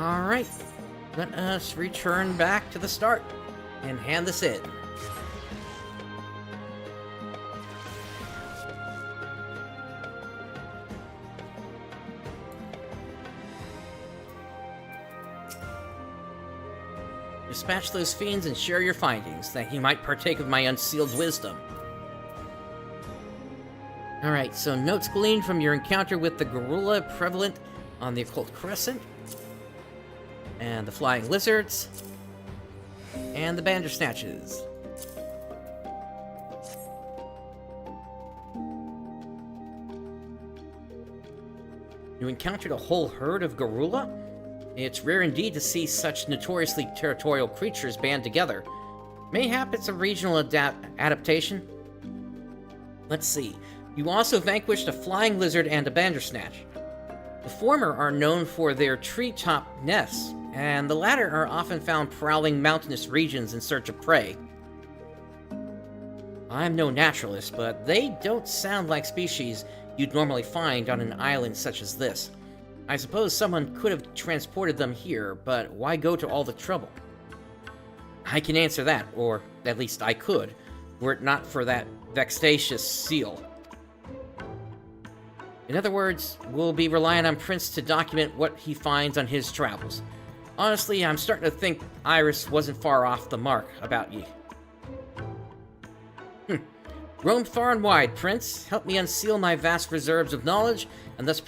Alright, let us return back to the start and hand this in. Dispatch those fiends and share your findings, that he might partake of my unsealed wisdom. Alright, so notes gleaned from your encounter with the gorilla prevalent on the Occult Crescent, and the flying lizards, and the bandersnatches. You encountered a whole herd of gorilla? It's rare indeed to see such notoriously territorial creatures band together. Mayhap it's a regional adaptation? Let's see. You also vanquished a flying lizard and a bandersnatch. The former are known for their treetop nests, and the latter are often found prowling mountainous regions in search of prey. I'm no naturalist, but they don't sound like species you'd normally find on an island such as this. I suppose someone could have transported them here, but why go to all the trouble? I can answer that, or at least I could, were it not for that vexatious seal. In other words, we'll be relying on Prince to document what he finds on his travels. Honestly, I'm starting to think Iris wasn't far off the mark about you. Roam far and wide, Prince. Help me unseal my vast reserves of knowledge, and thus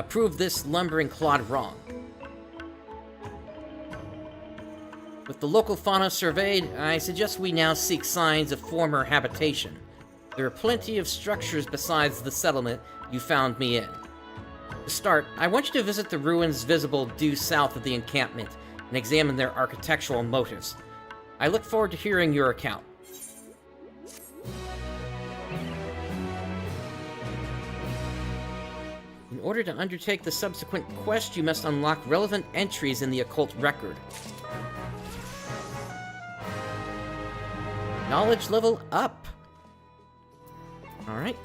prove this lumbering clod wrong. With the local fauna surveyed, I suggest we now seek signs of former habitation. There are plenty of structures besides the settlement you found me in. To start, I want you to visit the ruins visible due south of the encampment and examine their architectural motives. I look forward to hearing your account. In order to undertake the subsequent quest, you must unlock relevant entries in the occult record. Knowledge level up. Alright.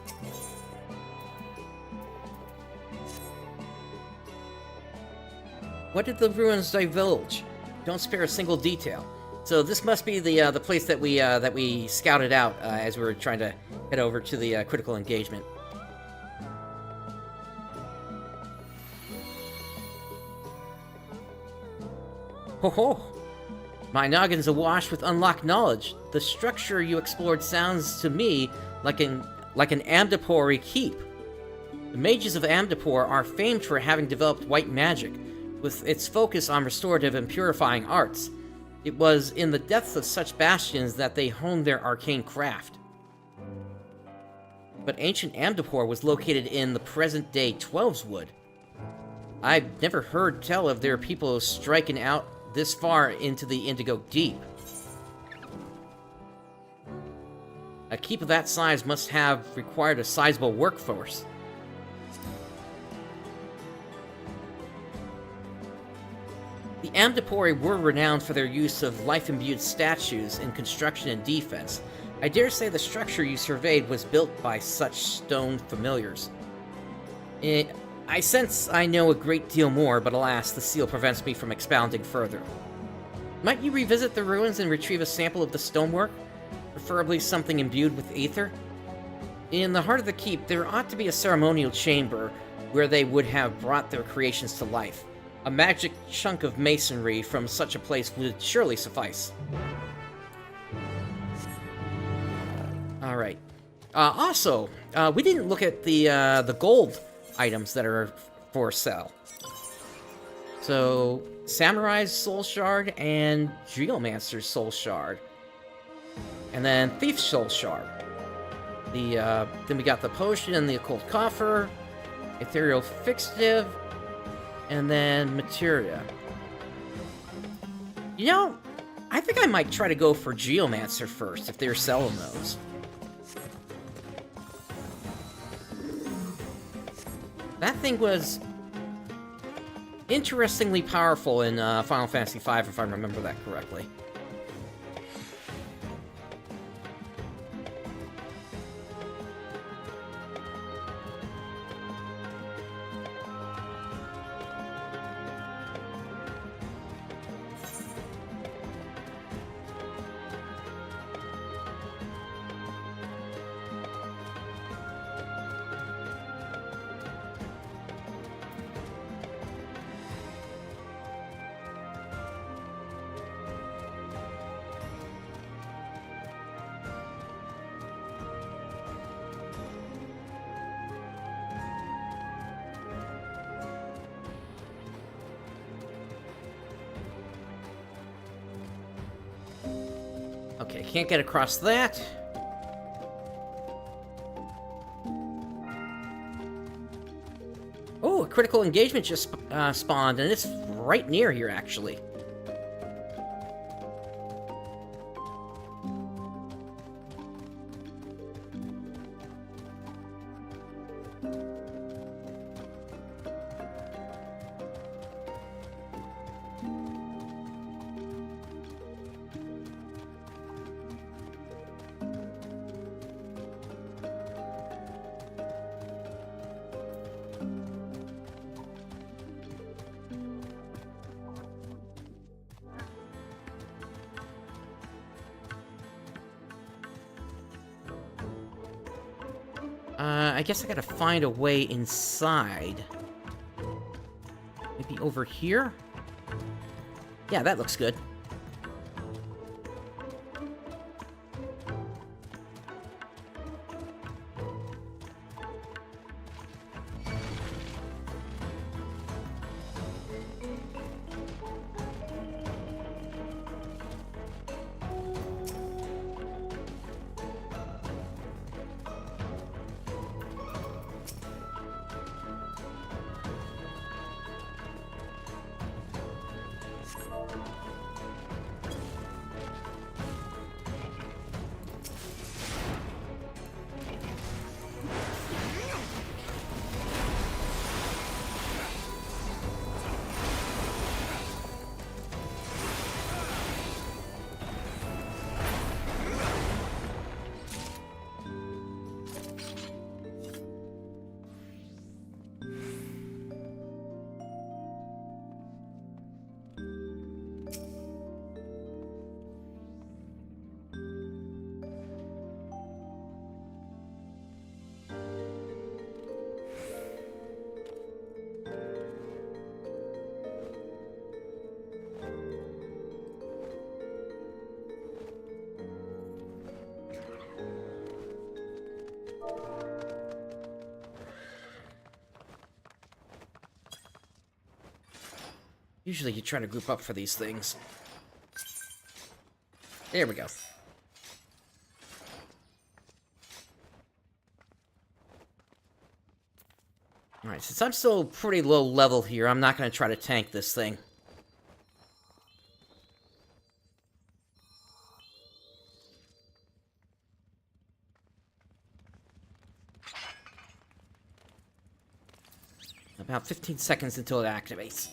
What did the ruins divulge? Don't spare a single detail. So this must be the place that we scouted out as we were trying to head over to the critical engagement. Ho ho! My noggin's awash with unlocked knowledge. The structure you explored sounds to me like an Amdapori keep. The mages of Amdapor are famed for having developed white magic, with its focus on restorative and purifying arts. It was in the depths of such bastions that they honed their arcane craft. But ancient Amdapor was located in the present-day Twelveswood. I've never heard tell of their people striking out this far into the Indigo Deep. A keep of that size must have required a sizable workforce. The Amdapori were renowned for their use of life-imbued statues in construction and defense. I dare say the structure you surveyed was built by such stone familiars. I sense I know a great deal more, but alas, the seal prevents me from expounding further. Might you revisit the ruins and retrieve a sample of the stonework? Preferably something imbued with ether? In the heart of the keep, there ought to be a ceremonial chamber where they would have brought their creations to life. A magic chunk of masonry from such a place would surely suffice. Alright. Also, we didn't look at the gold items that are for sale. So, Samurai's Soul Shard and Geomancer's Soul Shard. And then Thief's Soul Shard. Then we got the Potion and the Occult Coffer, Ethereal Fixative, and then Materia. You know, I think I might try to go for Geomancer first, if they're selling those. That thing was interestingly powerful in Final Fantasy V, if I remember that correctly. Okay, can't get across that. Oh, a critical engagement just spawned, and it's right near here, actually. I guess I gotta find a way inside. Maybe over here? Yeah, that looks good. Usually you try to group up for these things. There we go. Alright, since I'm still pretty low level here, I'm not going to try to tank this thing. About 15 seconds until it activates.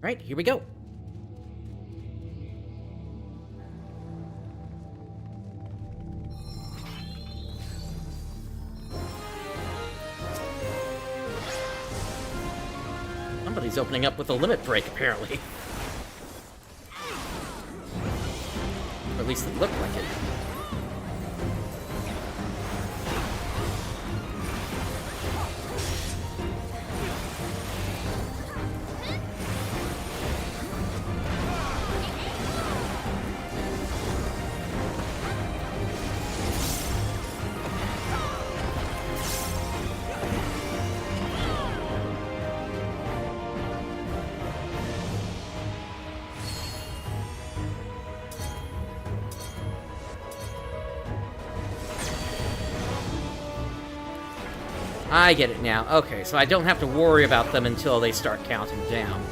Alright, here we go. Somebody's opening up with a limit break, apparently. Or at least it looked like it. I get it now. Okay, so I don't have to worry about them until they start counting down.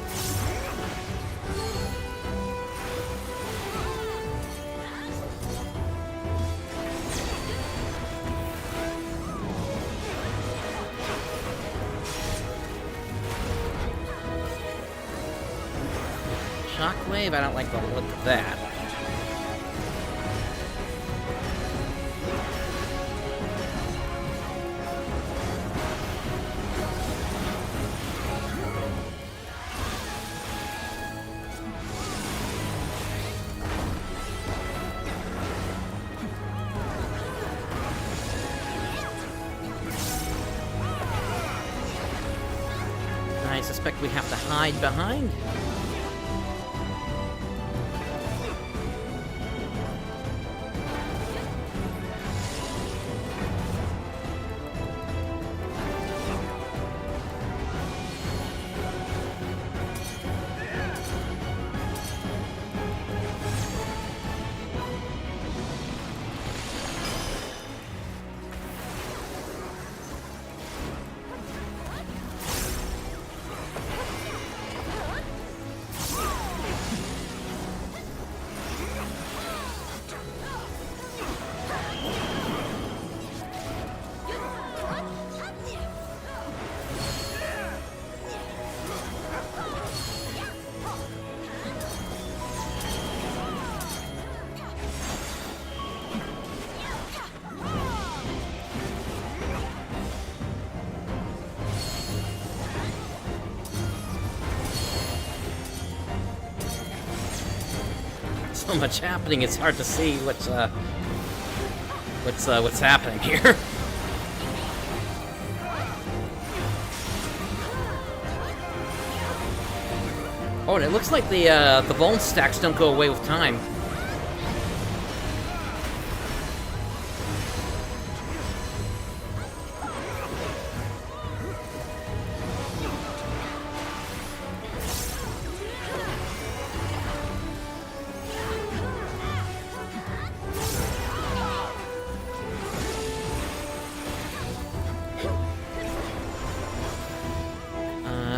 Shockwave? I don't like the look of that. I suspect we have to hide behind. so much happening, it's hard to see what's happening here. Oh, and it looks like the bone stacks don't go away with time.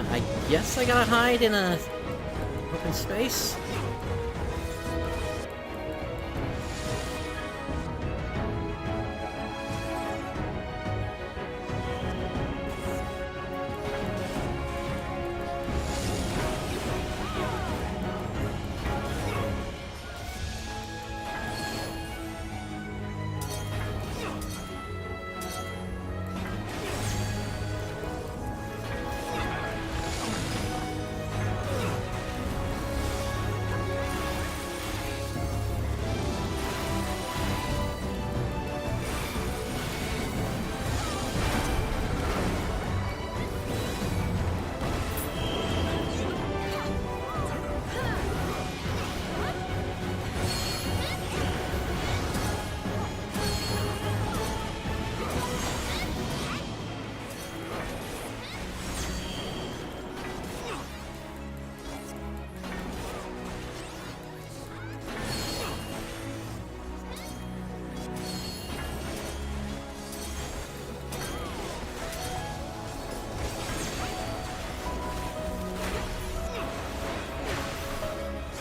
I guess I gotta hide in a open space.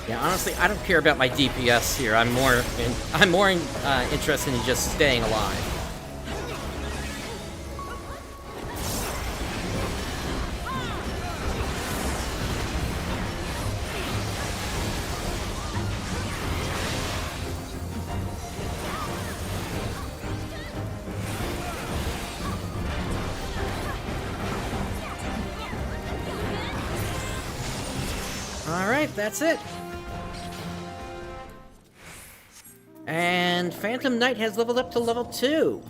Yeah, honestly, I don't care about my DPS here. I'm more interested in just staying alive. All right, that's it. And Phantom Knight has leveled up to level 2.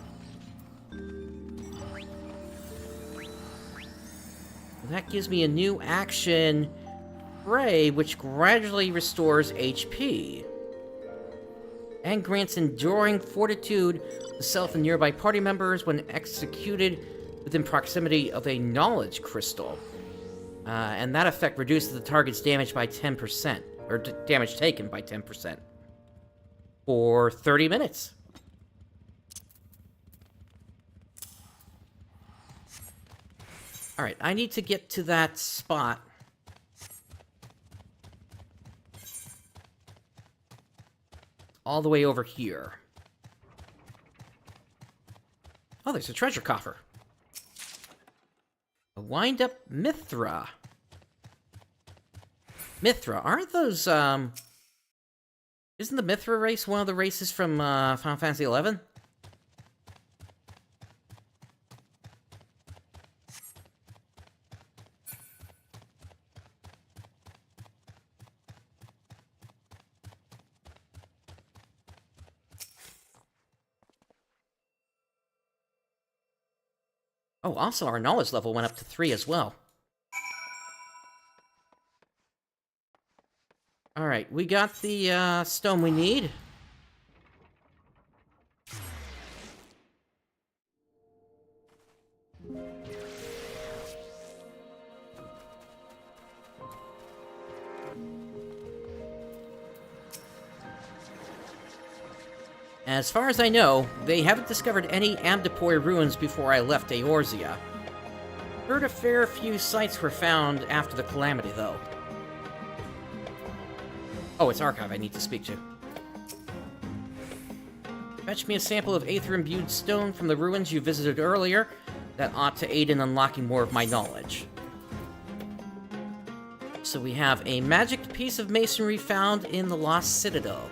That gives me a new action, Ray, which gradually restores HP. And grants enduring fortitude to self and nearby party members when executed within proximity of a knowledge crystal. And that effect reduces the target's damage by 10%, or damage taken by 10%. For 30 minutes. Alright, I need to get to that spot. All the way over here. Oh, there's a treasure coffer. A wind-up Mithra. Mithra, aren't those, Isn't the Mithra race one of the races from Final Fantasy XI? Oh, also our knowledge level went up to 3 as well. Alright, we got the stone we need. As far as I know, they haven't discovered any Amdapori ruins before I left Eorzea. Heard a fair few sites were found after the Calamity, though. Oh, it's Archive I need to speak to. Fetch me a sample of Aether-imbued stone from the ruins you visited earlier. That ought to aid in unlocking more of my knowledge. So we have a magic piece of masonry found in the Lost Citadel.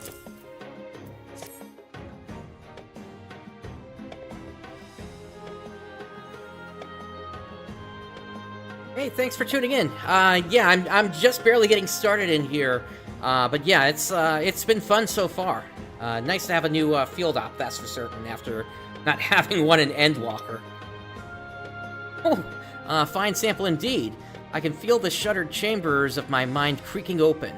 Hey, thanks for tuning in. Yeah, I'm just barely getting started in here. But yeah, it's been fun so far. Nice to have a new field op, that's for certain, after not having one in Endwalker. Oh, fine sample indeed. I can feel the shuttered chambers of my mind creaking open.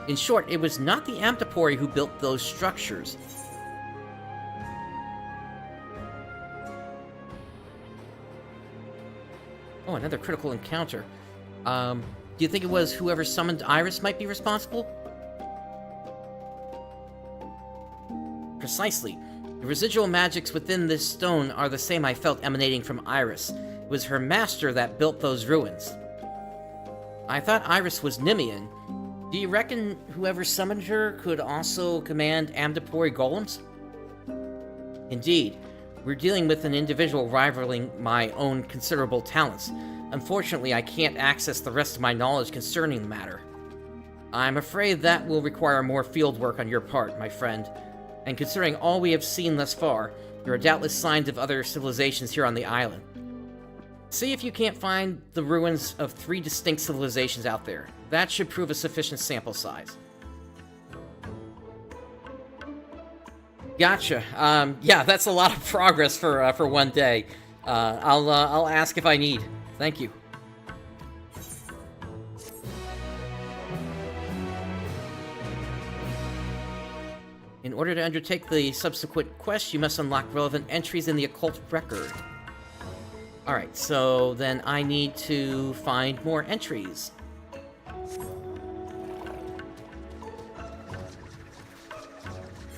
In short, it was not the Amtapori who built those structures. Oh, another critical encounter. Do you think it was whoever summoned Iris might be responsible? Precisely. The residual magics within this stone are the same I felt emanating from Iris. It was her master that built those ruins. I thought Iris was Nimian. Do you reckon whoever summoned her could also command Amdapori golems? Indeed. We're dealing with an individual rivaling my own considerable talents. Unfortunately, I can't access the rest of my knowledge concerning the matter. I'm afraid that will require more field work on your part, my friend. And considering all we have seen thus far, there are doubtless signs of other civilizations here on the island. See if you can't find the ruins of 3 distinct civilizations out there. That should prove a sufficient sample size. Gotcha. Yeah, that's a lot of progress for one day. I'll ask if I need. Thank you. In order to undertake the subsequent quest, you must unlock relevant entries in the occult record. Alright, so then I need to find more entries.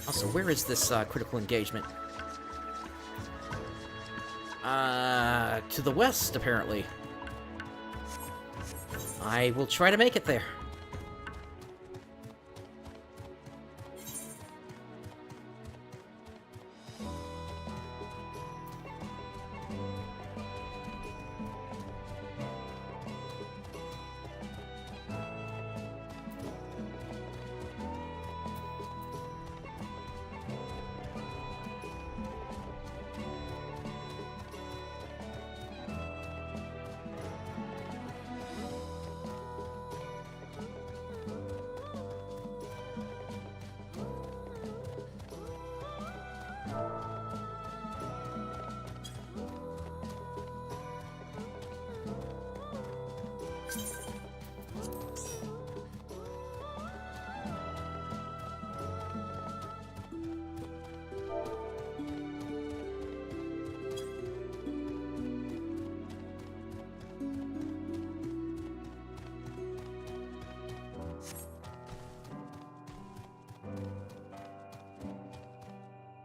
Also, where is this critical engagement? To the west, apparently. I will try to make it there.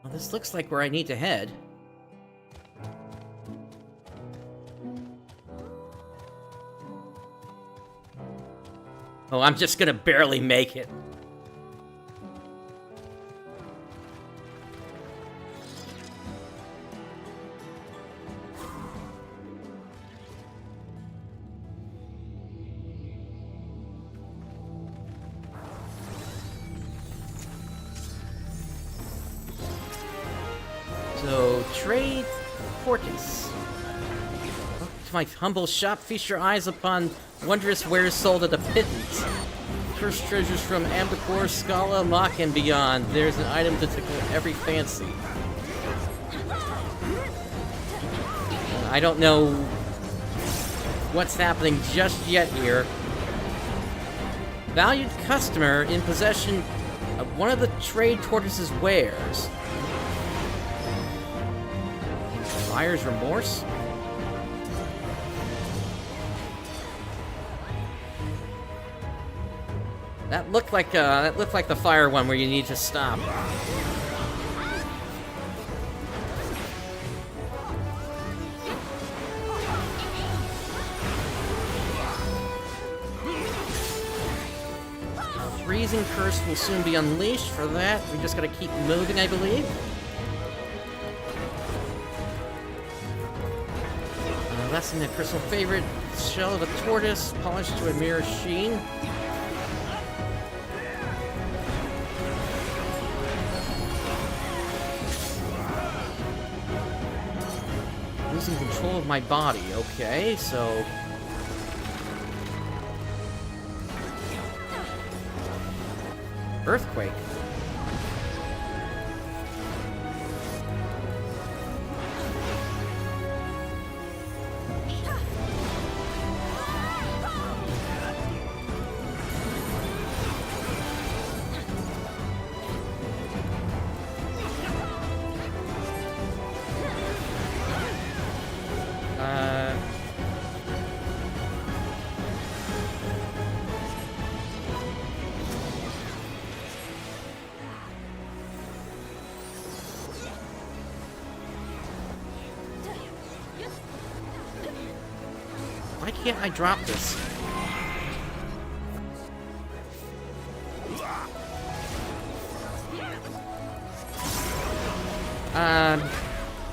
Well, this looks like where I need to head. Oh, I'm just gonna barely make it. So, trade Portus. To my humble shop, feast your eyes upon wondrous wares sold at a pittance. Cursed treasures from Ambicor, Scala, Mach, and beyond. There's an item to tickle every fancy. I don't know what's happening just yet here. Valued customer in possession of one of the trade tortoise's wares. Buyer's remorse? That looked like the fire one where you need to stop. Freezing curse will soon be unleashed. For that, we just gotta keep moving, I believe. Less than my personal favorite. Shell of a tortoise, polished to a mirror sheen. losing control of my body. Okay, so... Earthquake. Why can't I drop this?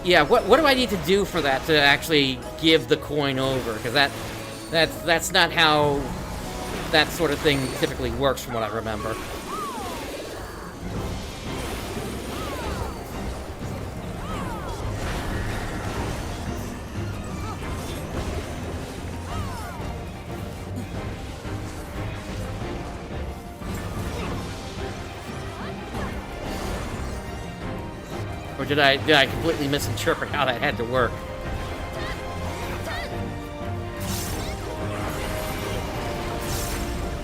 Yeah, what do I need to do for that to actually give the coin over? Because that's not how that sort of thing typically works from what I remember. Or did I completely misinterpret how that had to work?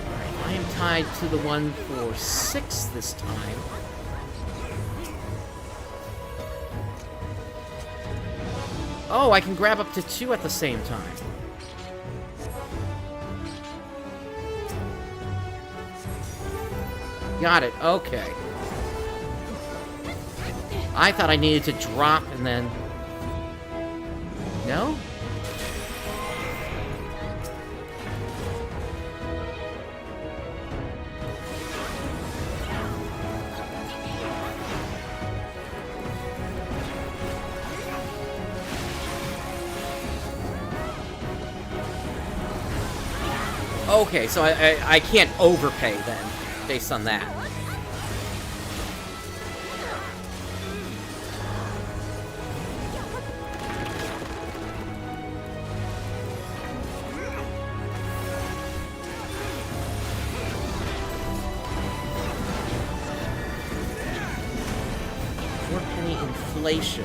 Alright, I am tied to the one for 6 this time. Oh, I can grab up to 2 at the same time. Got it, okay. I thought I needed to drop and then... No? Okay, so I can't overpay then, based on that. Inflation.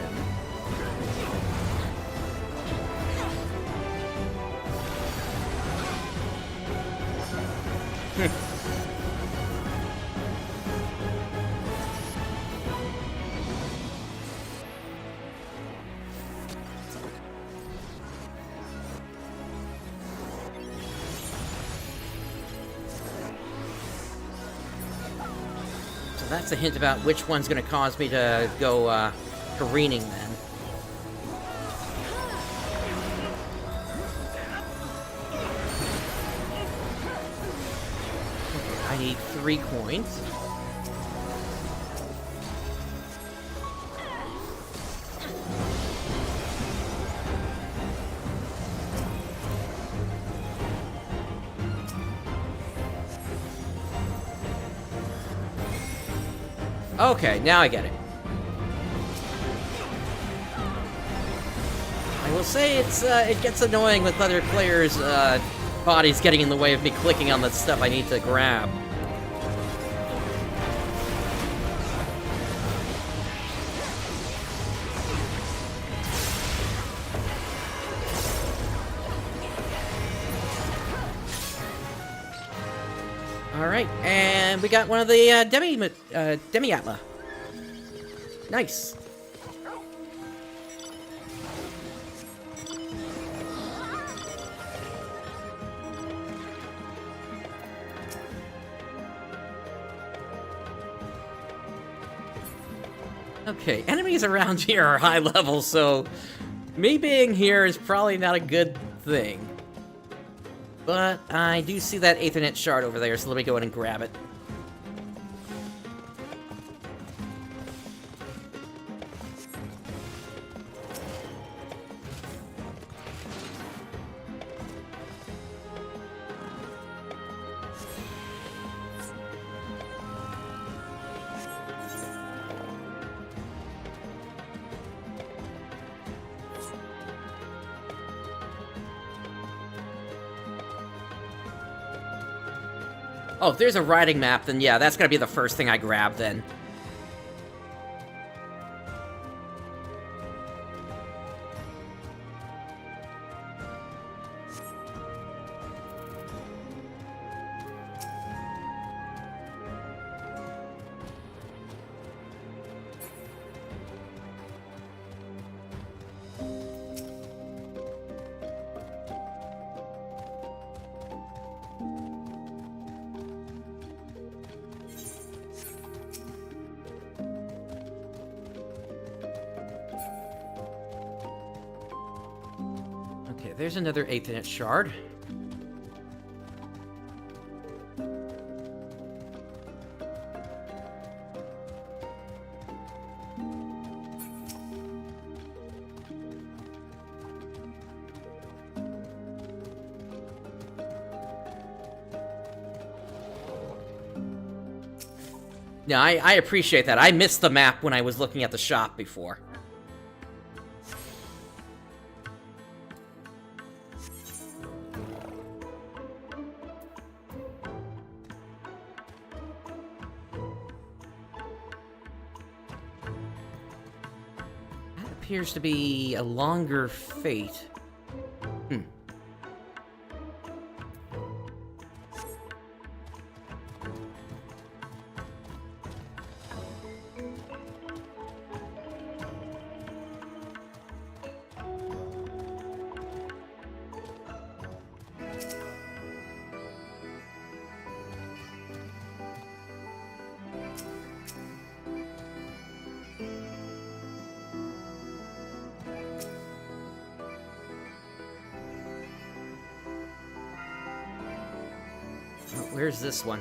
So that's a hint about which one's going to cause me to go careening then. Okay, I need 3 coins. Okay, now I get it. I will say it gets annoying with other players' bodies getting in the way of me clicking on the stuff I need to grab. Alright, and we got one of the Demi-Atla. Nice. Okay, enemies around here are high level, so me being here is probably not a good thing. But I do see that Aethernet shard over there, so let me go in and grab it. Oh, if there's a riding map, then yeah, that's gonna be the first thing I grab then. Okay, there's another Aethernet shard. Yeah, I appreciate that. I missed the map when I was looking at the shop before. That appears to be a longer fate. Where's this one?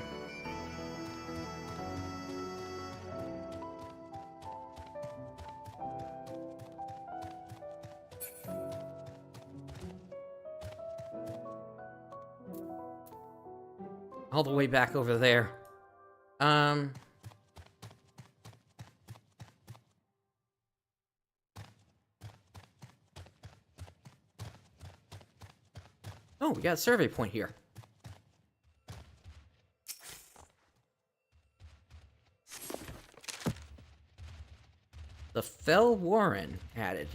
All the way back over there. Oh, we got a survey point here. The Fell Warren added.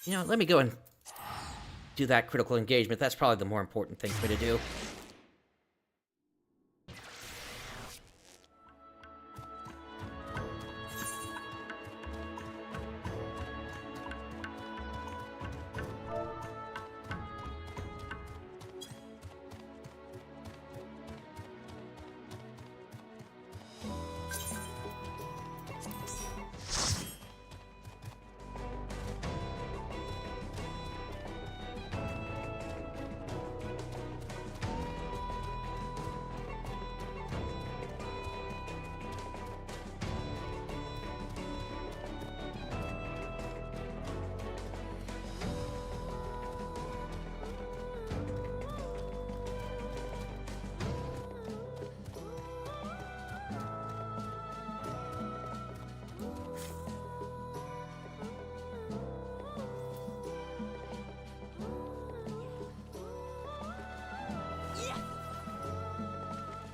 You know, let me go and do that critical engagement. That's probably the more important thing for me to do.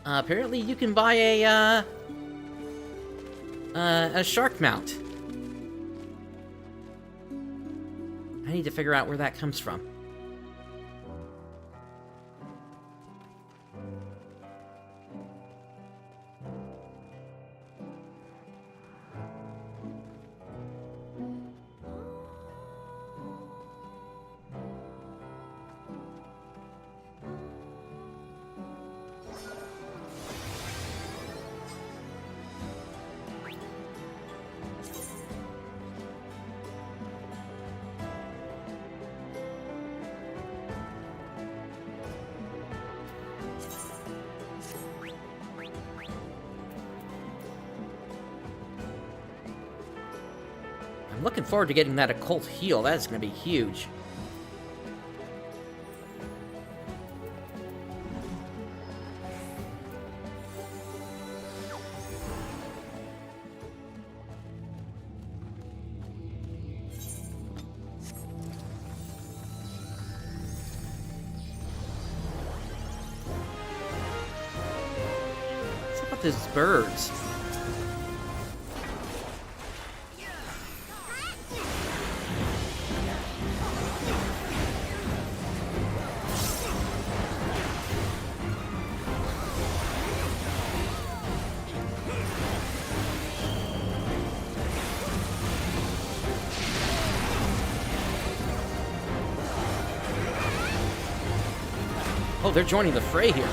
Apparently you can buy a shark mount. I need to figure out where that comes from. I'm looking forward to getting that occult heal. That is going to be huge. these birds? Oh, they're joining the fray here.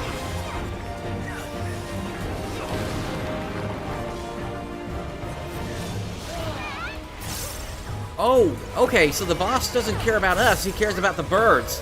Oh, okay, so the boss doesn't care about us, he cares about the birds.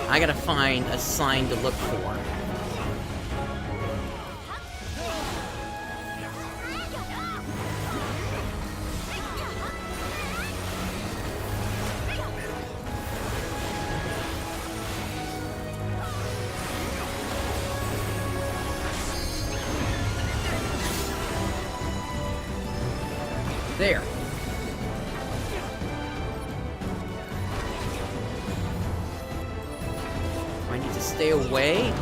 I gotta find a sign to look for. There. I need to stay away.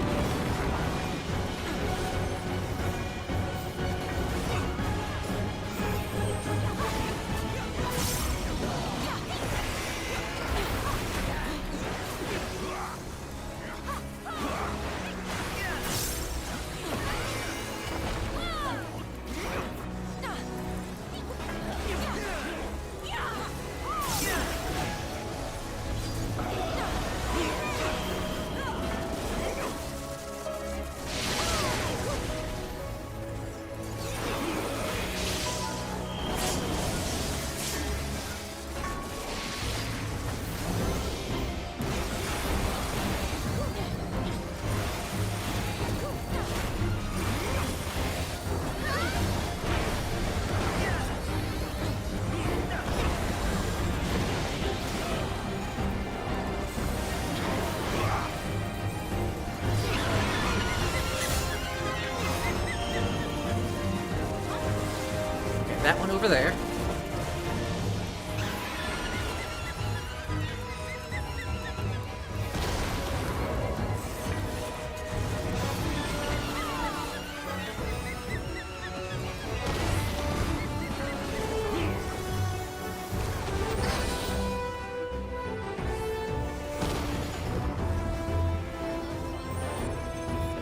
That one over there.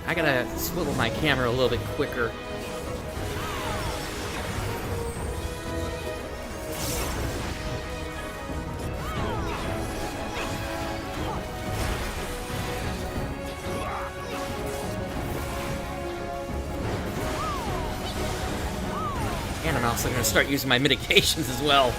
I gotta swivel my camera a little bit quicker. And I'm also gonna start using my mitigations as well.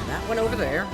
That one over there.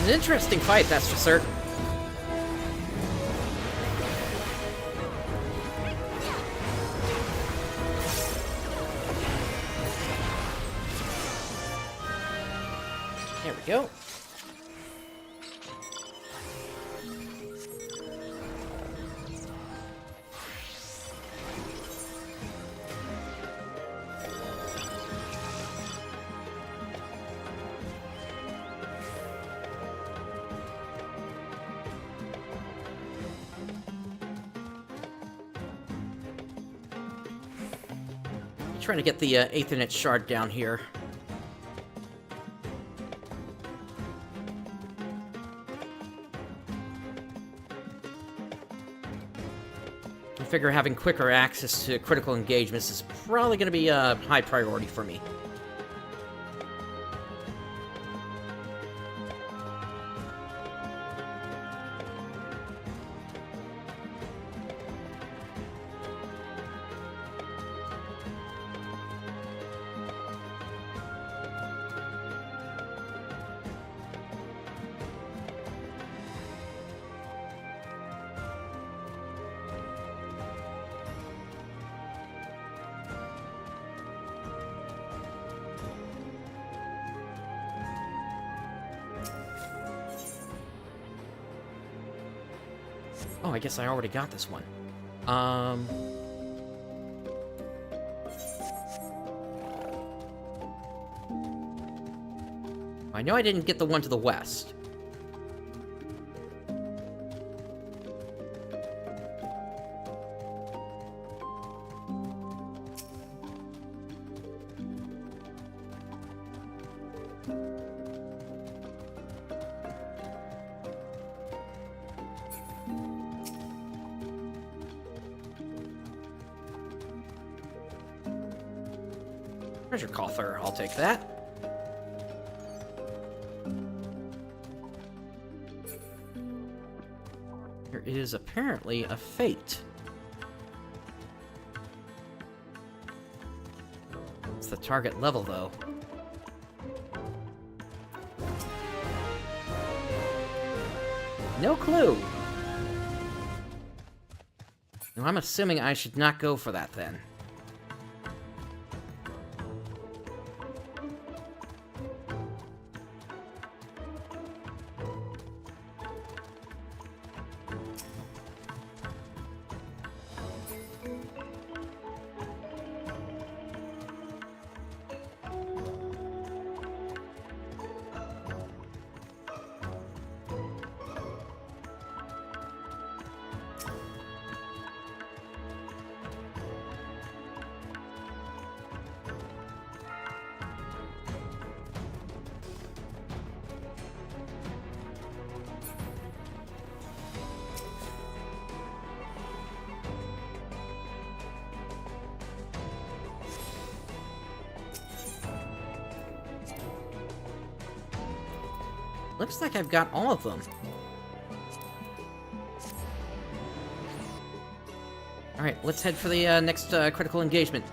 an interesting fight, that's for certain. There we go. Trying to get the Aethernet shard down here. I figure having quicker access to critical engagements is probably going to be a high priority for me. Oh, I guess I already got this one. I know I didn't get the one to the west. Treasure coffer, I'll take that. There is apparently a fate. It's the target level, though. No clue. Now, I'm assuming I should not go for that, then. Looks like I've got all of them. Alright, let's head for the next critical engagement.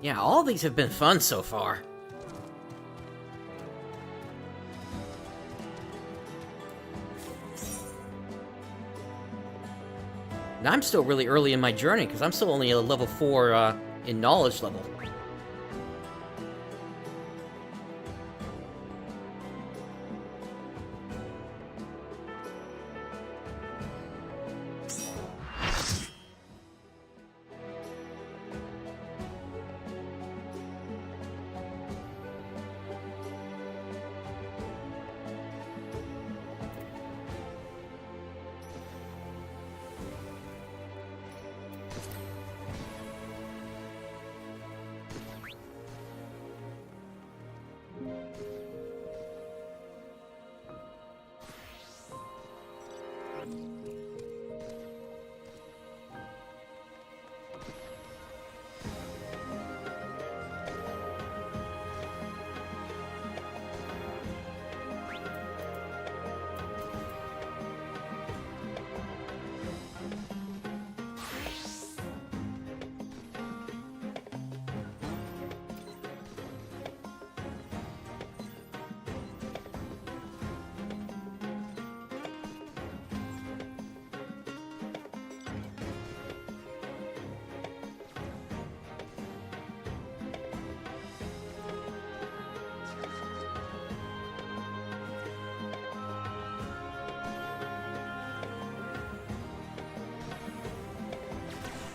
Yeah, all these have been fun so far. And I'm still really early in my journey, because I'm still only a level 4 in knowledge level.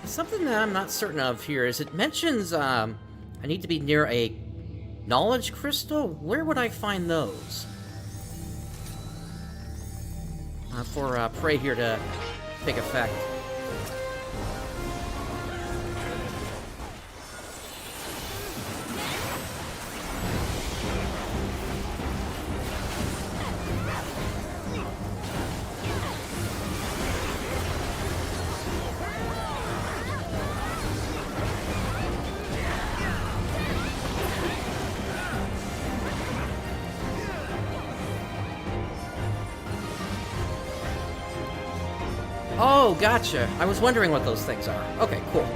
Something that I'm not certain of here is it mentions I need to be near a knowledge crystal. Where would I find those? For prey here to take effect. Oh, gotcha. I was wondering what those things are. Okay, cool.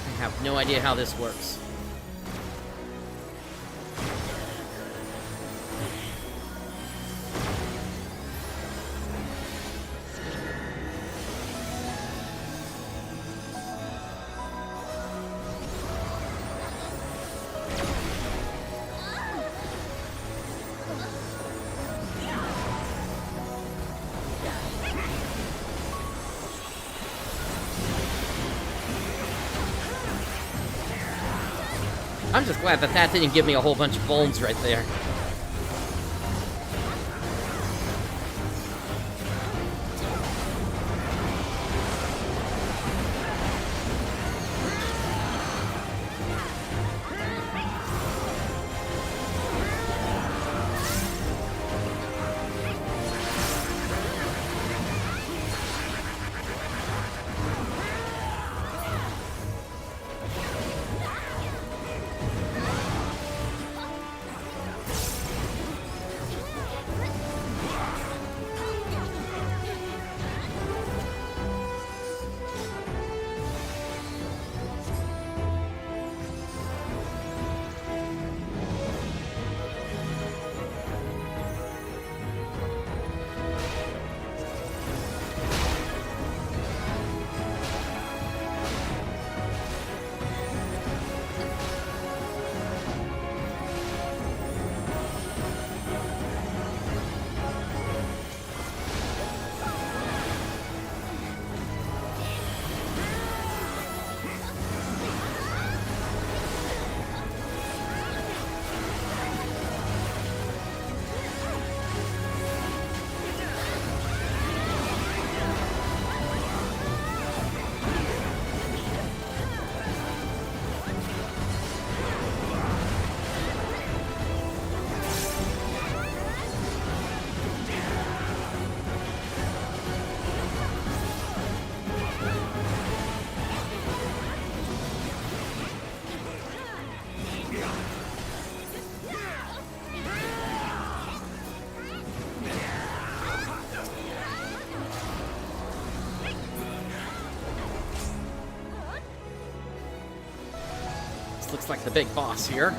I have no idea how this works. I'm just glad that that didn't give me a whole bunch of bones right there. Looks like the big boss here.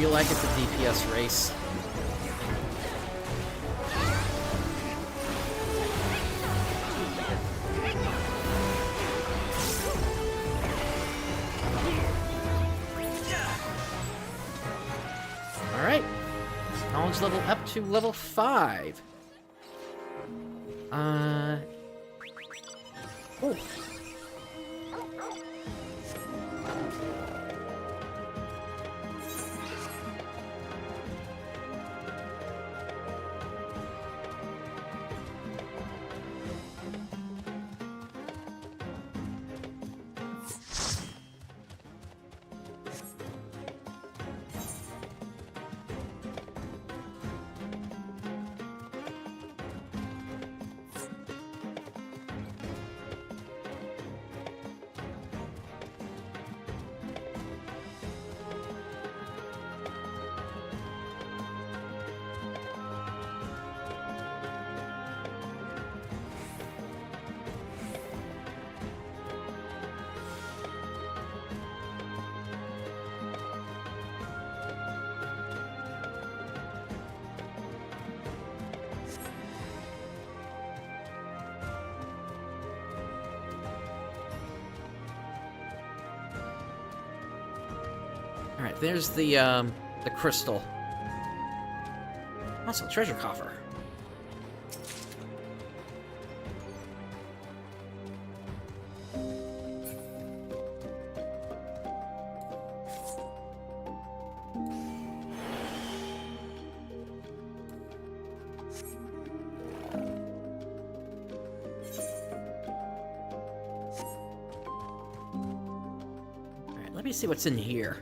feel like it's a DPS race. Alright. Knowledge level up to level 5. Oh. Alright, there's the crystal. Also, treasure coffer. Alright, let me see what's in here.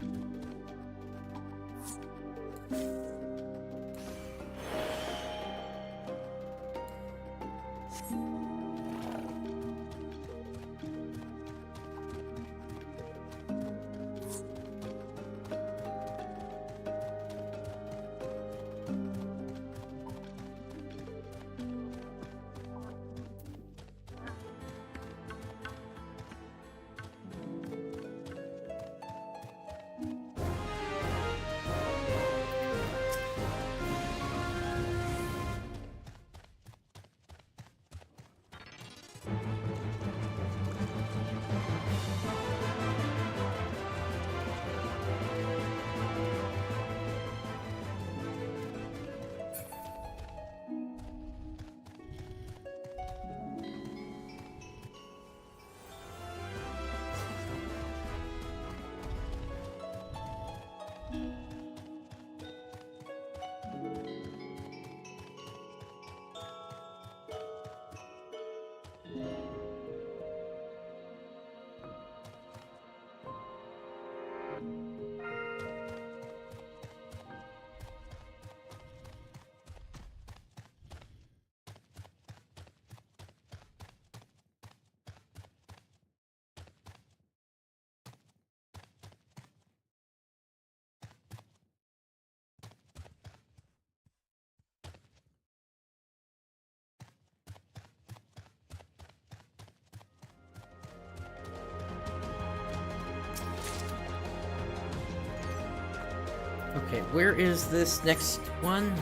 Okay, where is this next one?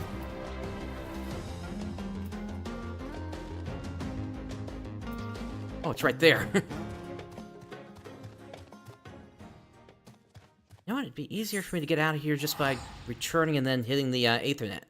Oh, it's right there. You know what? It'd be easier for me to get out of here just by returning and then hitting the Aethernet.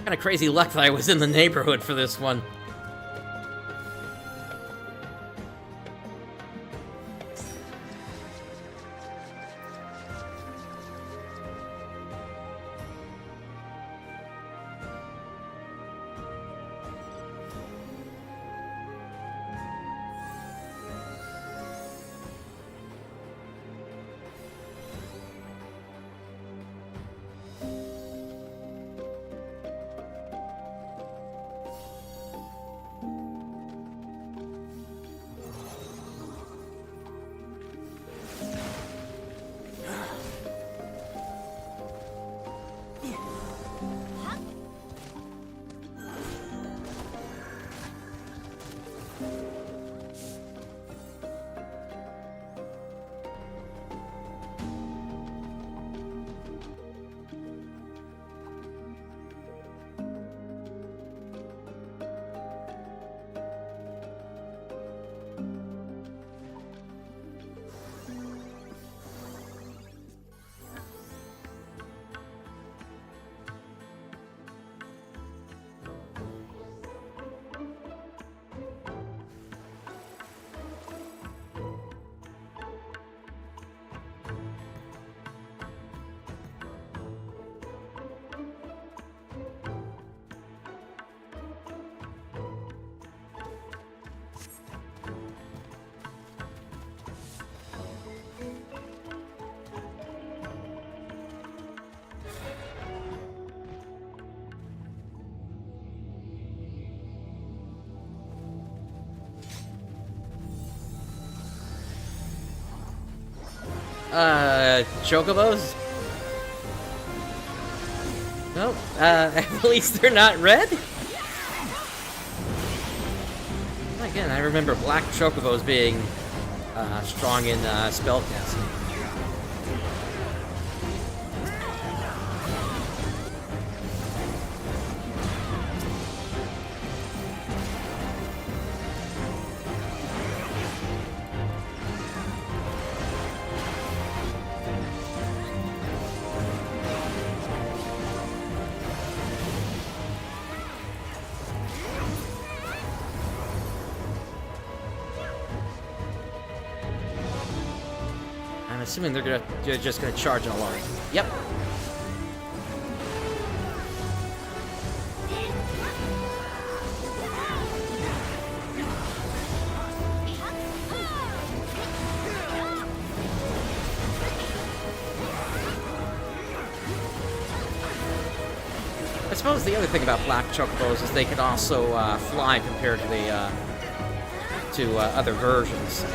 Kind of crazy luck that I was in the neighborhood for this one. Chocobos? No, at least they're not red? Again, I remember black Chocobos being, strong in, spellcasting. I'm assuming they're just gonna charge an alarm. Yep. I suppose the other thing about black Chocobos is they can also fly compared to the other versions.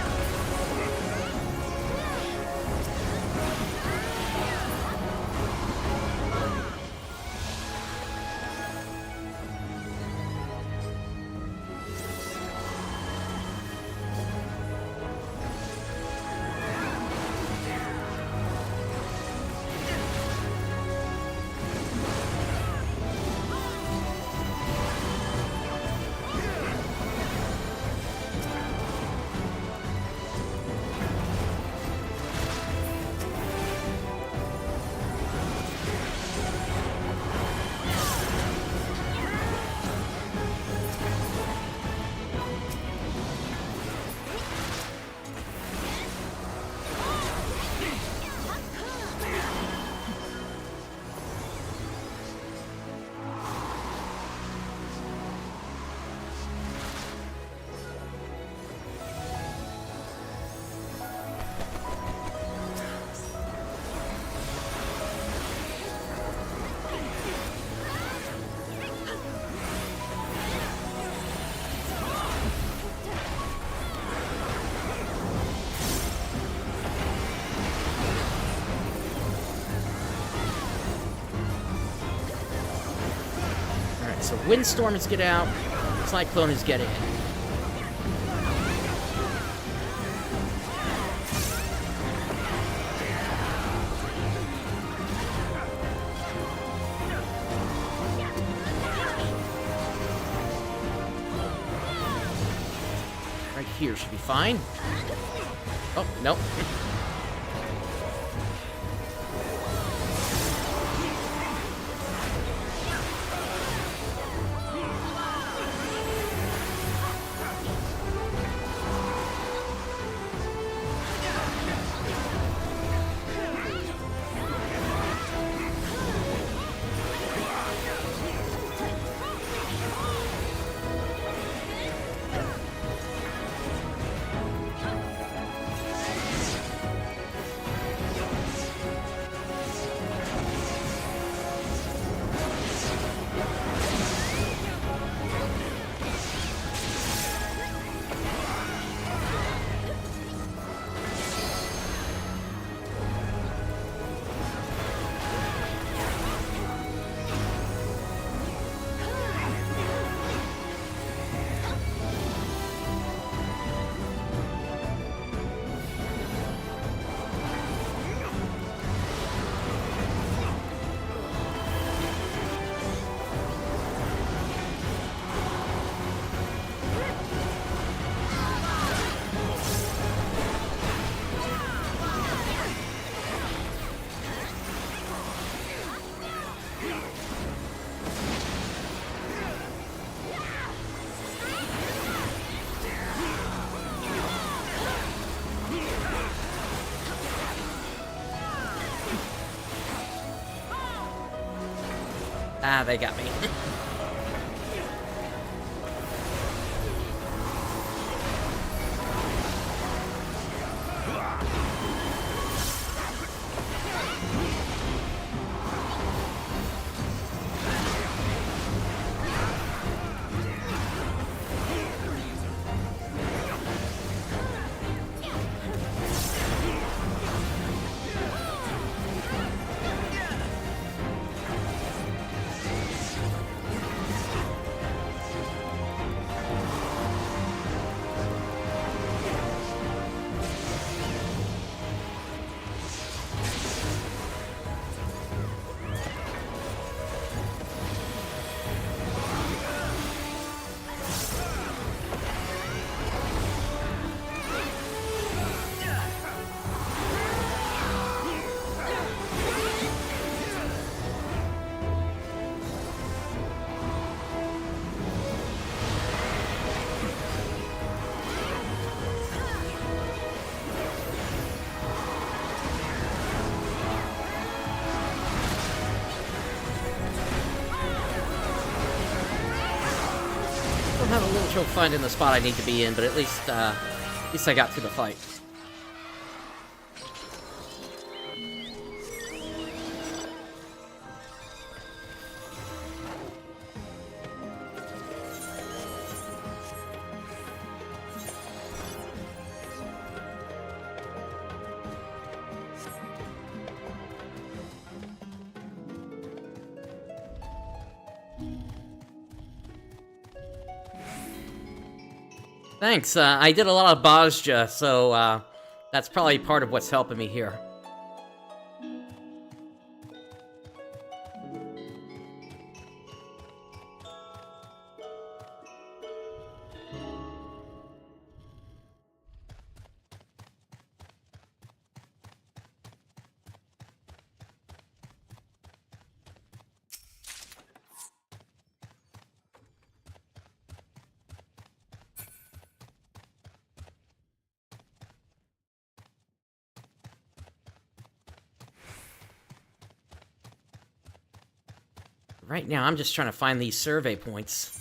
So Windstorm is get out, Cyclone is get in. Right here should be fine. Oh, nope. Ah, they got me. Still have a little trouble finding the spot I need to be in, but at least I got through the fight. Thanks, I did a lot of Bozja, so, that's probably part of what's helping me here. Right now, I'm just trying to find these survey points.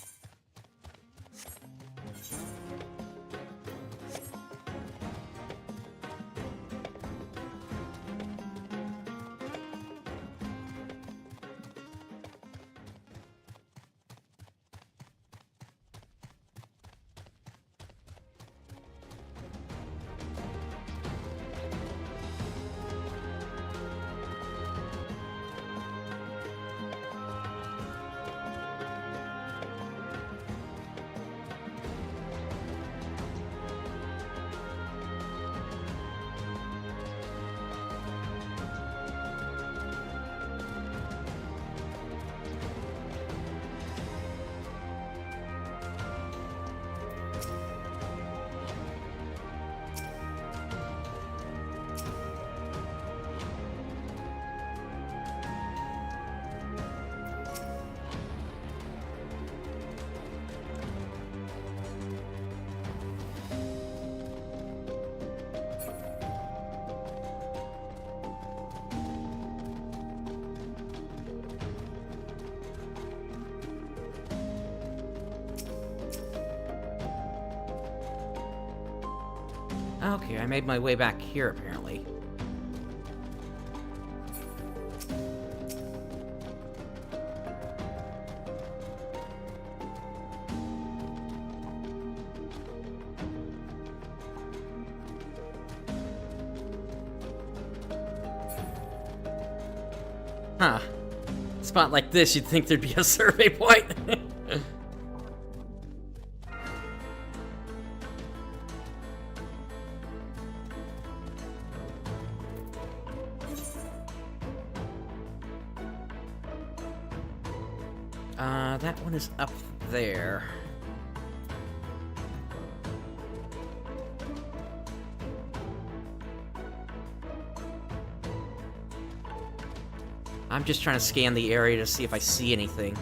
Okay, I made my way back here, apparently. Huh. A spot like this, you'd think there'd be a survey point. That one is up there. I'm just trying to scan the area to see if I see anything.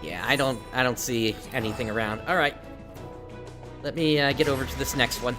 Yeah, I don't see anything around. All right. Let me get over to this next one.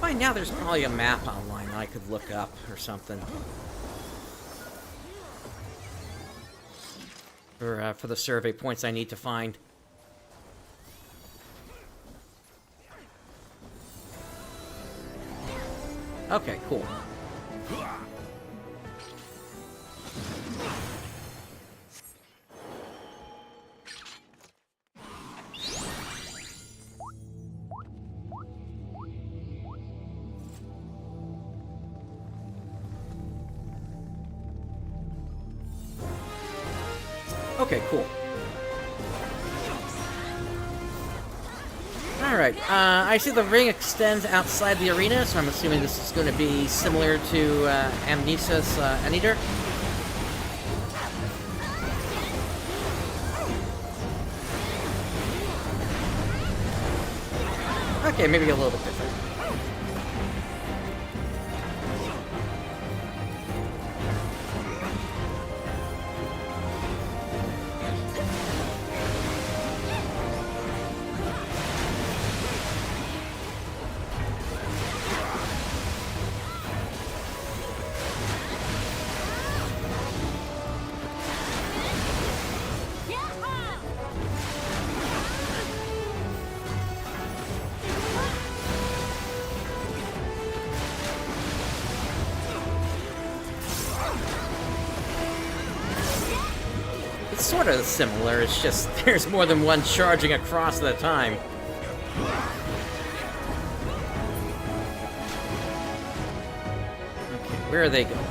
By now, there's probably a map online that I could look up or something. For the survey points I need to find. Okay, cool. Okay, cool. Alright, I see the ring extends outside the arena, so I'm assuming this is going to be similar to Amnesia's Anteater. Okay, maybe a little bit different. Sort of similar, it's just there's more than one charging across at a time. Okay, where are they going?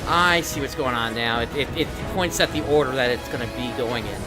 I see what's going on now. It points at the order that it's going to be going in.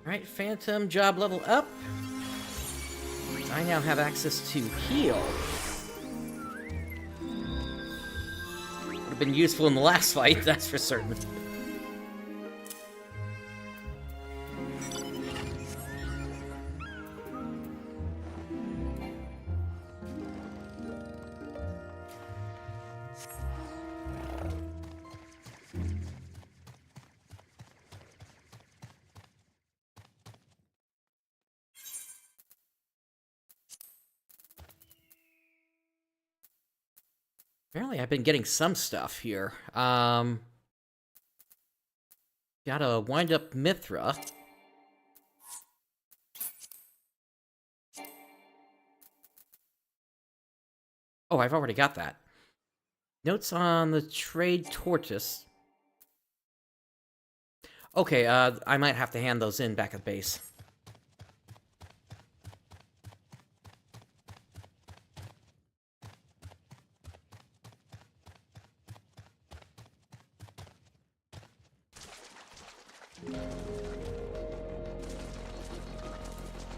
Alright, Phantom job level up. I now have access to heal. Would have been useful in the last fight, that's for certain. Apparently, I've been getting some stuff here. Got a wind-up Mithra. Oh, I've already got that. Notes on the trade tortoise. Okay, I might have to hand those in back at base.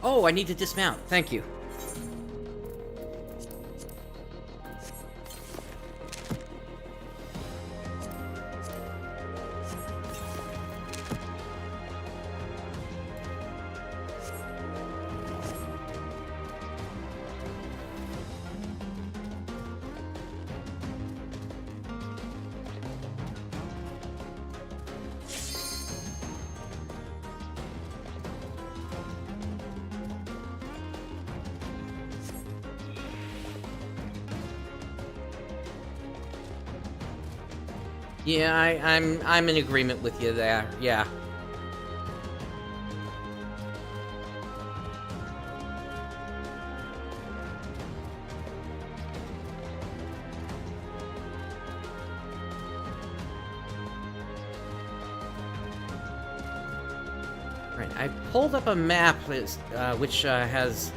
Oh, I need to dismount. Thank you. Yeah, I'm in agreement with you there. Yeah. Right, I pulled up a map which is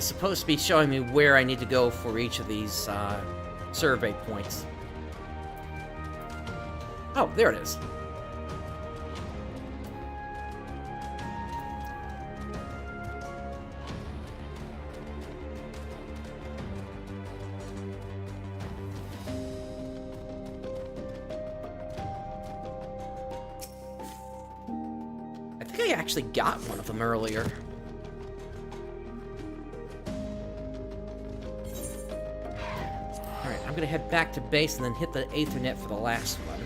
supposed to be showing me where I need to go for each of these survey points. Oh, there it is. I think I actually got one of them earlier. Alright, I'm gonna head back to base and then hit the Aethernet for the last one.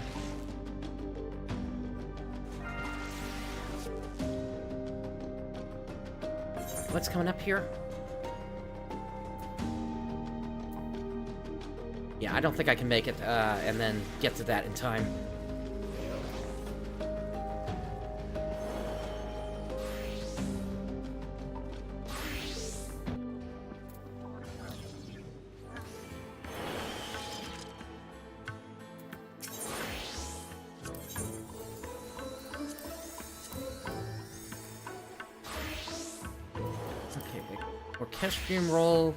What's coming up here? Yeah, I don't think I can make it, and then get to that in time. Orchestrium roll.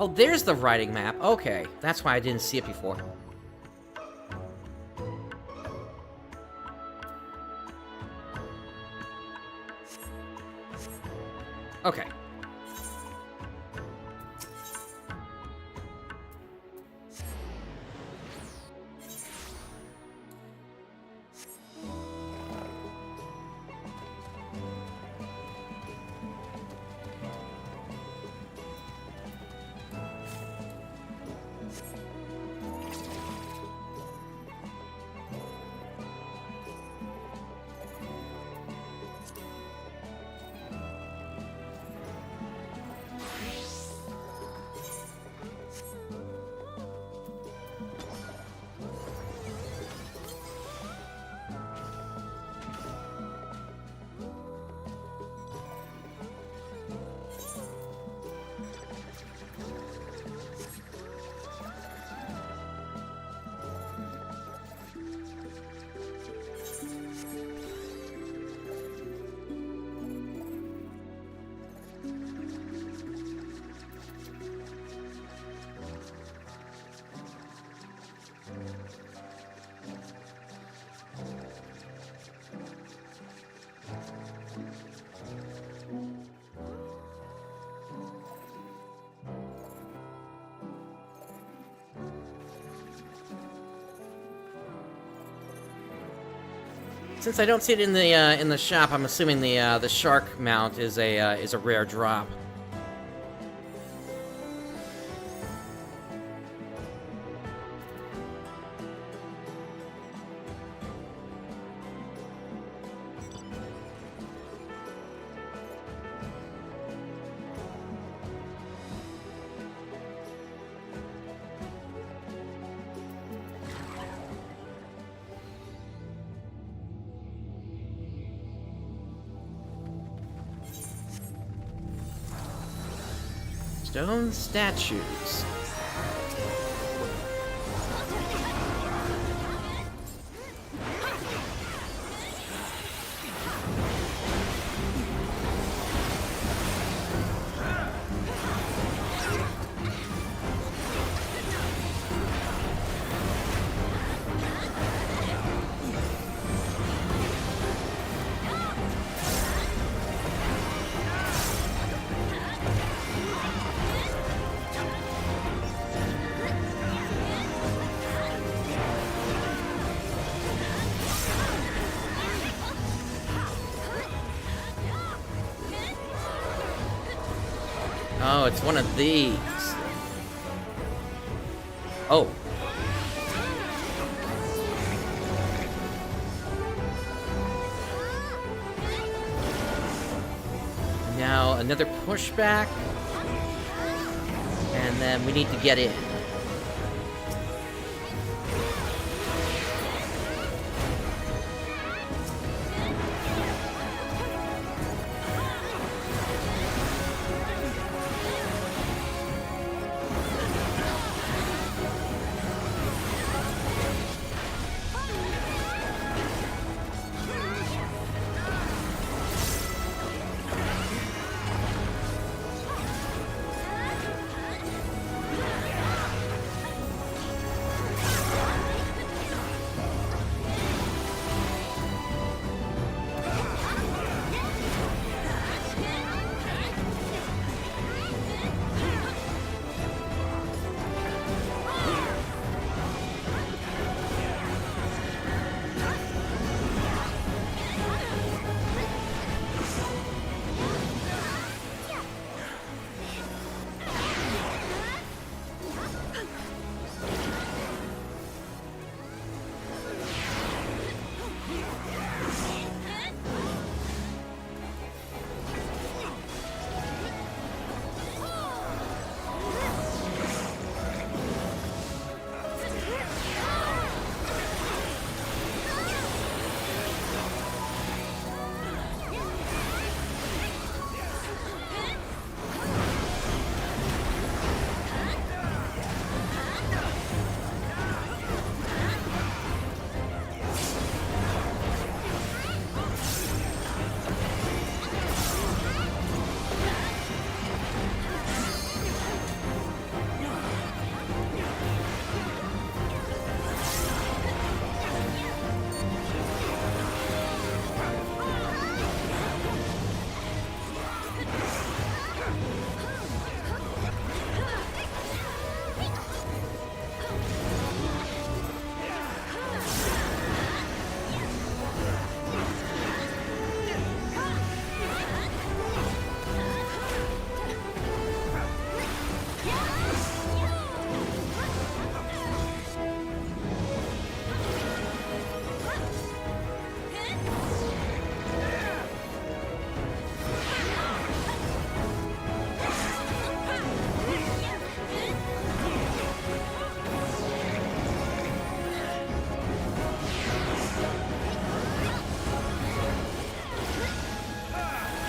Oh, there's the writing map. Okay, that's why I didn't see it before. Okay. Since I don't see it in the shop, I'm assuming the shark mount is a rare drop. Stone statues. Oh, it's one of these. Oh. Now another pushback. And then we need to get in.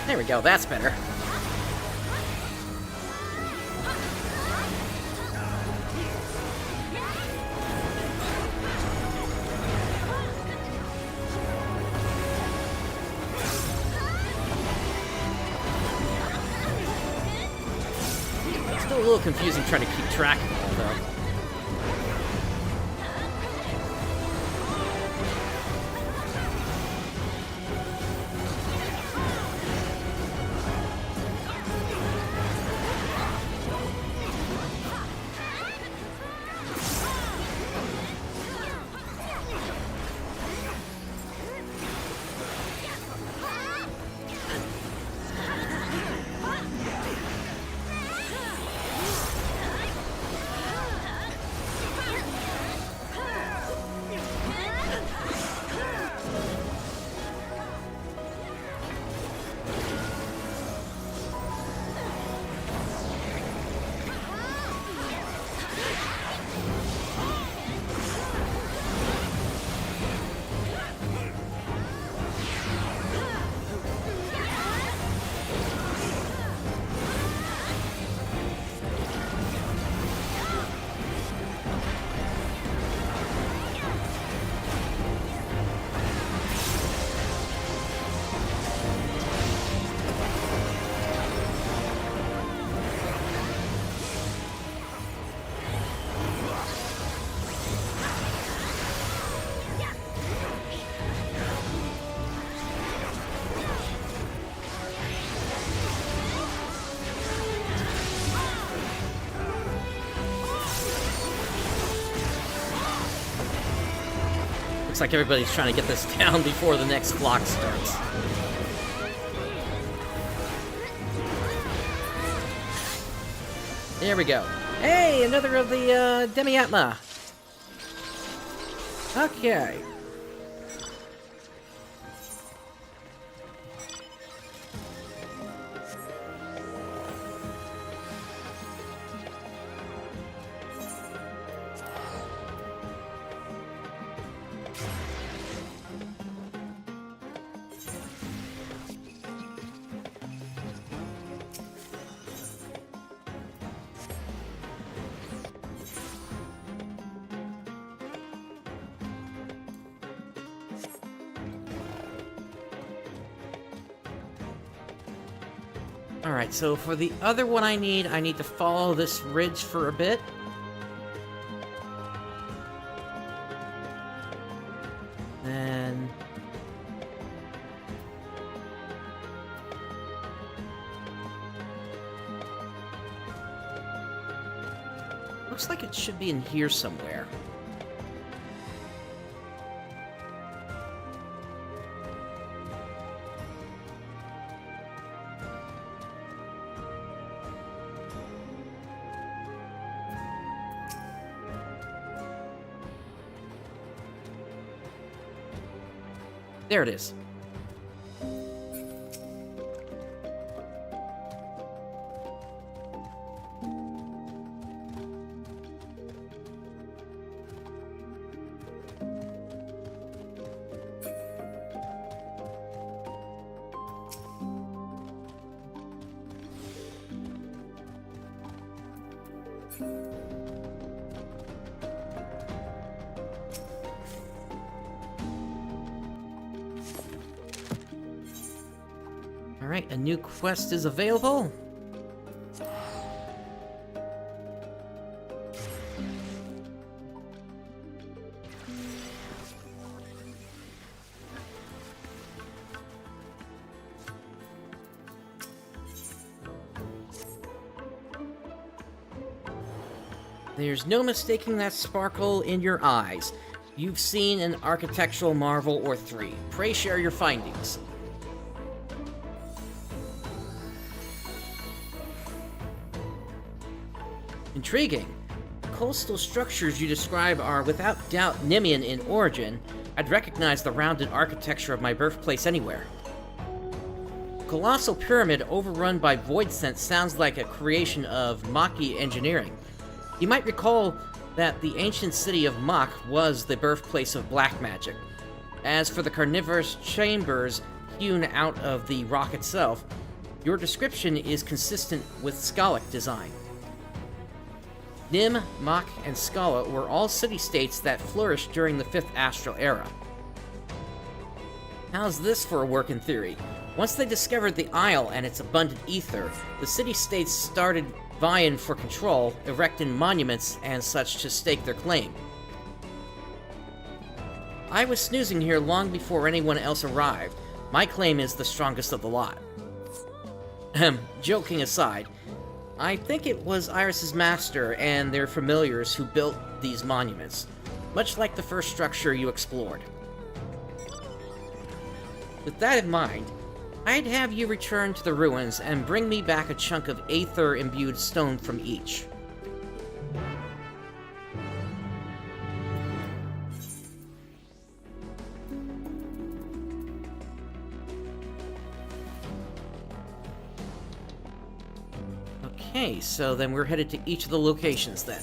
There we go, that's better. It's still a little confusing trying to keep track of it, though. like everybody's trying to get this down before the next clock starts. There we go. Hey, another of the Demi-Atma. Okay. Alright, so for the other one I need to follow this ridge for a bit. Then... looks like it should be in here somewhere. There it is. Alright, a new quest is available. There's no mistaking that sparkle in your eyes. You've seen an architectural marvel or three. Pray share your findings. Intriguing. The coastal structures you describe are without doubt Nemean in origin. I'd recognize the rounded architecture of my birthplace anywhere. Colossal pyramid overrun by void scent sounds like a creation of Maki engineering. You might recall that the ancient city of Mach was the birthplace of black magic. As for the carnivorous chambers hewn out of the rock itself, your description is consistent with Skalic design. Nim, Mach, and Skala were all city-states that flourished during the 5th Astral Era. How's this for a work in theory? Once they discovered the Isle and its abundant ether, the city-states started vying for control, erecting monuments and such to stake their claim. I was snoozing here long before anyone else arrived. My claim is the strongest of the lot. Joking aside, I think it was Iris's master and their familiars who built these monuments, much like the first structure you explored. With that in mind, I'd have you return to the ruins and bring me back a chunk of aether-imbued stone from each. Okay, so then we're headed to each of the locations then.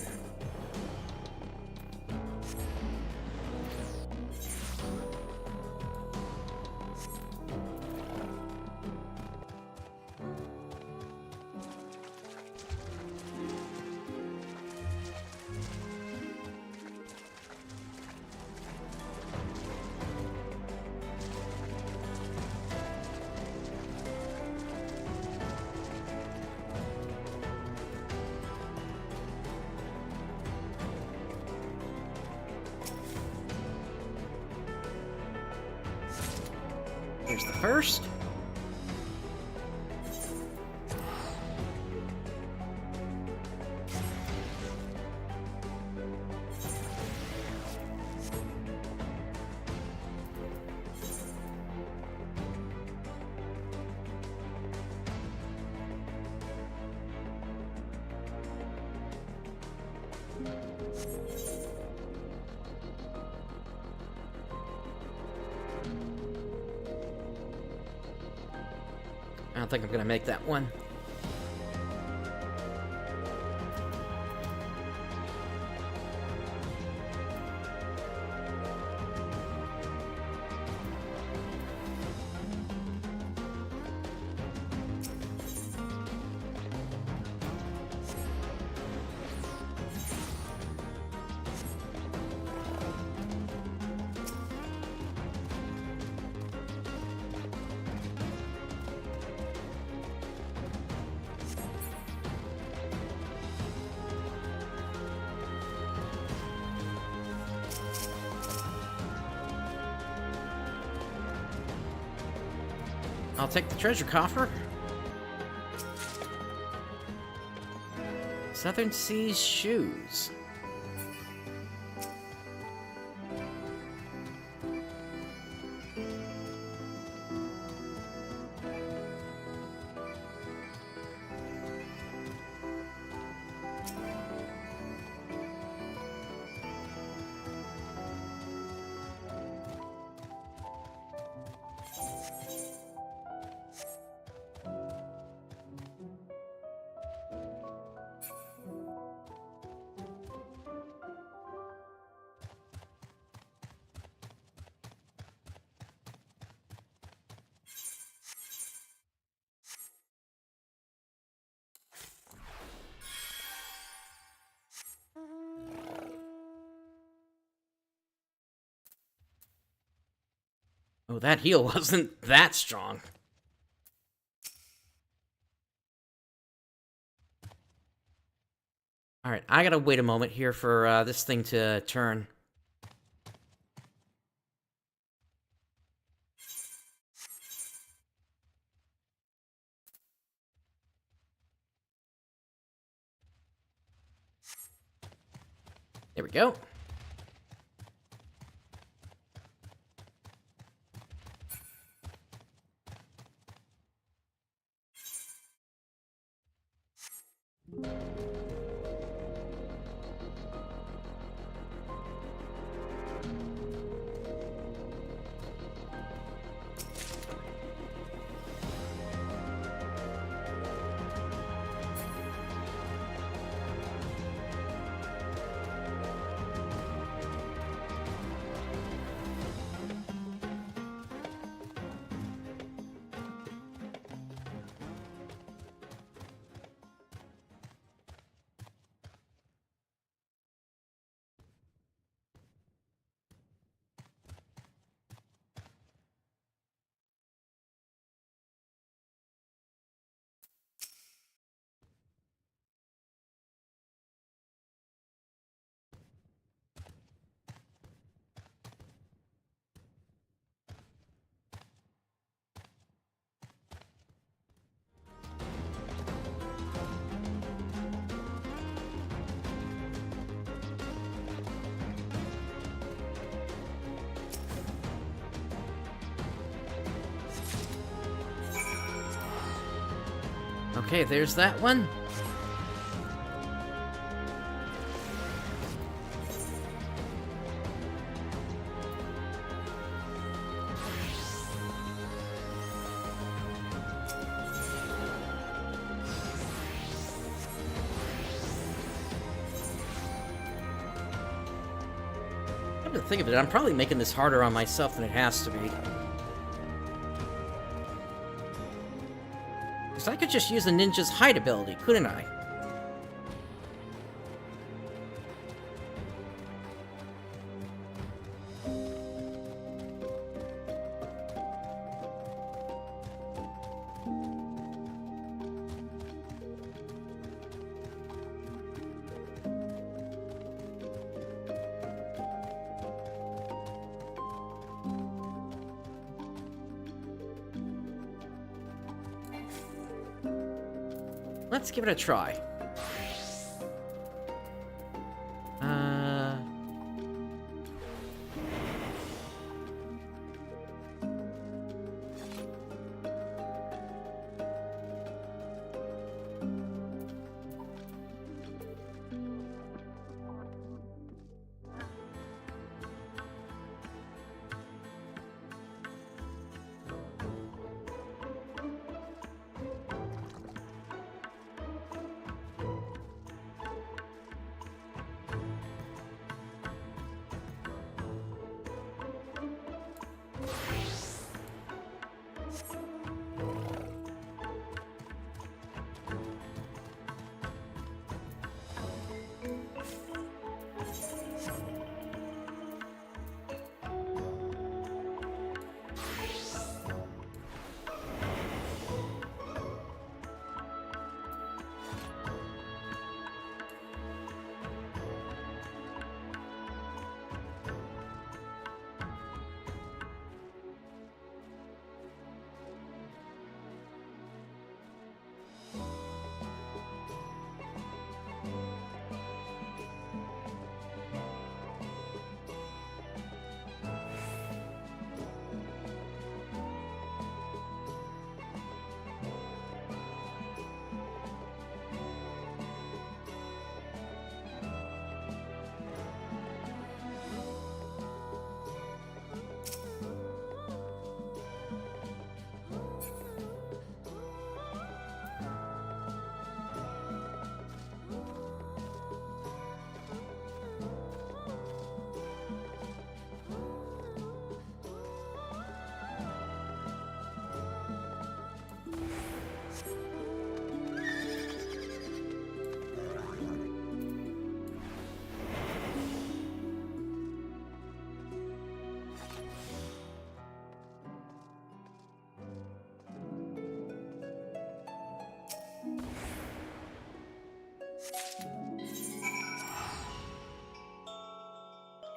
Here's the first. I don't think I'm gonna make that one. I'll take the treasure coffer. Southern Seas shoes. Oh, that heal wasn't that strong. Alright, I gotta wait a moment here for this thing to turn. There we go. Okay, there's that one. Come to think of it, I'm probably making this harder on myself than it has to be. Because I could just use the ninja's hide ability, couldn't I? Let's give it a try.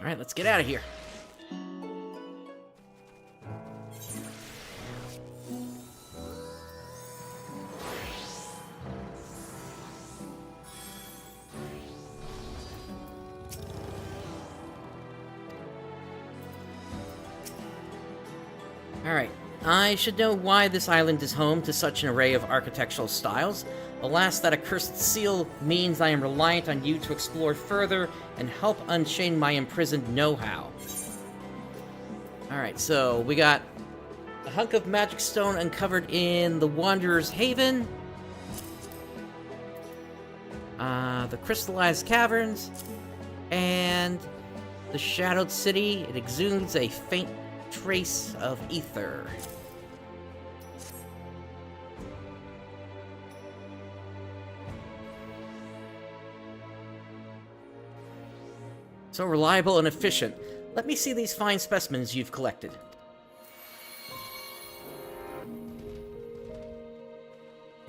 Alright, let's get out of here. Alright, I should know why this island is home to such an array of architectural styles. Alas, that accursed seal means I am reliant on you to explore further and help unchain my imprisoned know-how. Alright, so we got a hunk of magic stone uncovered in the Wanderer's Haven, the crystallized caverns, and the shadowed city. It exudes a faint trace of ether. So reliable and efficient. Let me see these fine specimens you've collected.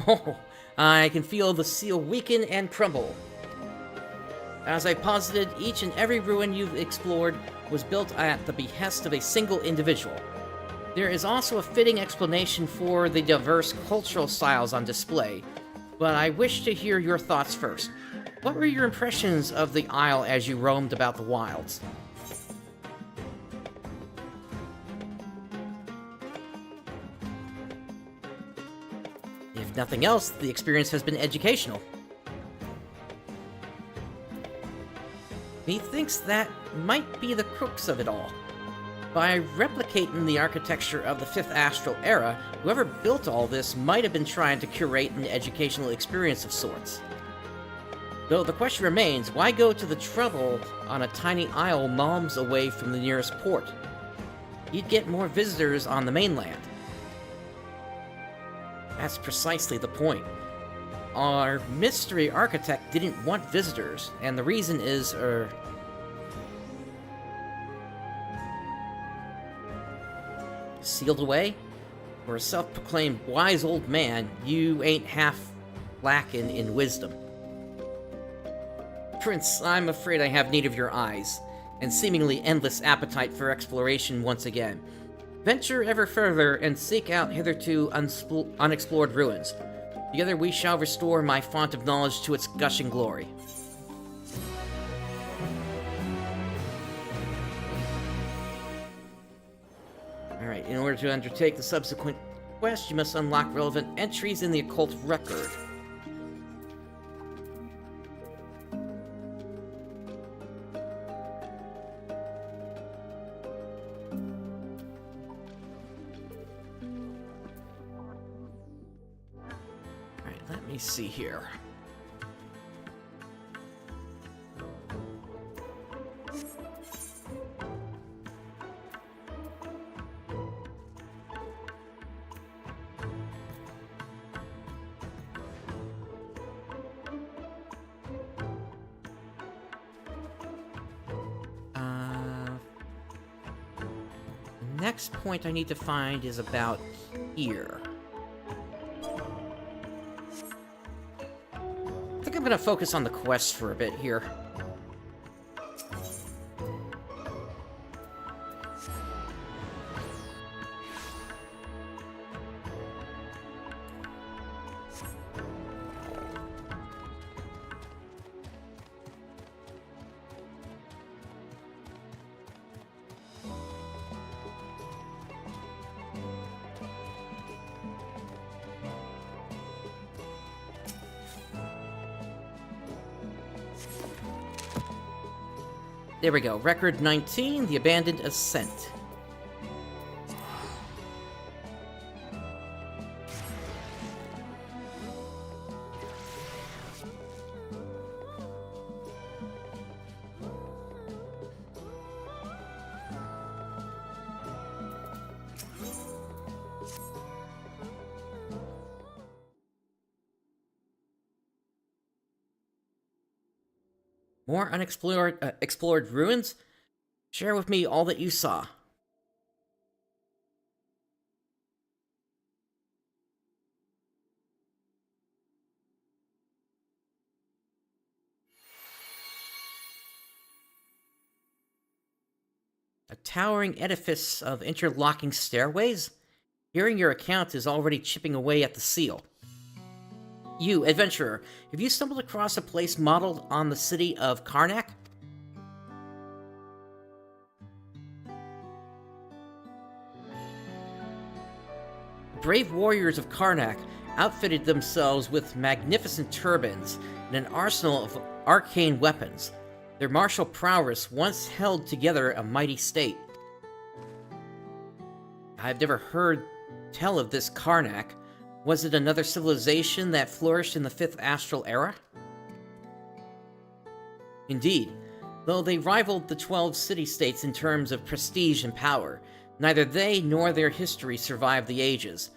Oh, I can feel the seal weaken and crumble. As I posited, each and every ruin you've explored was built at the behest of a single individual. There is also a fitting explanation for the diverse cultural styles on display, but I wish to hear your thoughts first. What were your impressions of the Isle as you roamed about the wilds? If nothing else, the experience has been educational. Methinks that might be the crux of it all. By replicating the architecture of the 5th Astral Era, whoever built all this might have been trying to curate an educational experience of sorts. Though the question remains, why go to the trouble on a tiny isle miles away from the nearest port? You'd get more visitors on the mainland. That's precisely the point. Our mystery architect didn't want visitors, and the reason is, sealed away? For a self-proclaimed wise old man, you ain't half lacking in wisdom. Prince, I'm afraid I have need of your eyes, and seemingly endless appetite for exploration once again. Venture ever further and seek out hitherto unexplored ruins. Together we shall restore my font of knowledge to its gushing glory. Alright, in order to undertake the subsequent quest, you must unlock relevant entries in the occult record. Let me see here. The next point I need to find is about here. I'm gonna focus on the quest for a bit here. There we go. Record 19, The Abandoned Ascent. More explored ruins? Share with me all that you saw. A towering edifice of interlocking stairways? Hearing your account is already chipping away at the seal. You, adventurer, have you stumbled across a place modeled on the city of Karnak? Brave warriors of Karnak outfitted themselves with magnificent turbans and an arsenal of arcane weapons. Their martial prowess once held together a mighty state. I've never heard tell of this Karnak. Was it another civilization that flourished in the 5th Astral Era? Indeed, though they rivaled the 12 city-states in terms of prestige and power, neither they nor their history survived the ages.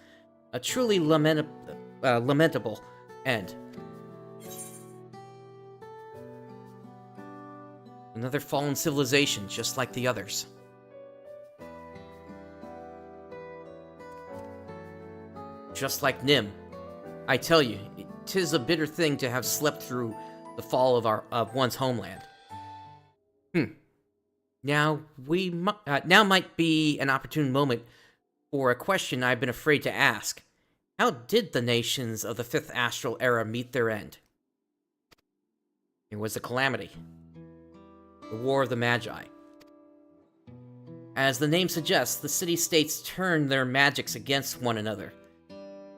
A truly lamentable end. Another fallen civilization, just like the others. Just like Nim. I tell you, 'tis a bitter thing to have slept through the fall of one's homeland. Now might be an opportune moment for a question I've been afraid to ask. How did the nations of the 5th Astral Era meet their end? There was a calamity. The War of the Magi. As the name suggests, the city-states turned their magics against one another.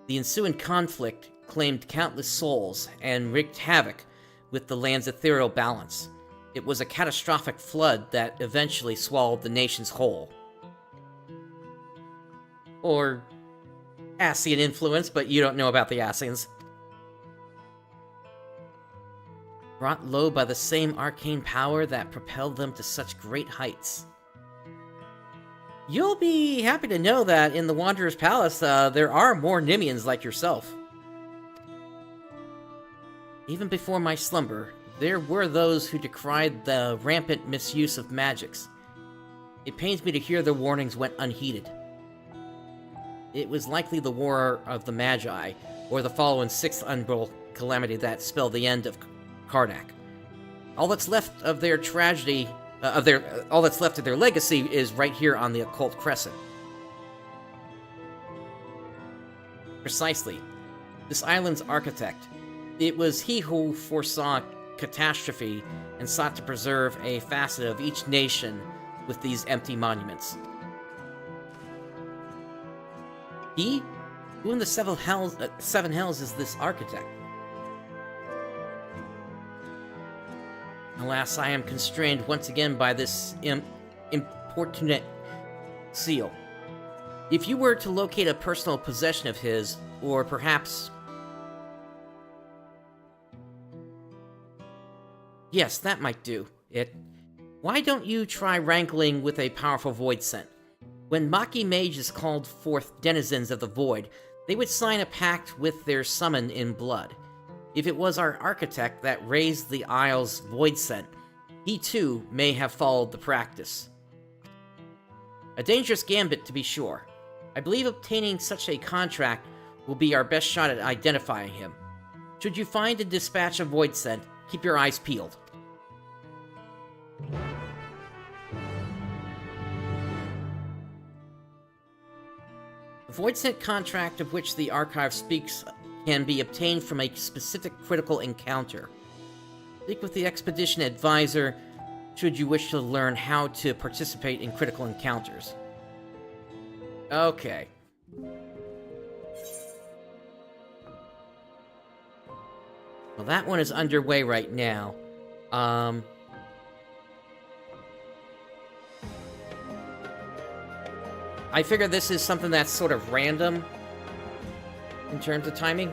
The ensuing conflict claimed countless souls and wreaked havoc with the land's ethereal balance. It was a catastrophic flood that eventually swallowed the nations whole. Or Ascian influence, but you don't know about the Ascians. Brought low by the same arcane power that propelled them to such great heights. You'll be happy to know that in the Wanderer's Palace, there are more Nimians like yourself. Even before my slumber, there were those who decried the rampant misuse of magics. It pains me to hear their warnings went unheeded. It was likely the War of the Magi, or the following 6th Umbral calamity that spelled the end of Karnak. All that's left of their tragedy, all that's left of their legacy is right here on the Occult Crescent. Precisely. This island's architect. It was he who foresaw catastrophe and sought to preserve a facet of each nation with these empty monuments. He? Who in the seven hells is this architect? Alas, I am constrained once again by this importunate seal. If you were to locate a personal possession of his, or perhaps... Yes, that might do it. Why don't you try wrangling with a powerful void scent? When Maki mages called forth denizens of the void, they would sign a pact with their summon in blood. If it was our architect that raised the Isle's void scent, he too may have followed the practice. A dangerous gambit, to be sure. I believe obtaining such a contract will be our best shot at identifying him. Should you find and dispatch a void scent, keep your eyes peeled. The void scent contract of which the archive speaks can be obtained from a specific critical encounter. Speak with the expedition advisor should you wish to learn how to participate in critical encounters. Okay. Well, that one is underway right now. I figure this is something that's sort of random in terms of timing.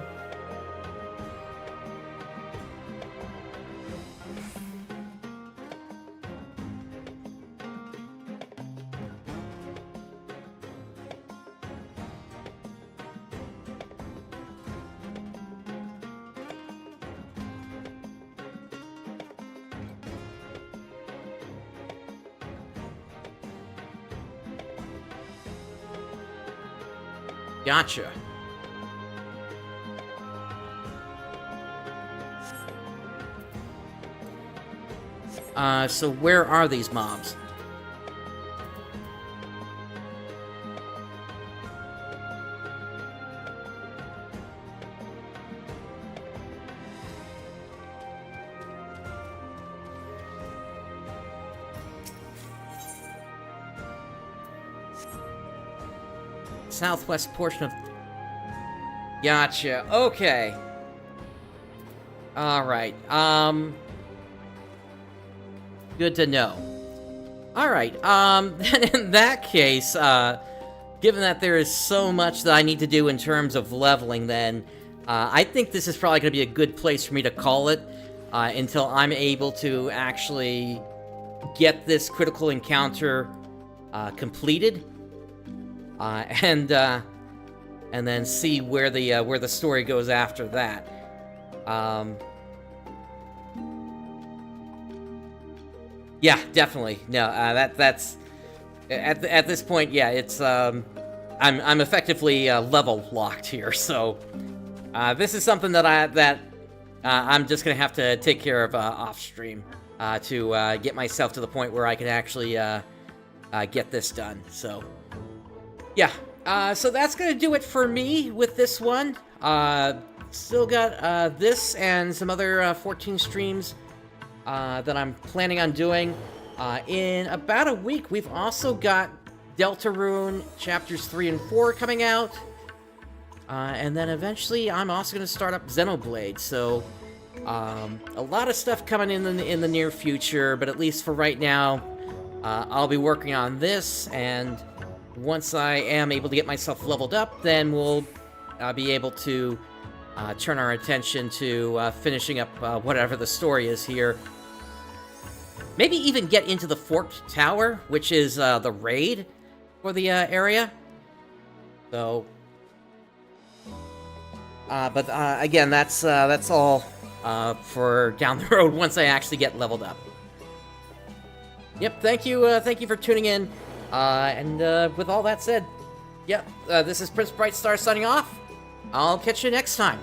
Gotcha. So where are these mobs? southwest portion of... Gotcha. Okay. Alright. Good to know. Alright, then in that case, given that there is so much that I need to do in terms of leveling, then, I think this is probably going to be a good place for me to call it, until I'm able to actually get this critical encounter, completed, and then see where the story goes after that. Yeah, definitely. No, that's at this point. Yeah, it's I'm effectively level locked here. So this is something that I'm just gonna have to take care of off stream to get myself to the point where I can actually get this done. So yeah, so that's gonna do it for me with this one. Still got this and some other 14 streams that I'm planning on doing. In about a week, we've also got Deltarune Chapters 3 and 4 coming out. And then eventually, I'm also going to start up Xenoblade. So, a lot of stuff coming in the near future, but at least for right now, I'll be working on this, and once I am able to get myself leveled up, then we'll be able to turn our attention to finishing up whatever the story is here. Maybe even get into the Forked Tower, which is the raid for the area. So, but again, that's all for down the road once I actually get leveled up. Yep, thank you for tuning in. And with all that said, yep, this is Prince Brightstar signing off. I'll catch you next time.